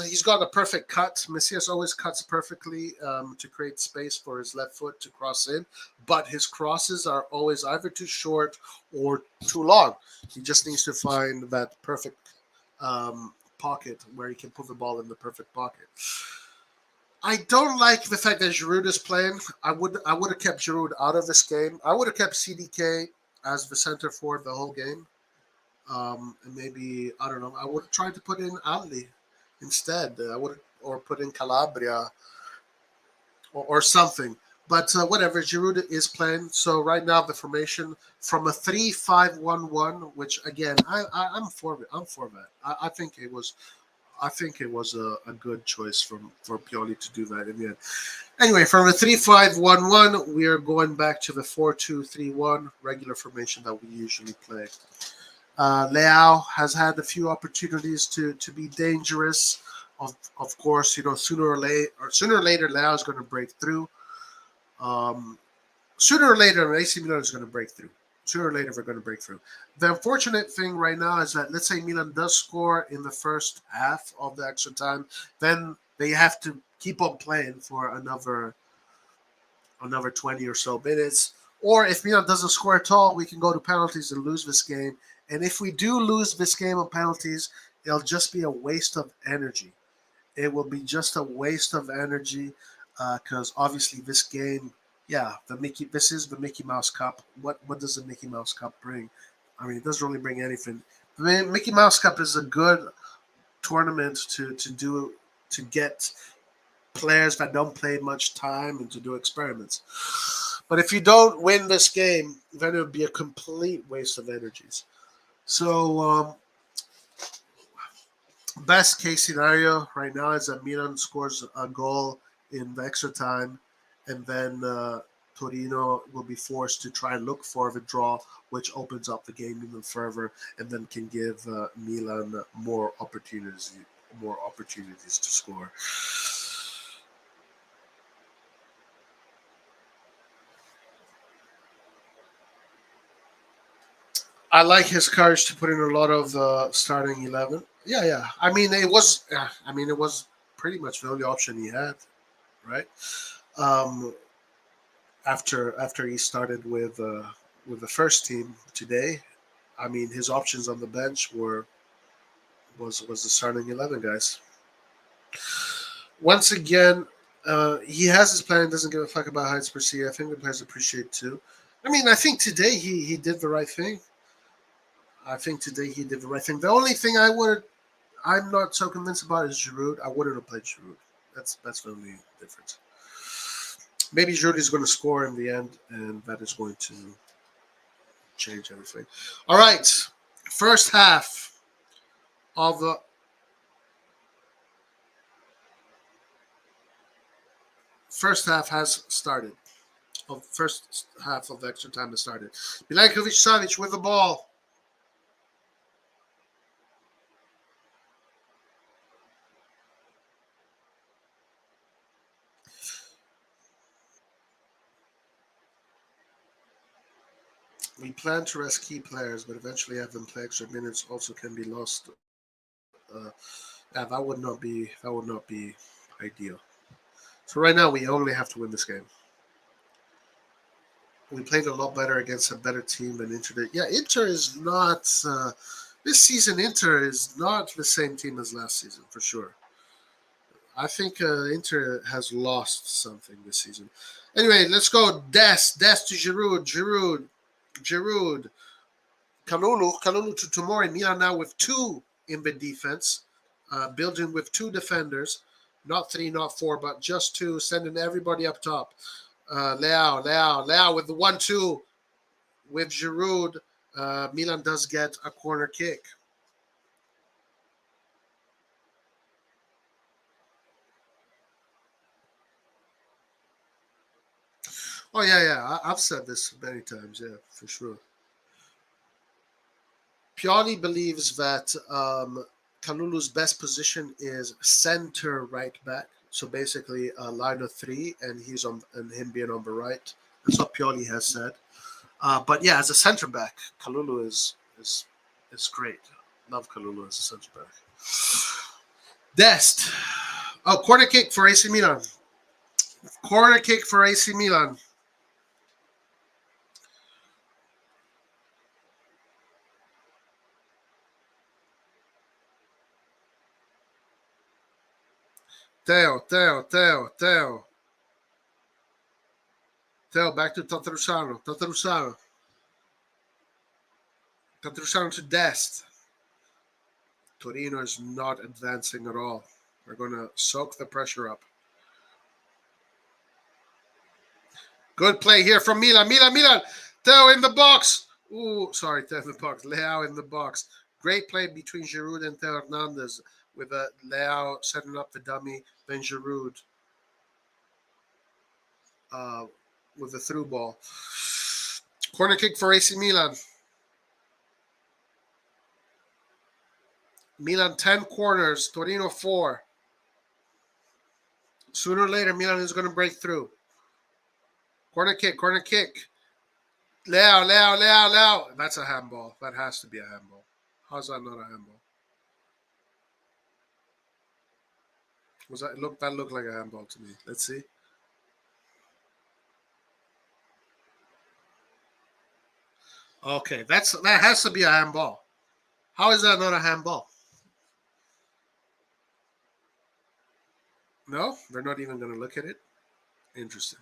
he's got a perfect cut. Messias always cuts perfectly to create space for his left foot to cross in, but his crosses are always either too short or too long. He just needs to find that perfect pocket where he can put the ball in the perfect pocket. I don't like the fact that Giroud is playing. I would have kept Giroud out of this game. I would have kept CDK as the center forward the whole game. And maybe, I don't know, I would have tried to put in Ali instead. Or put in Calabria or something. But whatever, Giroud is playing. So right now the formation from a 3-5-1-1, which again I'm for it. I'm for that. I think it was a good choice for Pioli to do that in the end. Anyway, from the 3-5-1-1, we are going back to the 4-2-3-1 regular formation that we usually play. Leao has had a few opportunities to be dangerous. Of course, sooner or later, Leao is going to break through. Sooner or later, AC Milan is going to break through. Sooner or later, we're going to break through. The unfortunate thing right now is that, let's say Milan does score in the first half of the extra time, then they have to keep on playing for another 20 or so minutes. Or if Milan doesn't score at all, we can go to penalties and lose this game. And if we do lose this game on penalties, it'll just be a waste of energy. It will be just a waste of energy because obviously this game, this is the Mickey Mouse Cup. What does the Mickey Mouse Cup bring? I mean, it doesn't really bring anything. The Mickey Mouse Cup is a good tournament to get players that don't play much time and to do experiments. But if you don't win this game, then it would be a complete waste of energies. So, best case scenario right now is that Milan scores a goal in the extra time, and then Torino will be forced to try and look for the draw, which opens up the game even further, and then can give Milan more opportunities to score. I like his courage to put in a lot of starting 11. Yeah. I mean, it was. It was pretty much the only option he had, right? Um, after he started with the first team today, I mean, his options on the bench was the starting 11 guys. Once again, he has his plan. Doesn't give a fuck about heights per se. I think the players appreciate too. I mean, I think today he did the right thing. The only thing I'm not so convinced about is Giroud. I wouldn't have played Giroud. That's the only difference. Maybe Giroud is going to score in the end, and that is going to change everything. All right, first half of the first half has started. First half of the extra time has started. Milankovic Savic with the ball. We plan to rest key players, but eventually have them play extra minutes. Also, can be lost. Yeah, that would not be ideal. So right now, we only have to win this game. We played a lot better against a better team than Inter did. Yeah, Inter is not this season. Inter is not the same team as last season for sure. I think Inter has lost something this season. Anyway, let's go. Dest to Giroud. Kalulu to Tomori. Milan now with two in the defense, building with two defenders, not three, not four, but just two, sending everybody up top. Leao with the 1-2 with Giroud. Milan does get a corner kick. Oh, yeah. I've said this many times, yeah, for sure. Pioli believes that Kalulu's best position is center right back. So basically a line of three, and him being on the right. That's what Pioli has said. But yeah, as a center back, Kalulu is great. Love Kalulu as a center back. Dest. Oh, corner kick for AC Milan. Corner kick for AC Milan. Theo. Theo back to Tatarusano. Tatarusano to Dest. Torino is not advancing at all. They're going to soak the pressure up. Good play here from Milan. Theo in the box. Ooh, sorry, Theo in the box. Leao in the box. Great play between Giroud and Theo Hernandez with Leao setting up the dummy. Then Giroud with the through ball. Corner kick for AC Milan. Milan 10 corners. Torino 4. Sooner or later, Milan is going to break through. Corner kick. Leao. That's a handball. That has to be a handball. How's that not a handball? That looked like a handball to me. Let's see. Okay, that has to be a handball. How is that not a handball? No, they're not even going to look at it. Interesting.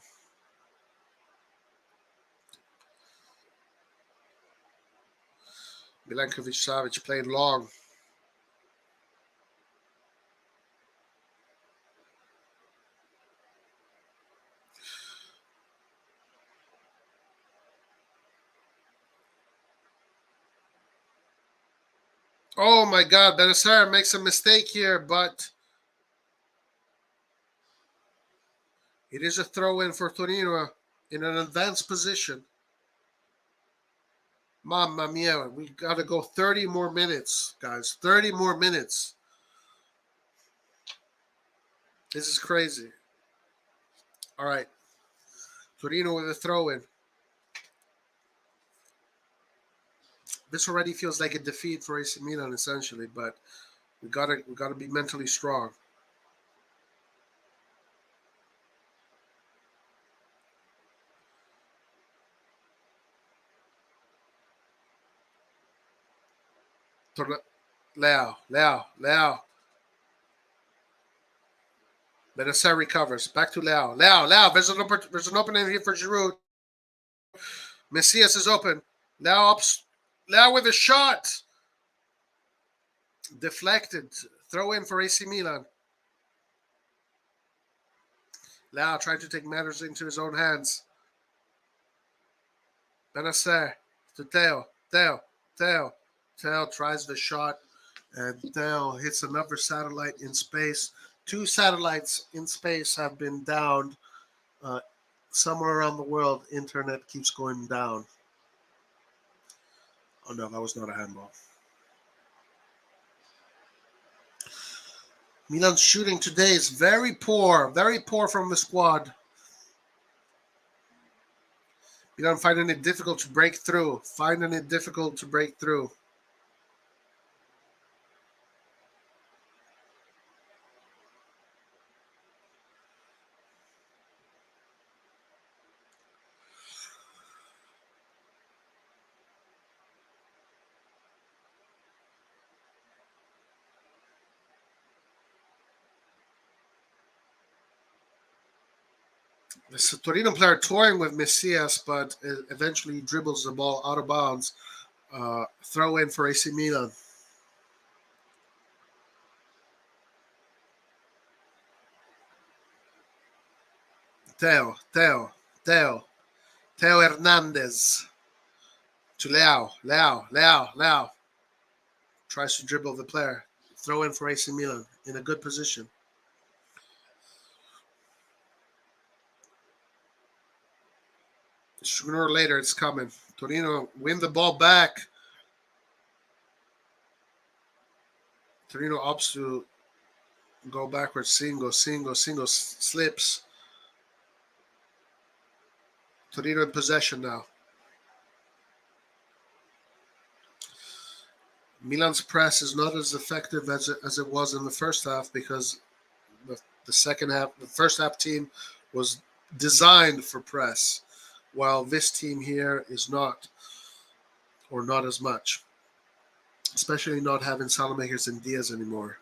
Milankovic Savic playing long. Oh my God, Benacer makes a mistake here, but it is a throw in for Torino. in an advanced position. Mamma mia, we got to go 30 more minutes, guys. 30 more minutes. This is crazy. All right. Torino with a throw-in. This already feels like a defeat for AC Milan, essentially, but we gotta be mentally strong. Leao. Benacer recovers. Back to Leao. There's an opening here for Giroud. Messias is open. Leao with a shot. Deflected. Throw in for AC Milan. Leao trying to take matters into his own hands. Benacer to Theo. Theo tries the shot, and Theo hits another satellite in space. 2 satellites in space have been downed. Somewhere around the world, internet keeps going down. Oh no, that was not a handball. Milan's shooting today is very poor from the squad. Milan finding it difficult to break through. This Torino player toying with Messias, but eventually dribbles the ball out of bounds. Throw in for AC Milan. Theo Hernandez to Leao. Tries to dribble the player. Throw in for AC Milan in a good position. Sooner or later, it's coming. Torino win the ball back. Torino opts to go backwards. Single, slips. Torino in possession now. Milan's press is not as effective as it was in the first half because the first half team was designed for press, while this team here is not, or not as much, especially not having Salamakers and Diaz anymore.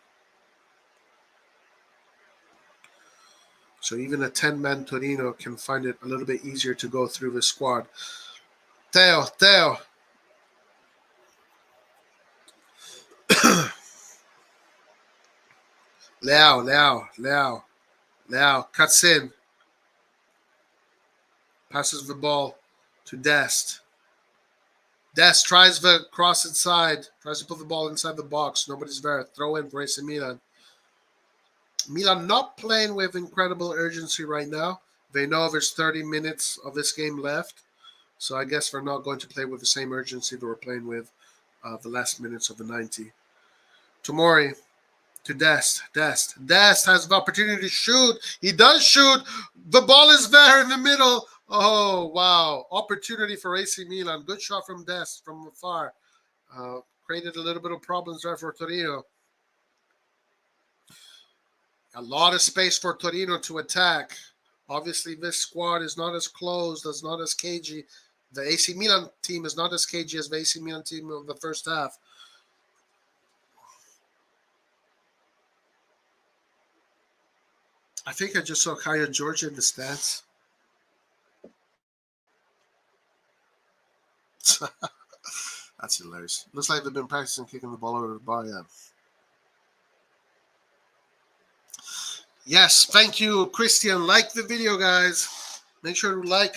So even a 10-man Torino can find it a little bit easier to go through the squad. Theo. Leao cuts in. Passes the ball to Dest. Dest tries the cross inside. Tries to put the ball inside the box. Nobody's there. Throw in for AC Milan. Milan not playing with incredible urgency right now. They know there's 30 minutes of this game left. So I guess they're not going to play with the same urgency they were playing with the last minutes of the 90. Tomori to Dest. Dest has the opportunity to shoot. He does shoot. The ball is there in the middle. Oh, wow. Opportunity for AC Milan. Good shot from Dest from afar. Created a little bit of problems there for Torino. A lot of space for Torino to attack. Obviously, this squad is not as closed, is not as cagey. The AC Milan team is not as cagey as the AC Milan team of the first half. I think I just saw Kaya Georgia in the stats. That's hilarious. Looks like they've been practicing kicking the ball over the bar, yeah. Yes, thank you, Christian. Like the video, guys. Make sure to like,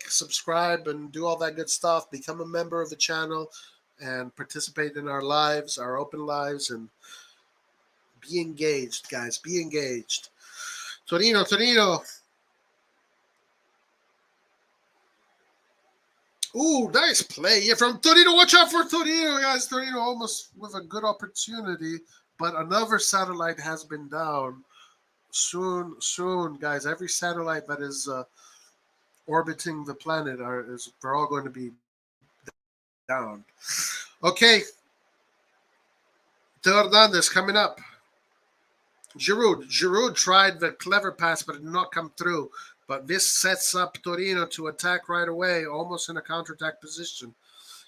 subscribe, and do all that good stuff. Become a member of the channel and participate in our lives, our open lives, and be engaged, guys. Be engaged. Torino. Ooh, nice play here from Torino. Watch out for Torino, guys. Torino almost with a good opportunity, but another satellite has been down. Soon, guys. Every satellite that is orbiting the planet they're all going to be down. Okay, Theo Hernandez coming up. Giroud tried the clever pass, but it did not come through. But this sets up Torino to attack right away, almost in a counterattack position.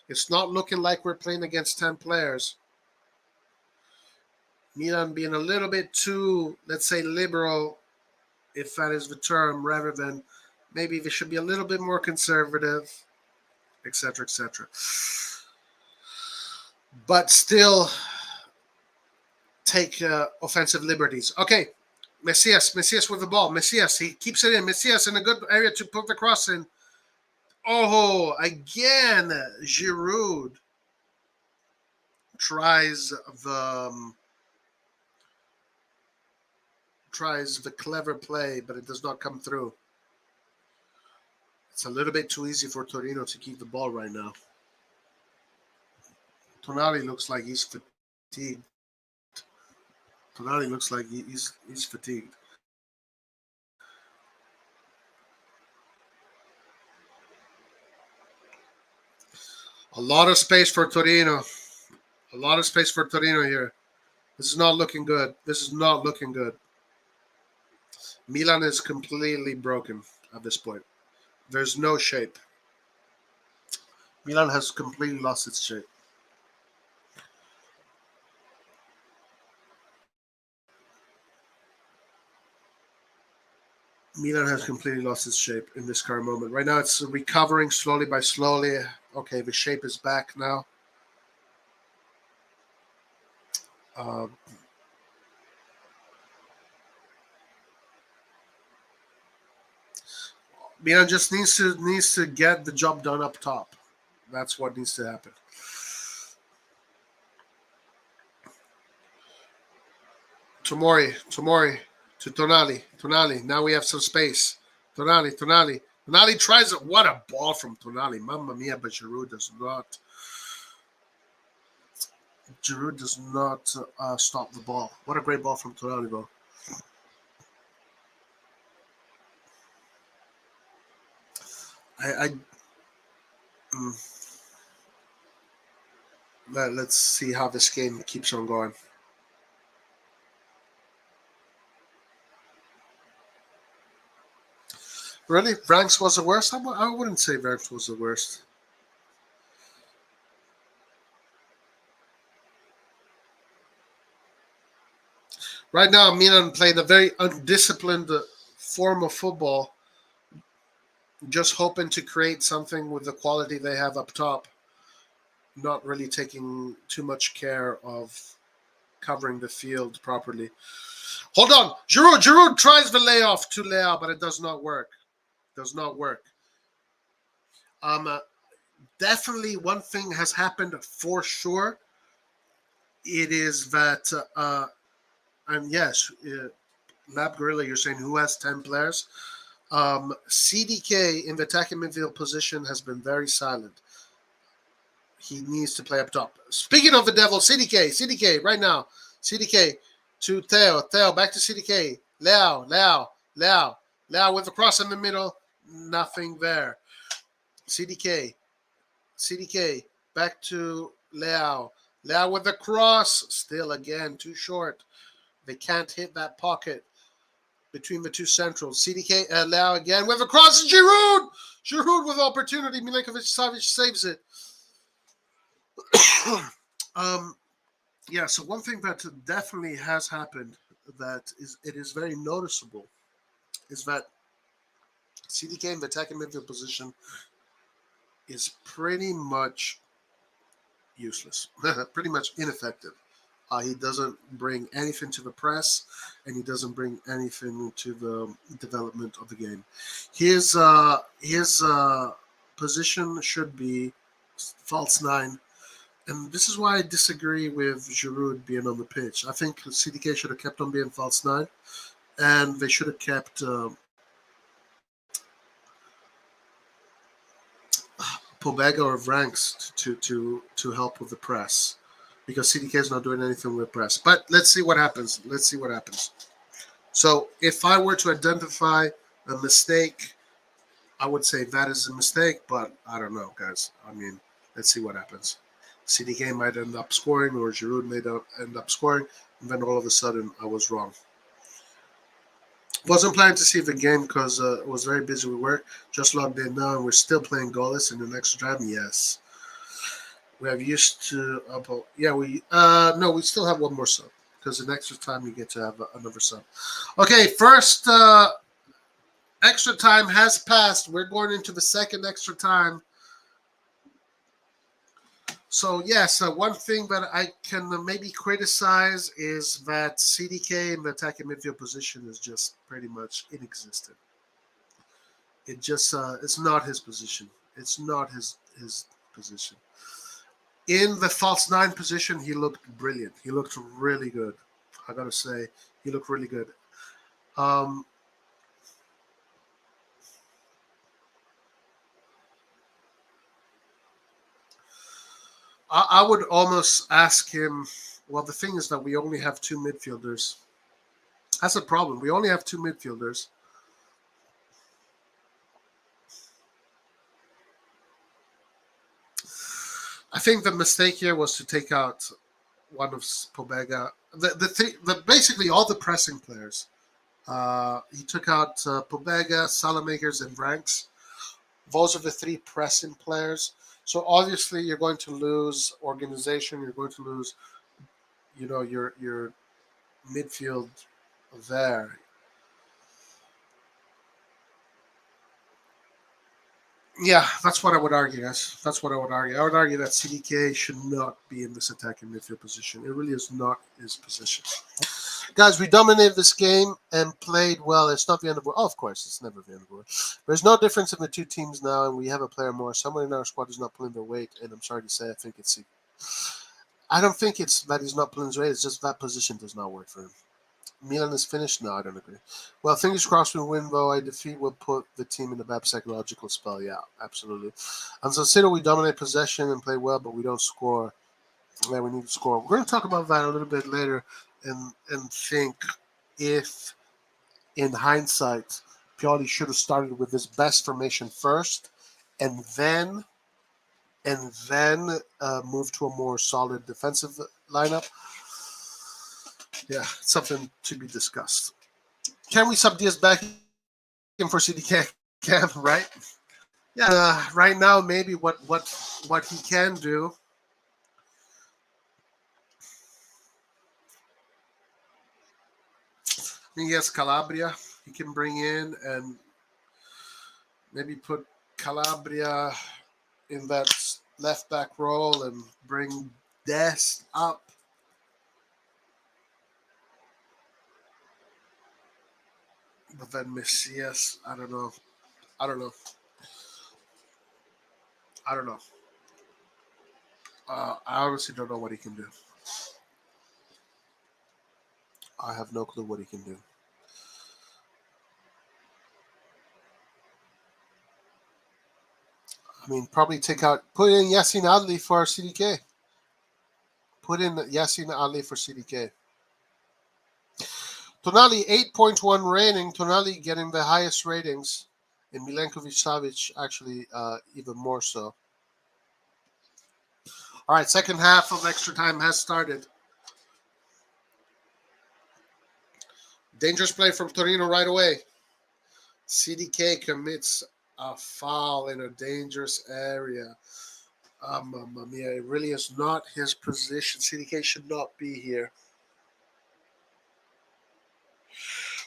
It's not looking like we're playing against 10 players. Milan being a little bit too, let's say, liberal, if that is the term, rather than maybe they should be a little bit more conservative, etc., etc. But still take offensive liberties. Okay, Messias with the ball. Messias, he keeps it in. Messias in a good area to put the cross in. Oh, again, Giroud tries the clever play, but it does not come through. It's a little bit too easy for Torino to keep the ball right now. Tonali looks like he's fatigued. Tonali looks like he's fatigued. A lot of space for Torino. A lot of space for Torino here. This is not looking good. This is not looking good. Milan is completely broken at this point. There's no shape. Milan has completely lost its shape. Milan has completely lost its shape in this current moment. Right now, it's recovering slowly by slowly. Okay, the shape is back now. Milan just needs to get the job done up top. That's what needs to happen. Tomori to Tonali. Now we have some space. Tonali tries it. What a ball from Tonali. Mamma mia, but Giroud does not stop the ball. What a great ball from Tonali, though. Let's see how this game keeps on going. Really? Ranks was the worst? I wouldn't say Ranks was the worst. Right now, Milan playing a very undisciplined form of football, just hoping to create something with the quality they have up top, not really taking too much care of covering the field properly. Hold on. Giroud tries the layoff to Leao, but it does not work. Definitely one thing has happened for sure. It is that, and yes, Lab Gorilla, you're saying who has 10 players? CDK in the attacking midfield position has been very silent. He needs to play up top. Speaking of the devil, CDK, right now. CDK to Theo back to CDK. Leao with the cross in the middle. Nothing there. CDK back to Leao with the cross. Still again too short. They can't hit that pocket between the two centrals. CDK, Leao again with a cross. Giroud with opportunity. Milinkovic-Savic saves it. So one thing that definitely has happened that is very noticeable is that CDK in the attacking midfield position is pretty much useless, pretty much ineffective. He doesn't bring anything to the press, and he doesn't bring anything to the development of the game. His position should be false nine, and this is why I disagree with Giroud being on the pitch. I think CDK should have kept on being false nine, and they should have kept Pobega or Vranks to help with the press, because CDK is not doing anything with press. But let's see what happens. Let's see what happens. So if I were to identify a mistake, I would say that is a mistake, but I don't know, guys. I mean, let's see what happens. CDK might end up scoring, or Giroud might end up scoring, and then all of a sudden I was wrong. Wasn't planning to see the game because I was very busy with work. Just logged in now, and we're still playing goalless in the extra time. Yes, we have used to. Yeah, we still have one more sub, because in extra time you get to have another sub. Okay, first extra time has passed. We're going into the second extra time. So yes, one thing that I can maybe criticize is that CDK in the attacking midfield position is just pretty much inexistent. It just it's not his position. It's not his position. In the false nine position, he looked brilliant. He looked really good. I gotta say, he looked really good. I would almost ask him. Well, the thing is that we only have two midfielders. That's a problem. We only have two midfielders. I think the mistake here was to take out one of Pobega. Basically all the pressing players. He took out Pobega, Salamakers, and Vranks. Those are the three pressing players. So obviously you're going to lose organization. You're going to lose, your midfield there. Yeah, that's what I would argue, guys. That's what I would argue. I would argue that CDK should not be in this attacking midfield position. It really is not his position. Guys, we dominated this game and played well. It's not the end of the world. Oh, of course, it's never the end of the world. There's no difference in the two teams now, and we have a player more. Someone in our squad is not pulling their weight, and I'm sorry to say, I don't think it's that he's not pulling his weight. It's just that position does not work for him. Milan is finished? No, I don't agree. Well, fingers crossed we win, though. A defeat will put the team in a bad psychological spell. Yeah, absolutely. On San Siro, we dominate possession and play well, but we don't score. Yeah, we need to score. We're going to talk about that a little bit later and think if, in hindsight, Pioli should have started with his best formation first and then move to a more solid defensive lineup. Yeah, something to be discussed. Can we sub Diaz back in for CDK? Can, right? Yeah, right now maybe what he can do. I mean, he has Calabria he can bring in and maybe put Calabria in that left back role and bring Dest up. But then Messias, I don't know. I don't know. I honestly don't know what he can do. I have no clue what he can do. I mean, probably put in Yassin Adli for CDK. Put in Yassin Adli for CDK. Tonali, 8.1 rating. Tonali getting the highest ratings. And Milenkovic-Savic actually even more so. All right, second half of extra time has started. Dangerous play from Torino right away. CDK commits a foul in a dangerous area. Mamma mia, it really is not his position. CDK should not be here.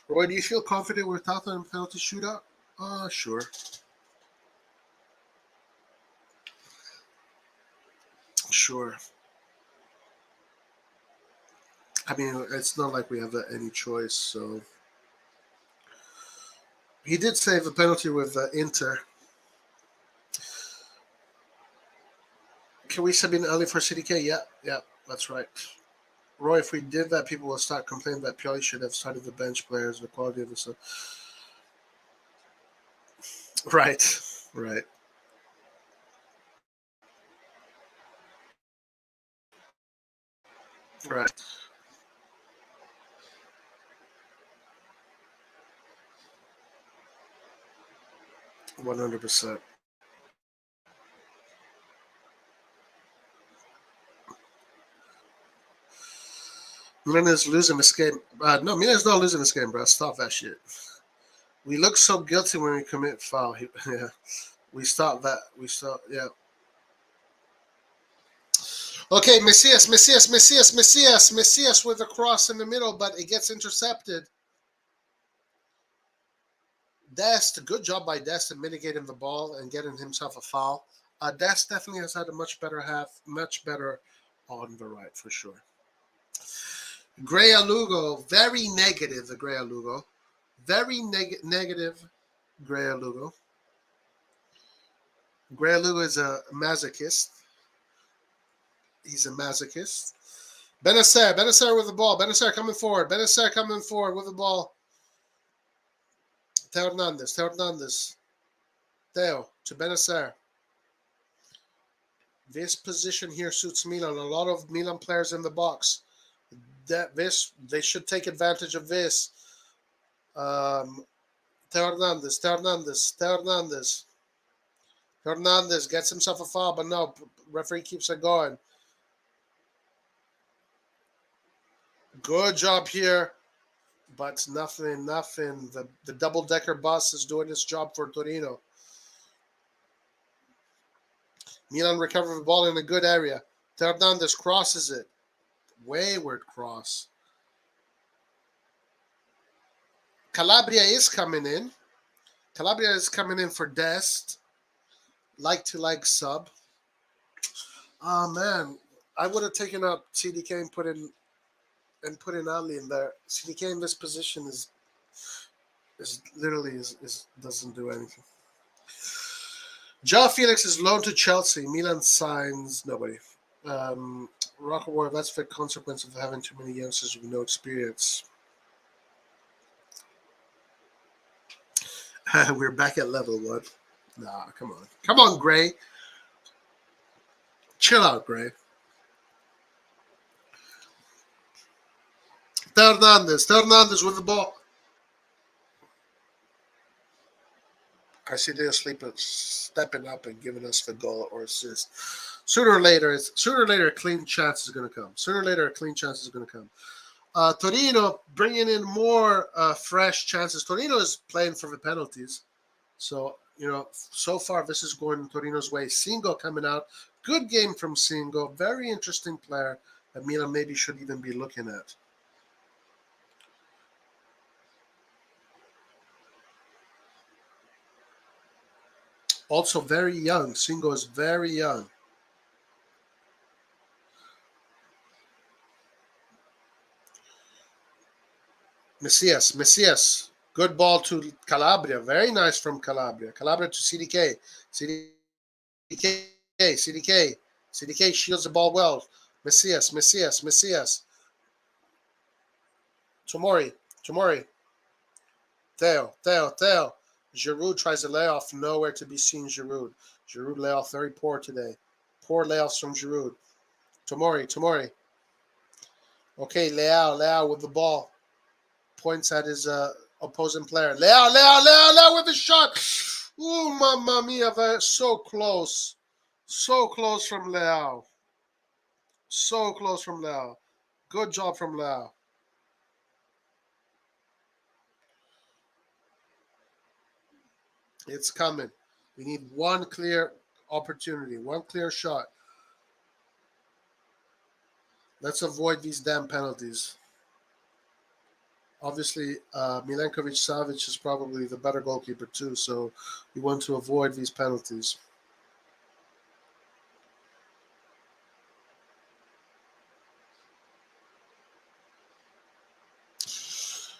Roy, do you feel confident with Tottenham penalty shootout? Sure. Sure. I mean, it's not like we have any choice, so. He did save a penalty with Inter. Can we sub in early for CDK? Yeah, that's right. Roy, if we did that, people will start complaining that Pioli should have started the bench players, the quality of the sub. Right. Right. $100%. Milan is losing this game. No, Milan's not losing this game, bro. Stop that shit. We look so guilty when we commit foul. Yeah, we stop that. We stop. Yeah. Okay, Messias with a cross in the middle, but it gets intercepted. Dest, good job by Dest in mitigating the ball and getting himself a foul. Dest definitely has had a much better half, much better on the right for sure. Gray Alugo, very negative. The Gray Alugo, very negative. Gray Alugo. Gray Alugo is a masochist. He's a masochist. Benacer with the ball. Benacer coming forward with the ball. Teo Hernandez. Teo to Benacer. This position here suits Milan. A lot of Milan players in the box. They should take advantage of this. Teo Hernandez. Hernandez gets himself a foul, but no, referee keeps it going. Good job here, but nothing. The double-decker bus is doing its job for Torino. Milan recovers the ball in a good area. Hernandez crosses it. Wayward cross. Calabria is coming in. Calabria is coming in for Dest. Like sub. Oh, man. I would have taken out CDK and put in Ali in there. CDK in this position is literally doesn't do anything. João Felix is loaned to Chelsea. Milan signs nobody. Rock War, that's the consequence of having too many youngsters with no experience. We're back at level 1. Nah, come on. Come on, Gray. Chill out, Gray. Hernandez with the ball. I see they're stepping up and giving us the goal or assist. Sooner or later, a clean chance is going to come. Torino bringing in more fresh chances. Torino is playing for the penalties. So, so far this is going Torino's way. Singo coming out. Good game from Singo. Very interesting player that Milan maybe should even be looking at. Also very young. Singo is very young. Messias. Good ball to Calabria. Very nice from Calabria. Calabria to CDK. CDK shields the ball well. Messias. Tomori. Theo. Giroud tries a layoff. Nowhere to be seen, Giroud. Giroud layoff very poor today. Poor layoffs from Giroud. Tomori. Okay, Leao with the ball. Points at his opposing player. Leao with the shot. Ooh, mamma mia. So close. So close from Leao. Good job from Leao. It's coming. We need one clear opportunity, one clear shot. Let's avoid these damn penalties. Obviously, Milankovic-Savic is probably the better goalkeeper too, so we want to avoid these penalties.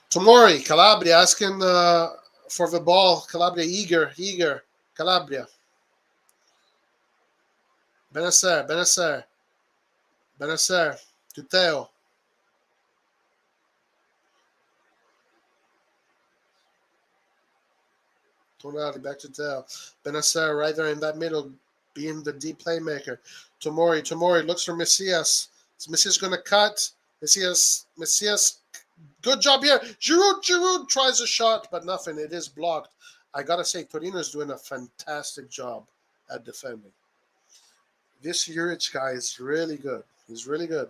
Tomori, Calabria asking for the ball. Calabria eager. Calabria. Benacer. To Theo. Tonali back to Theo. Benacer right there in that middle, being the deep playmaker. Tomori looks for Messias. Messias going to cut. Messias, good job here. Giroud tries a shot, but nothing. It is blocked. I got to say, Torino is doing a fantastic job at defending. This Juric guy is really good. He's really good.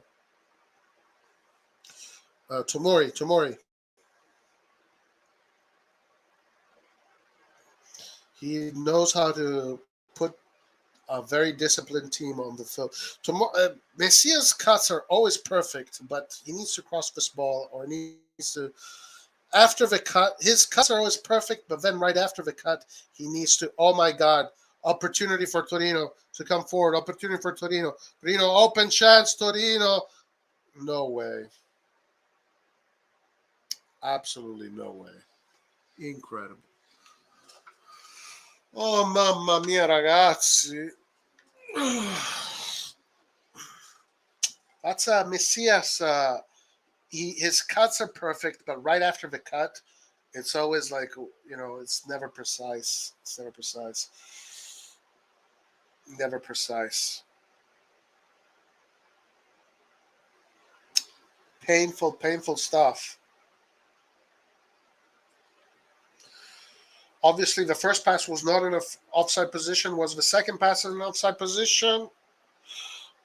Tomori. He knows how to put a very disciplined team on the field. Messia's cuts are always perfect, but he needs to cross this ball, or he needs to, after the cut, his cuts are always perfect, but then right after the cut, he needs to, oh my God, opportunity for Torino to come forward, opportunity for Torino. Torino, open chance, Torino. No way. Absolutely no way. Incredible. Oh, mamma mia, ragazzi. That's Messias. His cuts are perfect, but right after the cut, it's always like, it's never precise. It's never precise. Never precise. Painful stuff. Obviously, the first pass was not in an offside position. Was the second pass in an offside position?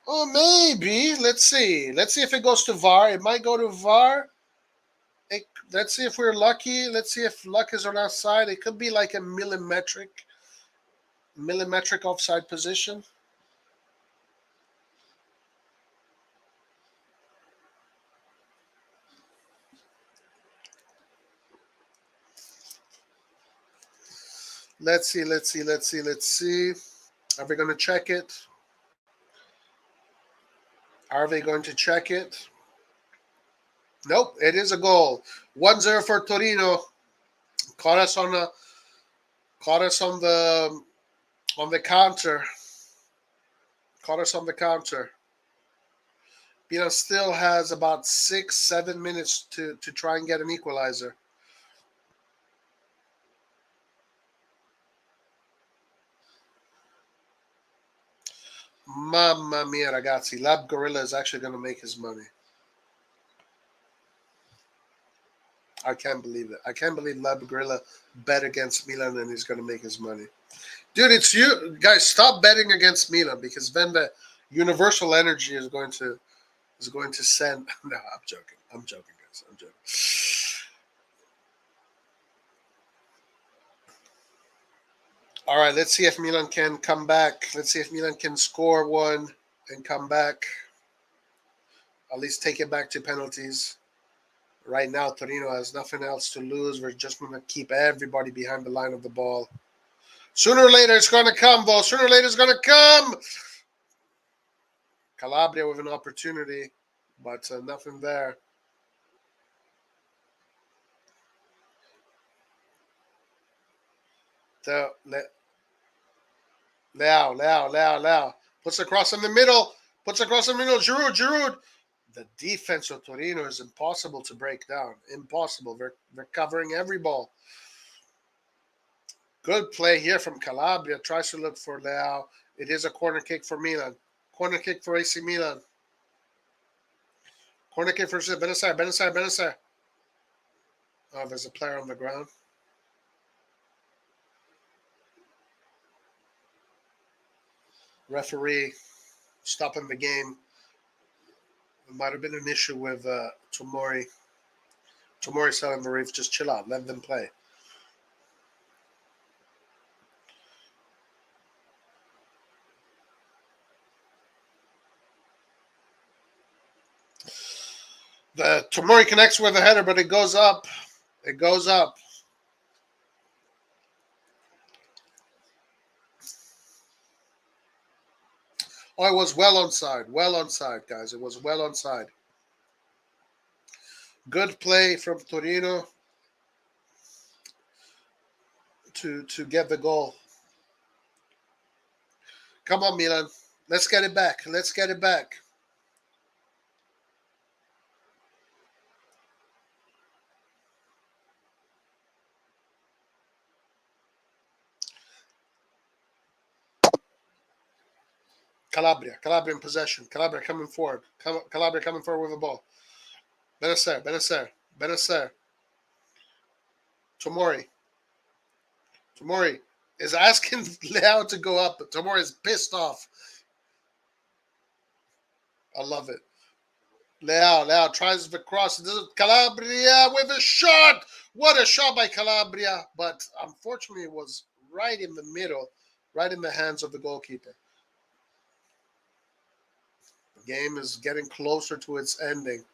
Oh, maybe. Let's see. Let's see if it goes to VAR. It might go to VAR. Let's see if we're lucky. Let's see if luck is on our side. It could be like a millimetric offside position. Let's see. Are we going to check it? Are they going to check it? Nope, it is a goal. 1-0 for Torino. Caught us on the counter. Caught us on the counter. Milan still has about 6-7 minutes to try and get an equalizer. Mamma mia, ragazzi. Lab Gorilla is actually going to make his money. I can't believe it. I can't believe Lab Gorilla bet against Milan and he's going to make his money. Dude, it's you. Guys, stop betting against Milan because then the universal energy is going to send. No, I'm joking. I'm joking, guys. I'm joking. All right, let's see if Milan can come back. Let's see if Milan can score one and come back. At least take it back to penalties. Right now, Torino has nothing else to lose. We're just going to keep everybody behind the line of the ball. Sooner or later, it's going to come, though. Sooner or later, it's going to come. Calabria with an opportunity, but nothing there. Leao. Puts across in the middle. Giroud. The defense of Torino is impossible to break down. Impossible. They're covering every ball. Good play here from Calabria. Tries to look for Leao. It is a corner kick for Milan. Corner kick for AC Milan. Corner kick for Benacer. Oh, there's a player on the ground. Referee stopping the game. It might have been an issue with Tomori. Tomori's telling the ref, just chill out. Let them play. The Tomori connects with a header, but it goes up. It goes up. Oh, it was well onside. Well onside, guys. It was well onside. Good play from Torino to get the goal. Come on, Milan. Let's get it back. Let's get it back. Calabria in possession. Calabria coming forward. Calabria coming forward with the ball. Benacer. Tomori is asking Leao to go up, but Tomori is pissed off. I love it. Leao tries the cross. Calabria with a shot. What a shot by Calabria. But unfortunately, it was right in the middle, right in the hands of the goalkeeper. The game is getting closer to its ending.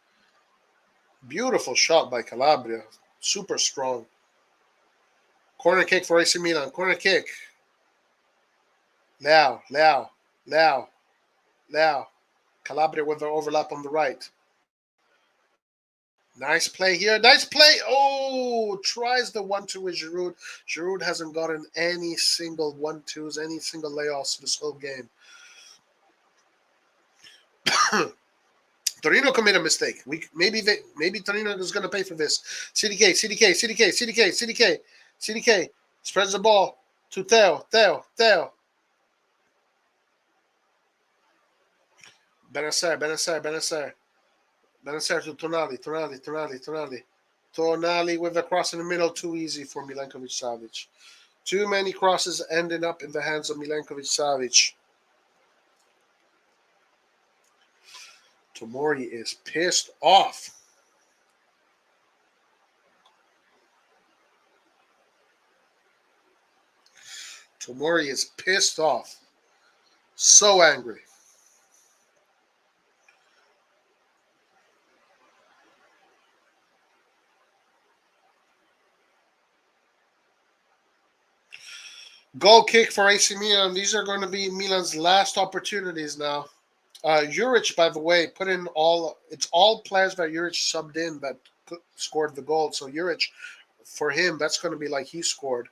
Beautiful shot by Calabria. Super strong. Corner kick for AC Milan. Corner kick. Leao. Calabria with the overlap on the right. Nice play here. Nice play. Oh, tries the 1-2 with Giroud. Giroud hasn't gotten any single 1-2s, any single layoffs this whole game. Torino committed a mistake. Maybe Torino is going to pay for this. CDK spreads the ball to Theo. Benacer to Tonali. Tonali with a cross in the middle, too easy for Milankovic-Savic. Too many crosses ending up in the hands of Milankovic-Savic. Tomori is pissed off. Tomori is pissed off. So angry. Goal kick for AC Milan. These are going to be Milan's last opportunities now. Juric, by the way, put in it's all players that Juric subbed in that scored the goal. So Juric, for him, that's going to be like he scored.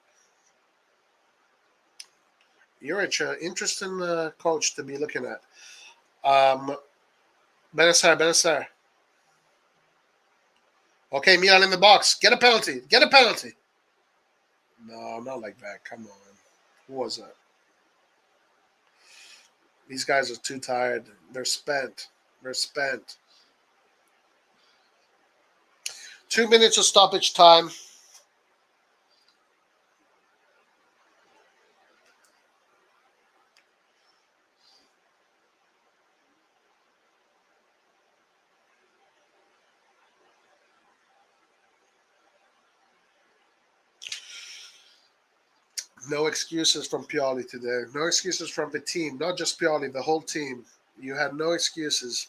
Juric, interesting coach to be looking at. Benacer. Okay, Milan in the box. Get a penalty. No, not like that. Come on. Who was that? These guys are too tired. They're spent. 2 minutes of stoppage time. No excuses from Pioli today. No excuses from the team. Not just Pioli, the whole team. You had no excuses.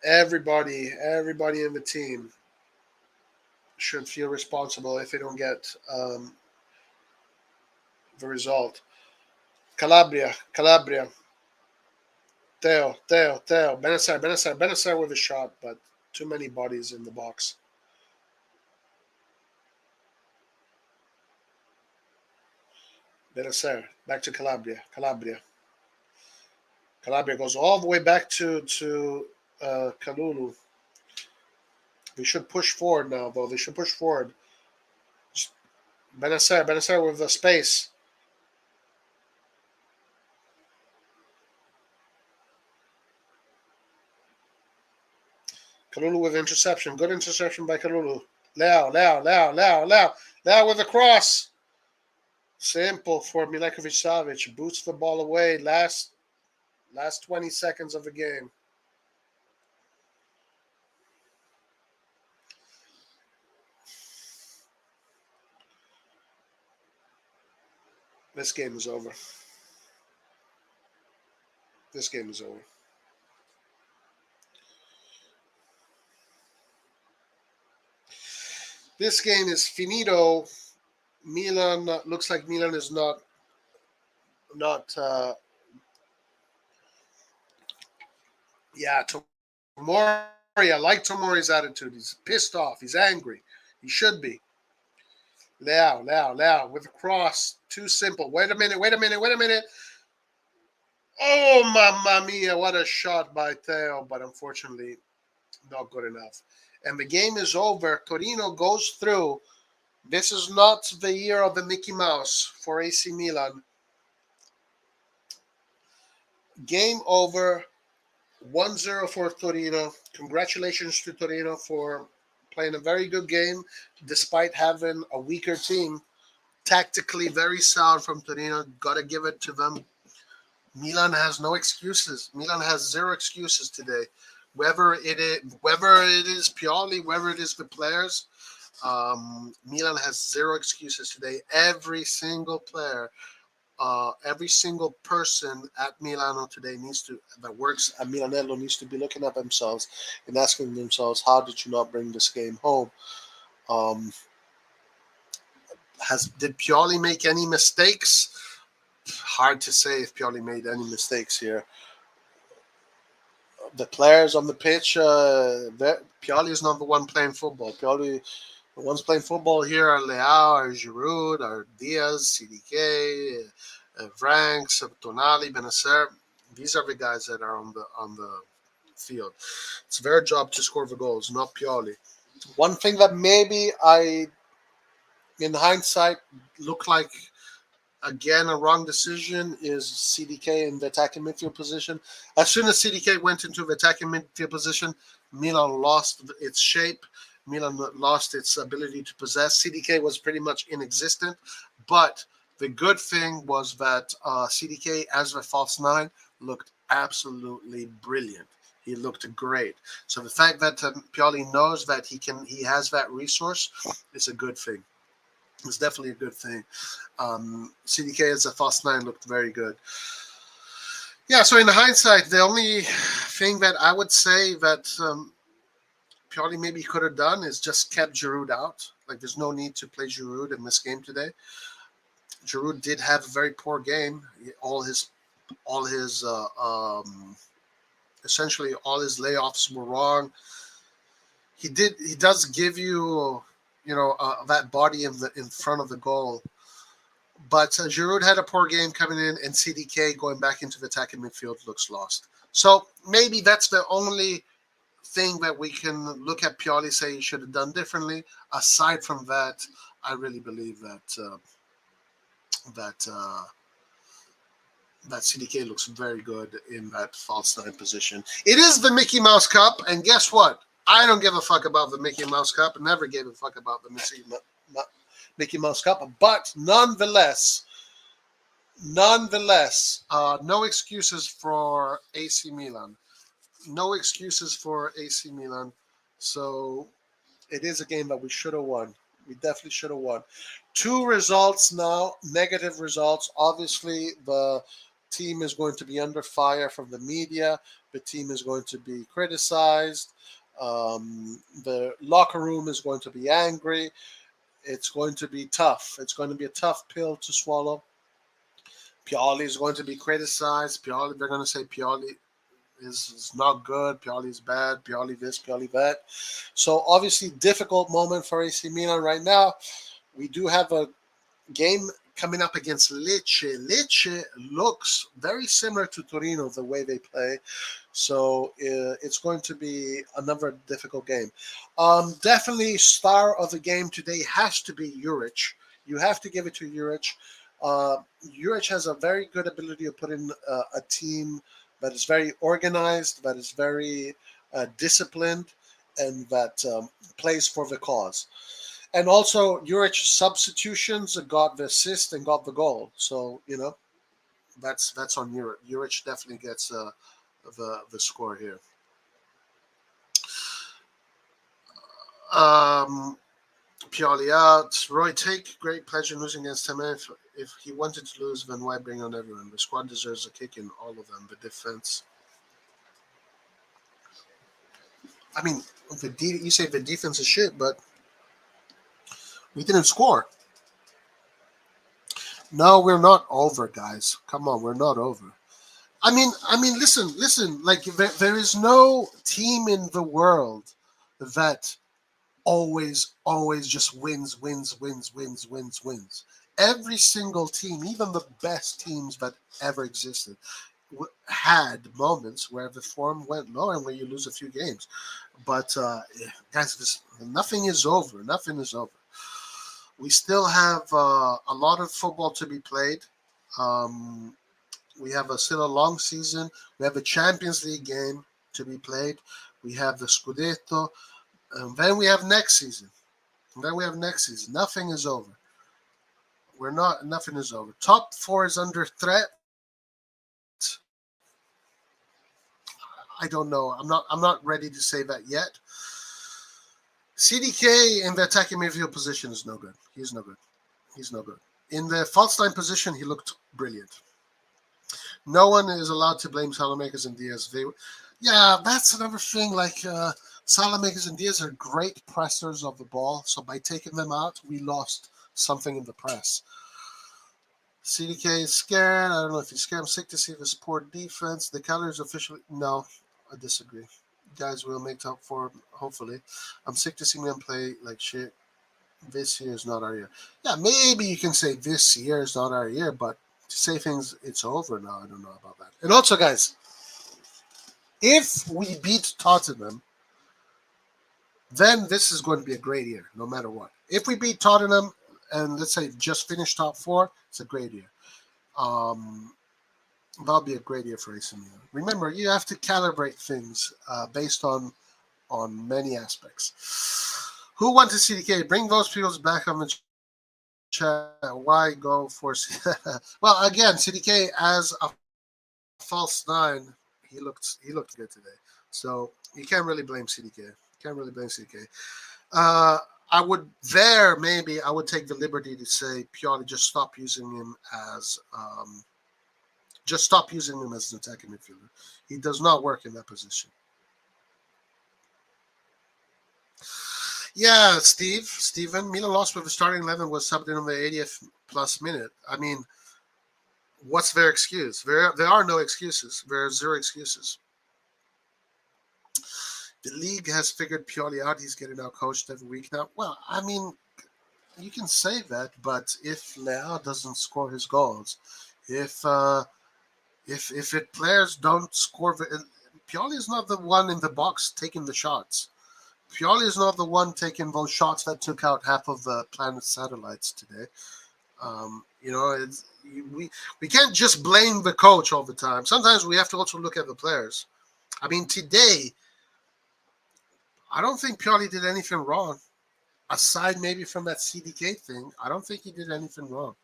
Everybody in the team should feel responsible if they don't get the result. Calabria. Theo. Benacer with a shot, but too many bodies in the box. Benacer, back to Calabria. Calabria goes all the way back to Kalulu. They should push forward now, though. Benacer with the space. Kalulu with interception. Good interception by Kalulu. Leao with a cross. Simple for Milankovic-Savic. Boots the ball away. Last 20 seconds of the game. This game is over. This game is finito. Milan looks like Milan is not. Tomori. I like Tomori's attitude. He's pissed off. He's angry. He should be. Leao with a cross. Too simple. Wait a minute. Oh, mamma mia. What a shot by Theo, but unfortunately not good enough. And the game is over. Torino goes through. This is not the year of the Mickey Mouse for AC Milan. Game over. 1-0 for Torino. Congratulations to Torino for playing a very good game despite having a weaker team. Tactically very sound from Torino. Gotta give it to them. Milan has no excuses. Milan has zero excuses today. Whether it is Pioli, whether it is the players, Milan has zero excuses today. Every single player, every single person at Milano today that works at Milanello needs to be looking at themselves and asking themselves, how did you not bring this game home? Um, did Pioli make any mistakes? Hard to say if Pioli made any mistakes here. The players on the pitch, Pioli is not the one playing football. The ones playing football here are Leao, are Giroud, are Diaz, CDK, Franks, Tonali, Benacer. These are the guys that are on the field. It's their job to score the goals, not Pioli. One thing that maybe in hindsight, looked like again a wrong decision is CDK in the attacking midfield position. As soon as CDK went into the attacking midfield position, Milan lost its shape. Milan lost its ability to possess. CDK was pretty much inexistent. But the good thing was that CDK as the false nine looked absolutely brilliant. He looked great. So the fact that Pioli knows that he has that resource is a good thing. It's definitely a good thing. CDK as a false nine looked very good. Yeah, so in hindsight, the only thing that I would say that Pioli maybe could have done is just kept Giroud out. Like, there's no need to play Giroud in this game today. Giroud did have a very poor game. All his essentially all his layoffs were wrong. He does give you that body in front of the goal. But Giroud had a poor game coming in, and CDK going back into the attacking midfield looks lost. So maybe that's the only thing that we can look at Pioli say he should have done differently. Aside from that, I really believe that CDK looks very good in that false nine position. It is the Mickey Mouse Cup, and guess what? I don't give a fuck about the Mickey Mouse Cup. Never gave a fuck about the Mickey Mouse Cup. But nonetheless, no excuses for AC Milan. No excuses for AC Milan. So it is a game that we should have won. We definitely should have won. 2 results now, negative results. Obviously, the team is going to be under fire from the media. The team is going to be criticized. The locker room is going to be angry. It's going to be tough. It's going to be a tough pill to swallow. Pioli is going to be criticized. They're going to say Pioli is not good. Pioli is bad. Pioli this, Pioli that. So obviously, difficult moment for AC Milan right now. We do have a game coming up against Lecce. Lecce looks very similar to Torino, the way they play. So it's going to be another difficult game. Definitely star of the game today has to be Juric. You have to give it to Juric. Juric has a very good ability to put in a team that is very organized, that is very disciplined, and that plays for the cause. And also, Juric's substitutions got the assist and got the goal. So, that's on Juric. Juric definitely gets the score here. Pioli out. Roy, take great pleasure in losing against him. If he wanted to lose, then why bring on everyone? The squad deserves a kick in, all of them. The defense. I mean, you say the defense is shit, but we didn't score. No, we're not over, guys. Come on, we're not over. I mean, listen. Like, there is no team in the world that always just wins. Every single team, even the best teams that ever existed, had moments where the form went low and where you lose a few games. But guys, nothing is over. Nothing is over. We still have a lot of football to be played. We have still a long season. We have a Champions League game to be played. We have the Scudetto. And then we have next season. Nothing is over. Nothing is over. Top 4 is under threat. I don't know. I'm not ready to say that yet. CDK in the attacking midfield position is no good. He's no good. In the false line position, he looked brilliant. No one is allowed to blame Salamakers and Diaz. That's another thing. Like Salamakers and Diaz are great pressers of the ball. So by taking them out, we lost something in the press. CDK is scared. I don't know if he's scared. I'm sick to see this poor defense. The colors officially... No, I disagree. You guys will make top 4, hopefully. I'm sick to see them play like shit. This year is not our year. Yeah, maybe you can say this year is not our year, but to say things, it's over now, I don't know about that. And also, guys, if we beat Tottenham, then this is going to be a great year, no matter what. If we beat Tottenham and let's say just finish top 4, it's a great year. That'll be a great year for AC Milan. Remember, you have to calibrate things based on many aspects. Who wants to CDK? Bring those people back on the chat. Why go for... Well, again, CDK as a false 9, he looked good today. So you can't really blame CDK. I would take the liberty to say Pioli just stop using him as an attacking midfielder. He does not work in that position. Yeah, Steven, Milan lost with the starting 11 was subbed in on the 80th plus minute. I mean, what's their excuse? There are no excuses. There are 0 excuses. The league has figured Pioli out. He's getting out coached every week now. Well, I mean, you can say that, but if Leao doesn't score his goals, if players don't score, Pioli is not the one in the box taking the shots. Pioli is not the one taking those shots that took out half of the planet's satellites today. We can't just blame the coach all the time. Sometimes we have to also look at the players. I mean, today, I don't think Pioli did anything wrong. Aside maybe from that CDK thing, I don't think he did anything wrong.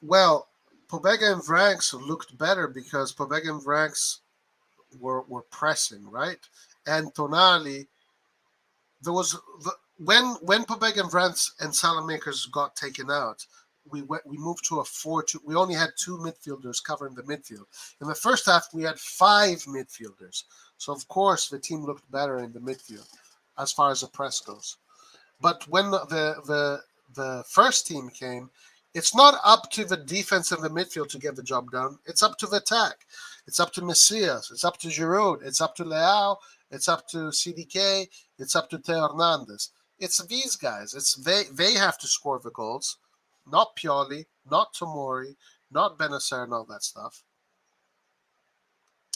Well, Pobega and Vranks looked better because Pobega and Vranks were pressing, right? And Tonali, there was when Pobega and Vranks and Salamakers got taken out, we moved to a 4-2. We only had 2 midfielders covering the midfield. In the first half, we had 5 midfielders. So of course the team looked better in the midfield as far as the press goes. But when the first team came, it's not up to the defense of the midfield to get the job done. It's up to the attack. It's up to Messias. It's up to Giroud. It's up to Leao. It's up to CDK. It's up to Teo Hernandez. It's these guys. They have to score the goals, not Pioli, not Tomori, not Benacer, and all that stuff.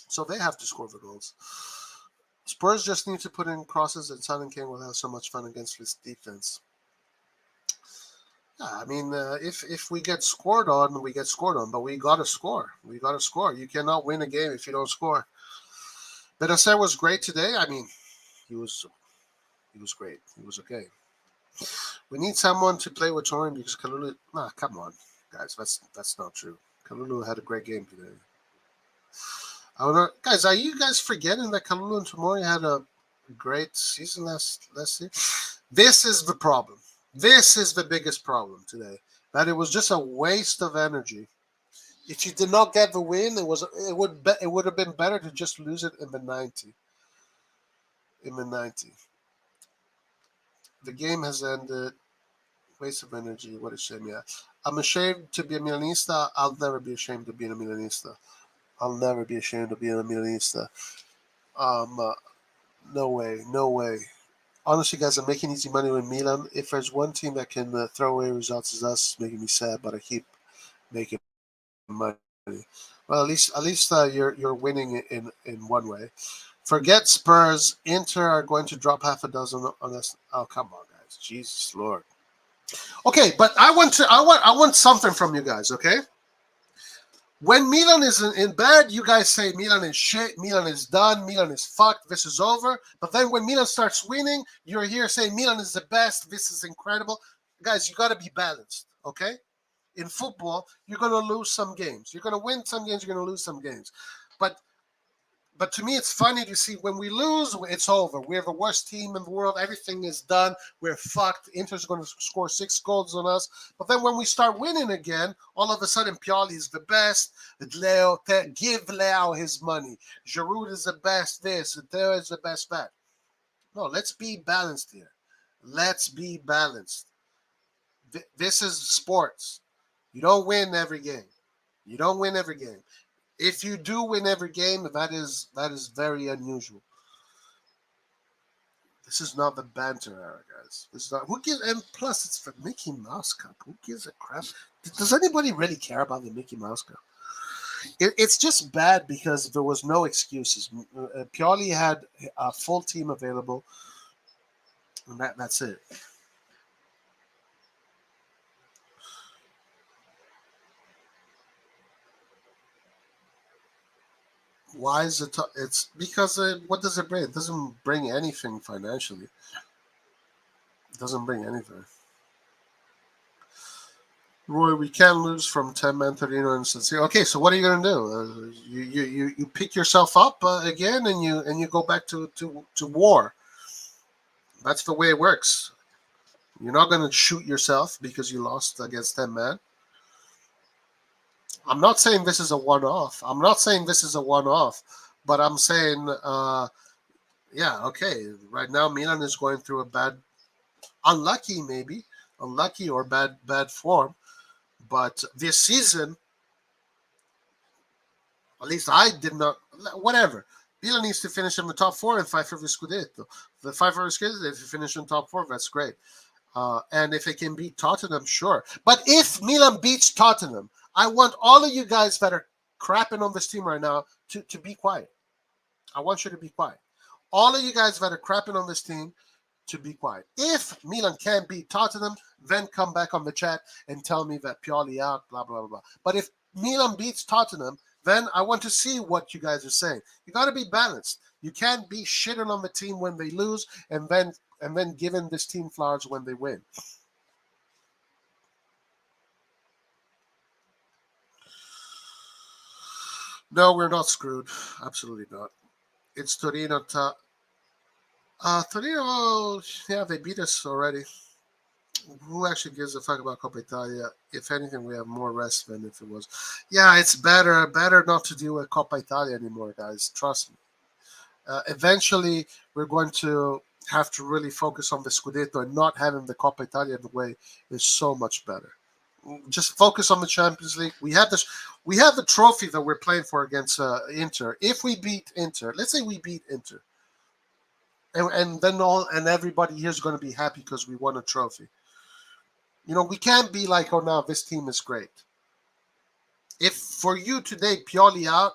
So they have to score the goals. Spurs just need to put in crosses, and Son and Kane will have so much fun against this defense. Yeah, I mean, if we get scored on, we get scored on, but we got to score. You cannot win a game if you don't score. Benacer was great today. I mean, he was great. He was okay. We need someone to play with Torino because Kalulu... come on, guys. That's not true. Kalulu had a great game today. I don't know. Guys, are you guys forgetting that Kalulu and Tomori had a great season last year? This is the problem. This is the biggest problem today. That it was just a waste of energy. If you did not get the win, it would have been better to just lose it in the 90. The game has ended. Waste of energy. What a shame. Yeah, I'm ashamed to be a Milanista. I'll never be ashamed of being a Milanista. No way. Honestly, guys, I'm making easy money with Milan. If there's one team that can throw away results, it's us. It's making me sad, but I keep making money. Well, at least you're winning in one way. Forget Spurs. Inter are going to drop half a dozen on us. Oh, come on, guys. Jesus Lord. Okay, but I want something from you guys. Okay, when Milan is in bed, you guys say Milan is shit, Milan is done, Milan is fucked, this is over. But then when Milan starts winning, you're here saying Milan is the best, this is incredible. Guys, you got to be balanced, okay? In football, you're going to lose some games. You're going to win some games, you're going to lose some games. But to me, it's funny to see when we lose, it's over. We're the worst team in the world. Everything is done. We're fucked. Inter's going to score 6 goals on us. But then when we start winning again, all of a sudden, Pioli is the best. Give Leo his money. Giroud is the best this. Theo is the best that. No, let's be balanced here. Let's be balanced. This is sports. You don't win every game. You don't win every game. If you do win every game, that is very unusual. This is not the banter era, guys. This is not who gives, and plus it's the Mickey Mouse Cup. Who gives a crap? Does anybody really care about the Mickey Mouse Cup? It's just bad because there was no excuses. Pioli had a full team available, and that's it. Why is it? It's because what does it bring? It doesn't bring anything financially. It doesn't bring anything. Roy, we can't lose from 10-man Torino and San. Okay, so what are you going to do? You pick yourself up again, and you go back to war. That's the way it works. You're not going to shoot yourself because you lost against 10-man. I'm not saying this is a one-off. But I'm saying, yeah, okay. Right now, Milan is going through a unlucky or bad form. But this season, at least I did not. Whatever. Milan needs to finish in the top 4 and fight for the Scudetto. The fight for the Scudetto, if you finish in top 4, that's great. And if it can beat Tottenham, sure. But if Milan beats Tottenham, I want all of you guys that are crapping on this team right now to be quiet. I want you to be quiet. All of you guys that are crapping on this team to be quiet. If Milan can't beat Tottenham, then come back on the chat and tell me that Pioli out, blah, blah, blah. But if Milan beats Tottenham, then I want to see what you guys are saying. You got to be balanced. You can't be shitting on the team when they lose and then giving this team flowers when they win. No, we're not screwed. Absolutely not. It's Torino. Torino, yeah, they beat us already. Who actually gives a fuck about Coppa Italia? If anything, we have more rest than if it was. Yeah, it's better not to do a Coppa Italia anymore, guys. Trust me. Eventually, we're going to have to really focus on the Scudetto, and not having the Coppa Italia in the way is so much better. Just focus on the Champions League. We have the trophy that we're playing for against Inter. If we beat Inter, let's say we beat Inter, and then everybody here is going to be happy because we won a trophy. You know, we can't be like, oh, now this team is great. If for you today Pioli out,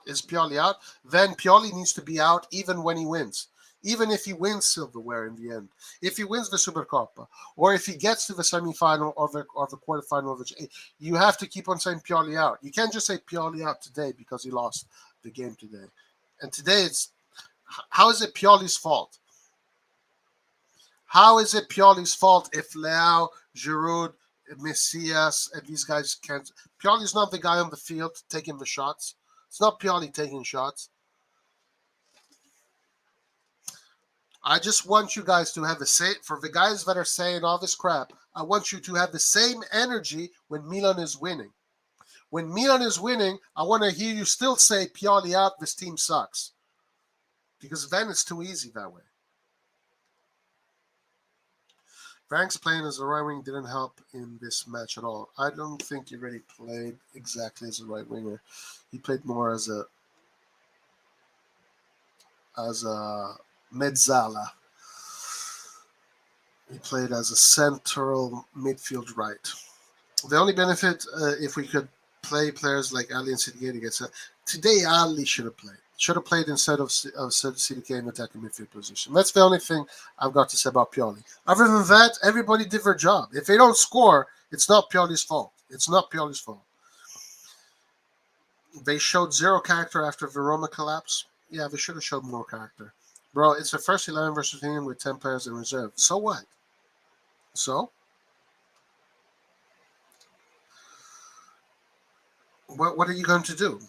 then Pioli needs to be out even when he wins. Even if he wins silverware in the end, if he wins the Supercoppa, or if he gets to the semifinal or the quarterfinal of the, you have to keep on saying Pioli out. You can't just say Pioli out today because he lost the game today. And today how is it Pioli's fault? How is it Pioli's fault if Leao, Giroud, Messias, and these guys can't? Pioli's not the guy on the field taking the shots. It's not Pioli taking shots. I just want you guys to have the same, for the guys that are saying all this crap, I want you to have the same energy when Milan is winning. When Milan is winning, I want to hear you still say, Pioli out, this team sucks. Because then it's too easy that way. Frank's playing as a right wing didn't help in this match at all. I don't think he really played exactly as a right winger. He played more as a mezzala. He played as a central midfield right. The only benefit if we could play players like Ali and Sidigetti today, Ali should have played. Should have played instead of CDK in attacking midfield position. That's the only thing I've got to say about Pioli. Other than that, everybody did their job. If they don't score, it's not Pioli's fault. It's not Pioli's fault. They showed zero character after Verona collapse. Yeah, they should have showed more character. Bro, it's the first 11 versus England with 10 players in reserve. So what? So? What are you going to do?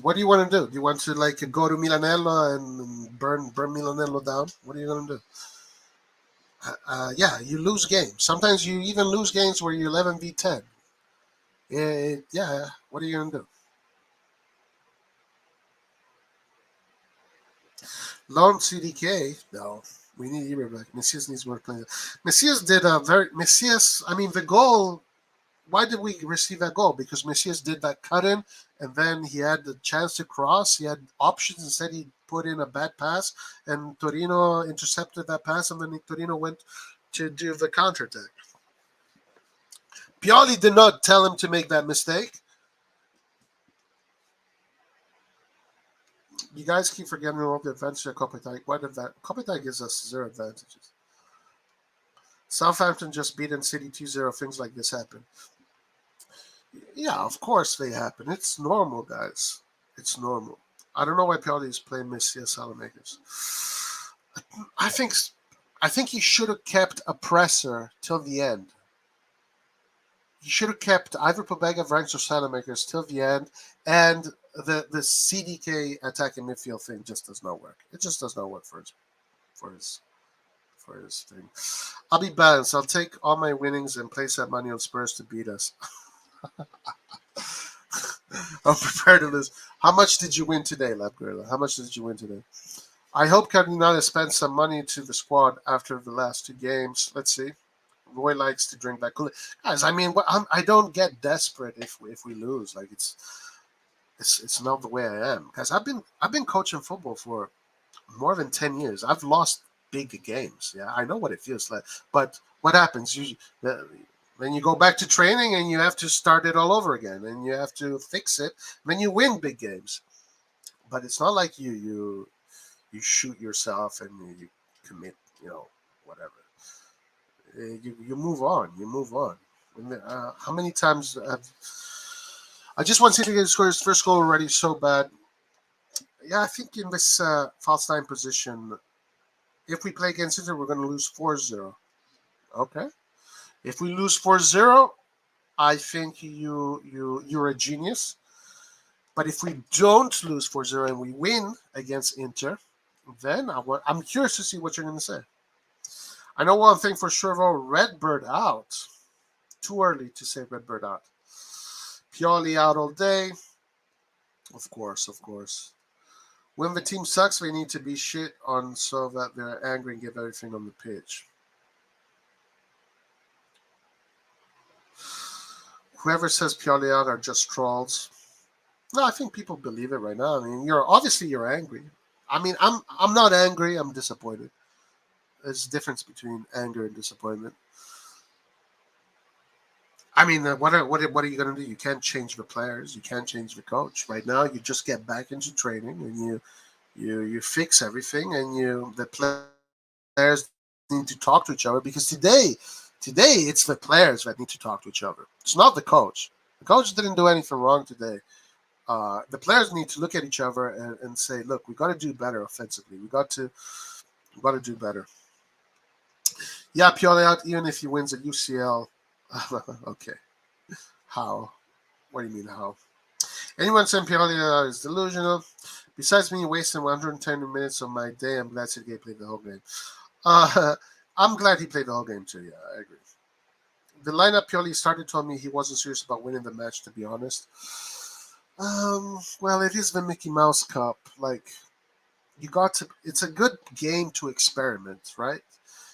What do you want to do? Do you want to go to Milanello and burn Milanello down? What are you going to do? Yeah, you lose games. Sometimes you even lose games where you're 11v10. Yeah, what are you going to do? Loan CDK? No. We need Ibra back. Messias needs more playing. Messias did the goal. Why did we receive that goal? Because Messias did that cut in, and then he had the chance to cross. He had options. Instead, he put in a bad pass, and Torino intercepted that pass, and then Torino went to do the counterattack. Pioli did not tell him to make that mistake. You guys keep forgetting all the advantages of Kopitar. Kopitar gives us 0 advantages. Southampton just beaten City 2-0. Things like this happen. Yeah, of course they happen. It's normal, guys. It's normal. I don't know why Pioli is playing Messias Salamakers. I think he should have kept a presser till the end. He should have kept either Pobega, Vranks, or Salamakers till the end, and the CDK attacking midfield thing just does not work. It just does not work for his thing. I'll be balanced. I'll take all my winnings and place that money on Spurs to beat us. I'm prepared to lose. How much did you win today, Lab Gorilla? How much did you win today? I hope Cardinale spent some money to the squad after the last 2 games. Let's see. Roy likes to drink that Kool-Aid. Guys, I don't get desperate if we lose. Like it's not the way I am. Guys, I've been coaching football for more than 10 years. I've lost big games. Yeah, I know what it feels like. But what happens? Then you go back to training and you have to start it all over again, and you have to fix it. Then you win big games. But it's not like you shoot yourself and you commit, whatever. You move on. You move on. How many times I just want City to score his first goal already so bad. Yeah, I think in this false 9 position, if we play against Inter, we're going to lose 4-0. Okay. If we lose 4-0, I think you're a genius. But if we don't lose 4-0 and we win against Inter, then I'm curious to see what you're going to say. I know one thing for sure, though. Redbird out. Too early to say Redbird out. Pioli out all day. Of course. When the team sucks, they need to be shit on so that they're angry and give everything on the pitch. Whoever says Pioli out are just trolls. No, I think people believe it right now. I mean, you're angry. I mean, I'm not angry. I'm disappointed. There's a difference between anger and disappointment. I mean, what are you going to do? You can't change the players. You can't change the coach. Right now, you just get back into training and you fix everything, and the players need to talk to each other, because today it's the players that need to talk to each other. It's not the coach. The coach didn't do anything wrong today. The players need to look at each other and say, look, we got to do better offensively. We got to do better. Yeah, Pioli out even if he wins at UCL. Okay. How? What do you mean how? Anyone saying Pioli out is delusional. Besides me wasting 110 minutes of my day, I'm glad Sergei played the whole game. I'm glad he played the whole game too. Yeah, I agree. The lineup Pioli started told me he wasn't serious about winning the match, to be honest. Well, it is the Mickey Mouse Cup. Like, it's a good game to experiment, right?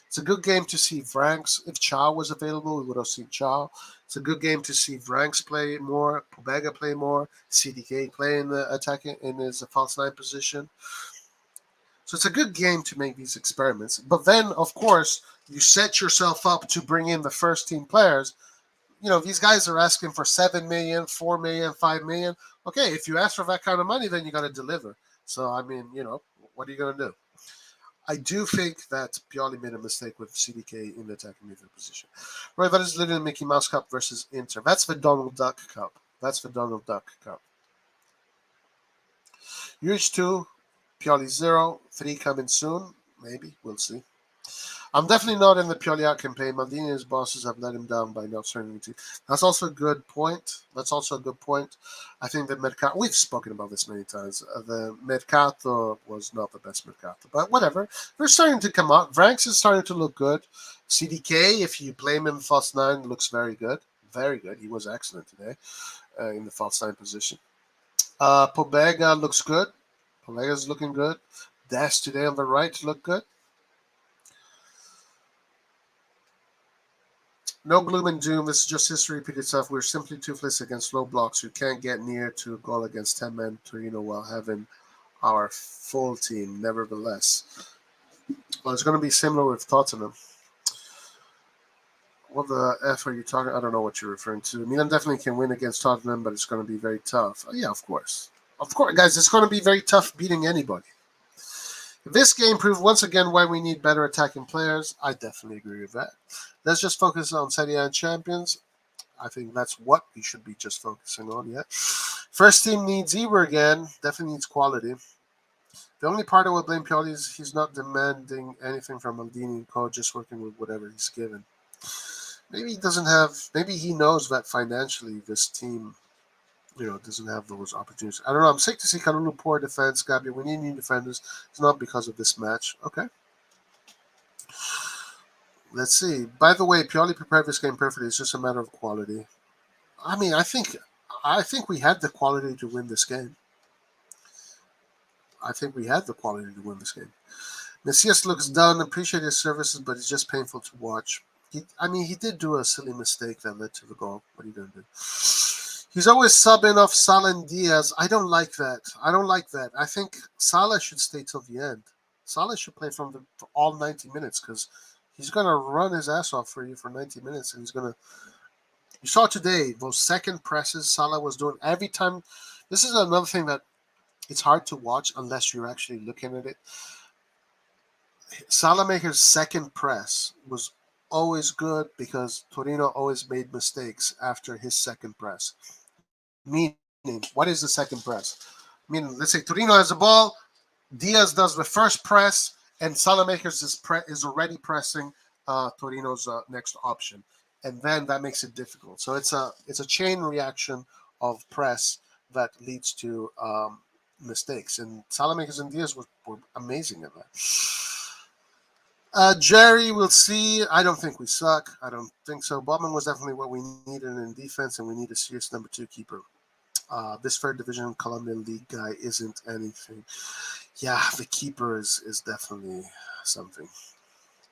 It's a good game to see Vranks. If Chow was available, we would have seen Chow. It's a good game to see Vranks play more, Pobega play more, CDK play in the attacking in his false 9 position. So it's a good game to make these experiments. But then, of course, you set yourself up to bring in the first team players. these guys are asking for 7 million, 4 million, 5 million. Okay, if you ask for that kind of money, then you got to deliver. So, I mean, what are you going to do? I do think that Pioli made a mistake with CDK in the attacking midfield position. Right, that is literally Mickey Mouse Cup versus Inter. That's the Donald Duck Cup. Huge 2, Pioli 0, 3 coming soon. Maybe, we'll see. I'm definitely not in the Pioli out campaign. Maldini and his bosses have let him down by not starting the team. That's also a good point. I think the Mercato, we've spoken about this many times. The Mercato was not the best Mercato, but whatever. They're starting to come out. Vranks is starting to look good. CDK, if you play him in false 9, looks very good. Very good. He was excellent today in the false 9 position. Pobega looks good. Pobega's looking good. Dash today on the right looked good. No gloom and doom. This is just history repeat itself. We're simply toothless against low blocks. We can't get near to a goal against 10 men Torino while having our full team, nevertheless. Well, it's going to be similar with Tottenham. What the F are you talking? I don't know what you're referring to. Milan definitely can win against Tottenham, but it's going to be very tough. Yeah, of course. Of course, guys, it's going to be very tough beating anybody. This game proved once again why we need better attacking players. I definitely agree with that. Let's just focus on Serie A and Champions. I think that's what we should be just focusing on, yeah. First team needs Eber again. Definitely needs quality. The only part I would blame Pioli is he's not demanding anything from Maldini and Co., just working with whatever he's given. Maybe he knows that financially this team doesn't have those opportunities. I don't know. I'm sick to see Kalulu poor defense, Gabi. We need new defenders. It's not because of this match. Okay. Let's see. By the way, Pioli prepared this game perfectly. It's just a matter of quality. I mean, I think we had the quality to win this game. Messias looks done. Appreciate his services, but it's just painful to watch. He did do a silly mistake that led to the goal. What are you going to do? He's always subbing off Salah and Diaz. I don't like that. I think Salah should stay till the end. Salah should play for all 90 minutes because he's going to run his ass off for you for 90 minutes. And he's going to... You saw today, those second presses Salah was doing every time. This is another thing that it's hard to watch unless you're actually looking at it. Salamaker's second press was always good because Torino always made mistakes after his second press. Meaning, what is the second press? Let's say Torino has the ball, Diaz does the first press, and Salamakers is already pressing Torino's next option, and then that makes it difficult. So it's a chain reaction of press that leads to mistakes, and Salamakers and Diaz were amazing at that. Jerry, we'll see. I don't think we suck. I don't think so. Bobman was definitely what we needed in defense, and we need a serious number 2 keeper. This third division Colombian league guy isn't anything. Yeah, the keeper is definitely something.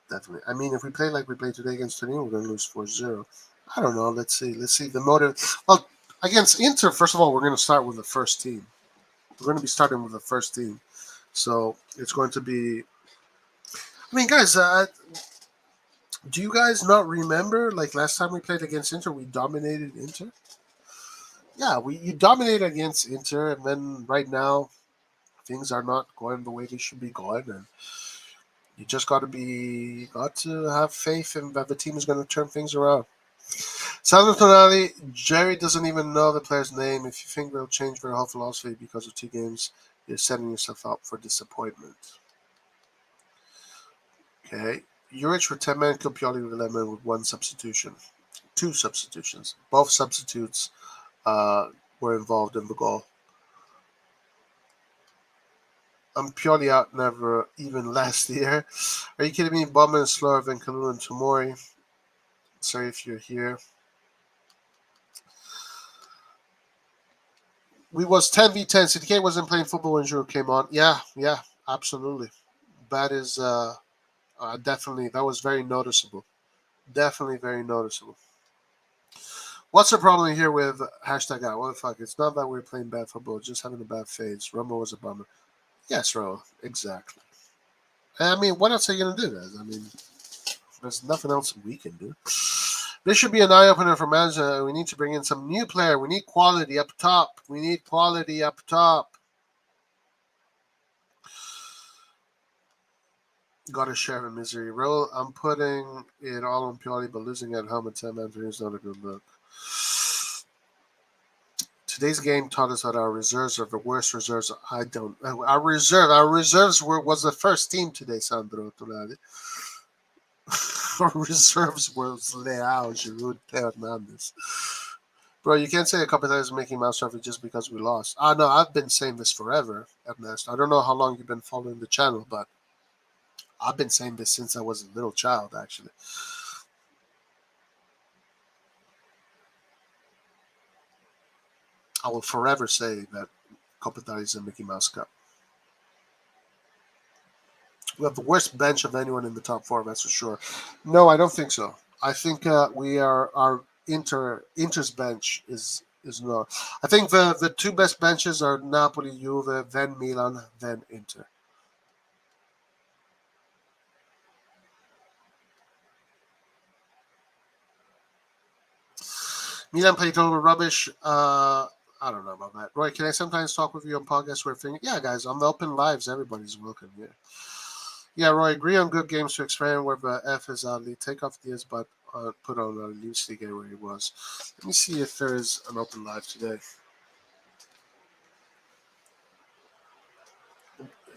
Definitely. If we play like we played today against Torino, we're going to lose 4-0. I don't know. Let's see. The motive. Well, against Inter, first of all, we're going to start with the first team. We're going to be starting with the first team. So it's going to be... guys, do you guys not remember, last time we played against Inter, we dominated Inter? Yeah, you dominated against Inter, and then right now, things are not going the way they should be going, and you just got to have faith in that the team is going to turn things around. Salvo Tonali, Jerry doesn't even know the player's name. If you think they'll change their whole philosophy because of 2 games, you're setting yourself up for disappointment. Okay. Juric with 10 men, Pioli with 11 with 1 substitution. 2 substitutions. Both substitutes were involved in the goal. Pioli out never even last year. Are you kidding me? Bowman is slower than Kalulu and Tomori. Sorry if you're here. We was 10v10. CDK wasn't playing football when Giroud came on. Yeah, absolutely. That is definitely, that was very noticeable. Definitely very noticeable. What's the problem here with hashtag out? What the fuck? It's not that we're playing bad football, just having a bad phase. Romo was a bummer. Yes, Ro, exactly. What else are you going to do, guys? There's nothing else we can do. This should be an eye-opener for Manza. We need to bring in some new player. We need quality up top. We need quality up top. Gotta share a misery role. I'm putting it all on Pioli, but losing at home at 10 man is not a good look. Today's game taught us that our reserves are the worst reserves. Our reserves was the first team today, Sandro Tonali. Our reserves was Leao, Giroud, Hernandez. Bro, you can't say a couple times making mouse trophy just because we lost. No, I've been saying this forever, Ernest. I don't know how long you've been following the channel, but I've been saying this since I was a little child, actually. I will forever say that Kopitar is a Mickey Mouse Cup. We have the worst bench of anyone in the top four, that's for sure. No, I don't think so. I think our Inter's bench is not. I think the two best benches are Napoli, Juve, then Milan, then Inter. Milan played total rubbish. I don't know about that. Roy, can I sometimes talk with you on podcasts where things? Yeah, guys, on the open lives, everybody's welcome here. Yeah, Roy, agree on good games to expand where the F is oddly. Take off the S, but put on a loosely game where he was. Let me see if there is an open live today.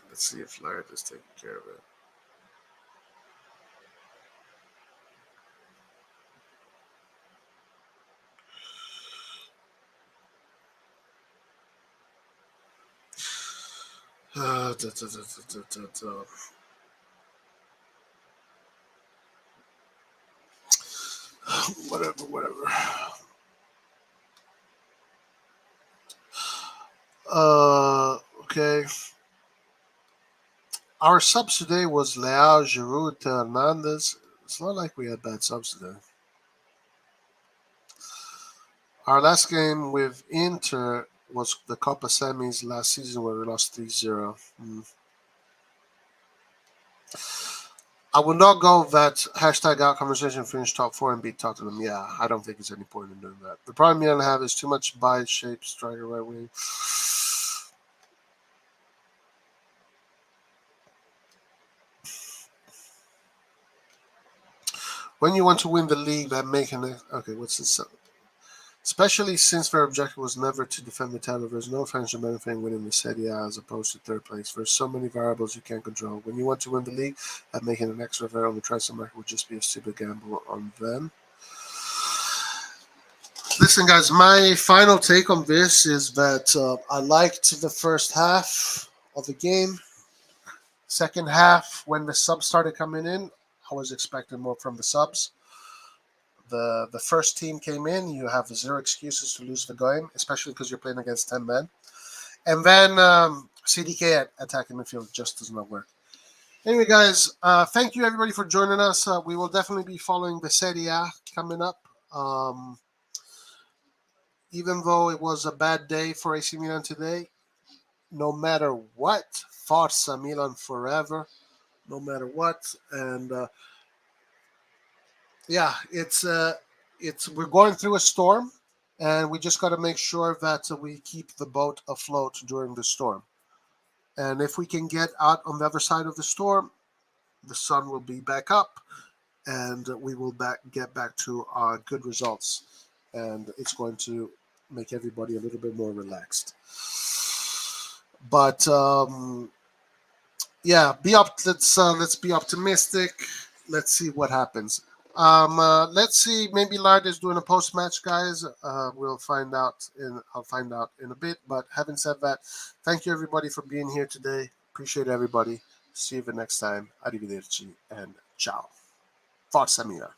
Let's see if Laird is taking care of it. Whatever. Okay. Our subs today was Leao, Giroud, Hernandez. It's not like we had bad subs today. Our last game with Inter was the Copa Semis last season where we lost 3-0. I would not go that hashtag out conversation finish top four and beat Tottenham. Yeah, I don't think there's any point in doing that. The problem Milan have is too much by shape striker right wing. When you want to win the league, that making it okay. What's this? Especially since their objective was never to defend the title, there's no financial benefit in winning the Serie A as opposed to third place. There's so many variables you can't control. When you want to win the league, that making an extra bet on the transfer market would just be a stupid gamble on them. Listen, guys, my final take on this is that I liked the first half of the game. Second half, when the subs started coming in, I was expecting more from the subs. The first team came in, you have zero excuses to lose the game, especially because you're playing against 10 men. And then CDK at attacking midfield just does not work. Anyway, guys, thank you everybody for joining us. We will definitely be following the Serie A coming up. Even though it was a bad day for AC Milan today, no matter what, Forza Milan forever, no matter what. And yeah, it's we're going through a storm, and we just got to make sure that we keep the boat afloat during the storm. And if we can get out on the other side of the storm, the sun will be back up, and we will get back to our good results. And it's going to make everybody a little bit more relaxed. But yeah, let's be optimistic. Let's see what happens. Let's see. Maybe Lard is doing a post-match, guys. I'll find out in a bit. But having said that, thank you everybody for being here today. Appreciate everybody. See you the next time. Arrivederci and ciao. Forza Milan.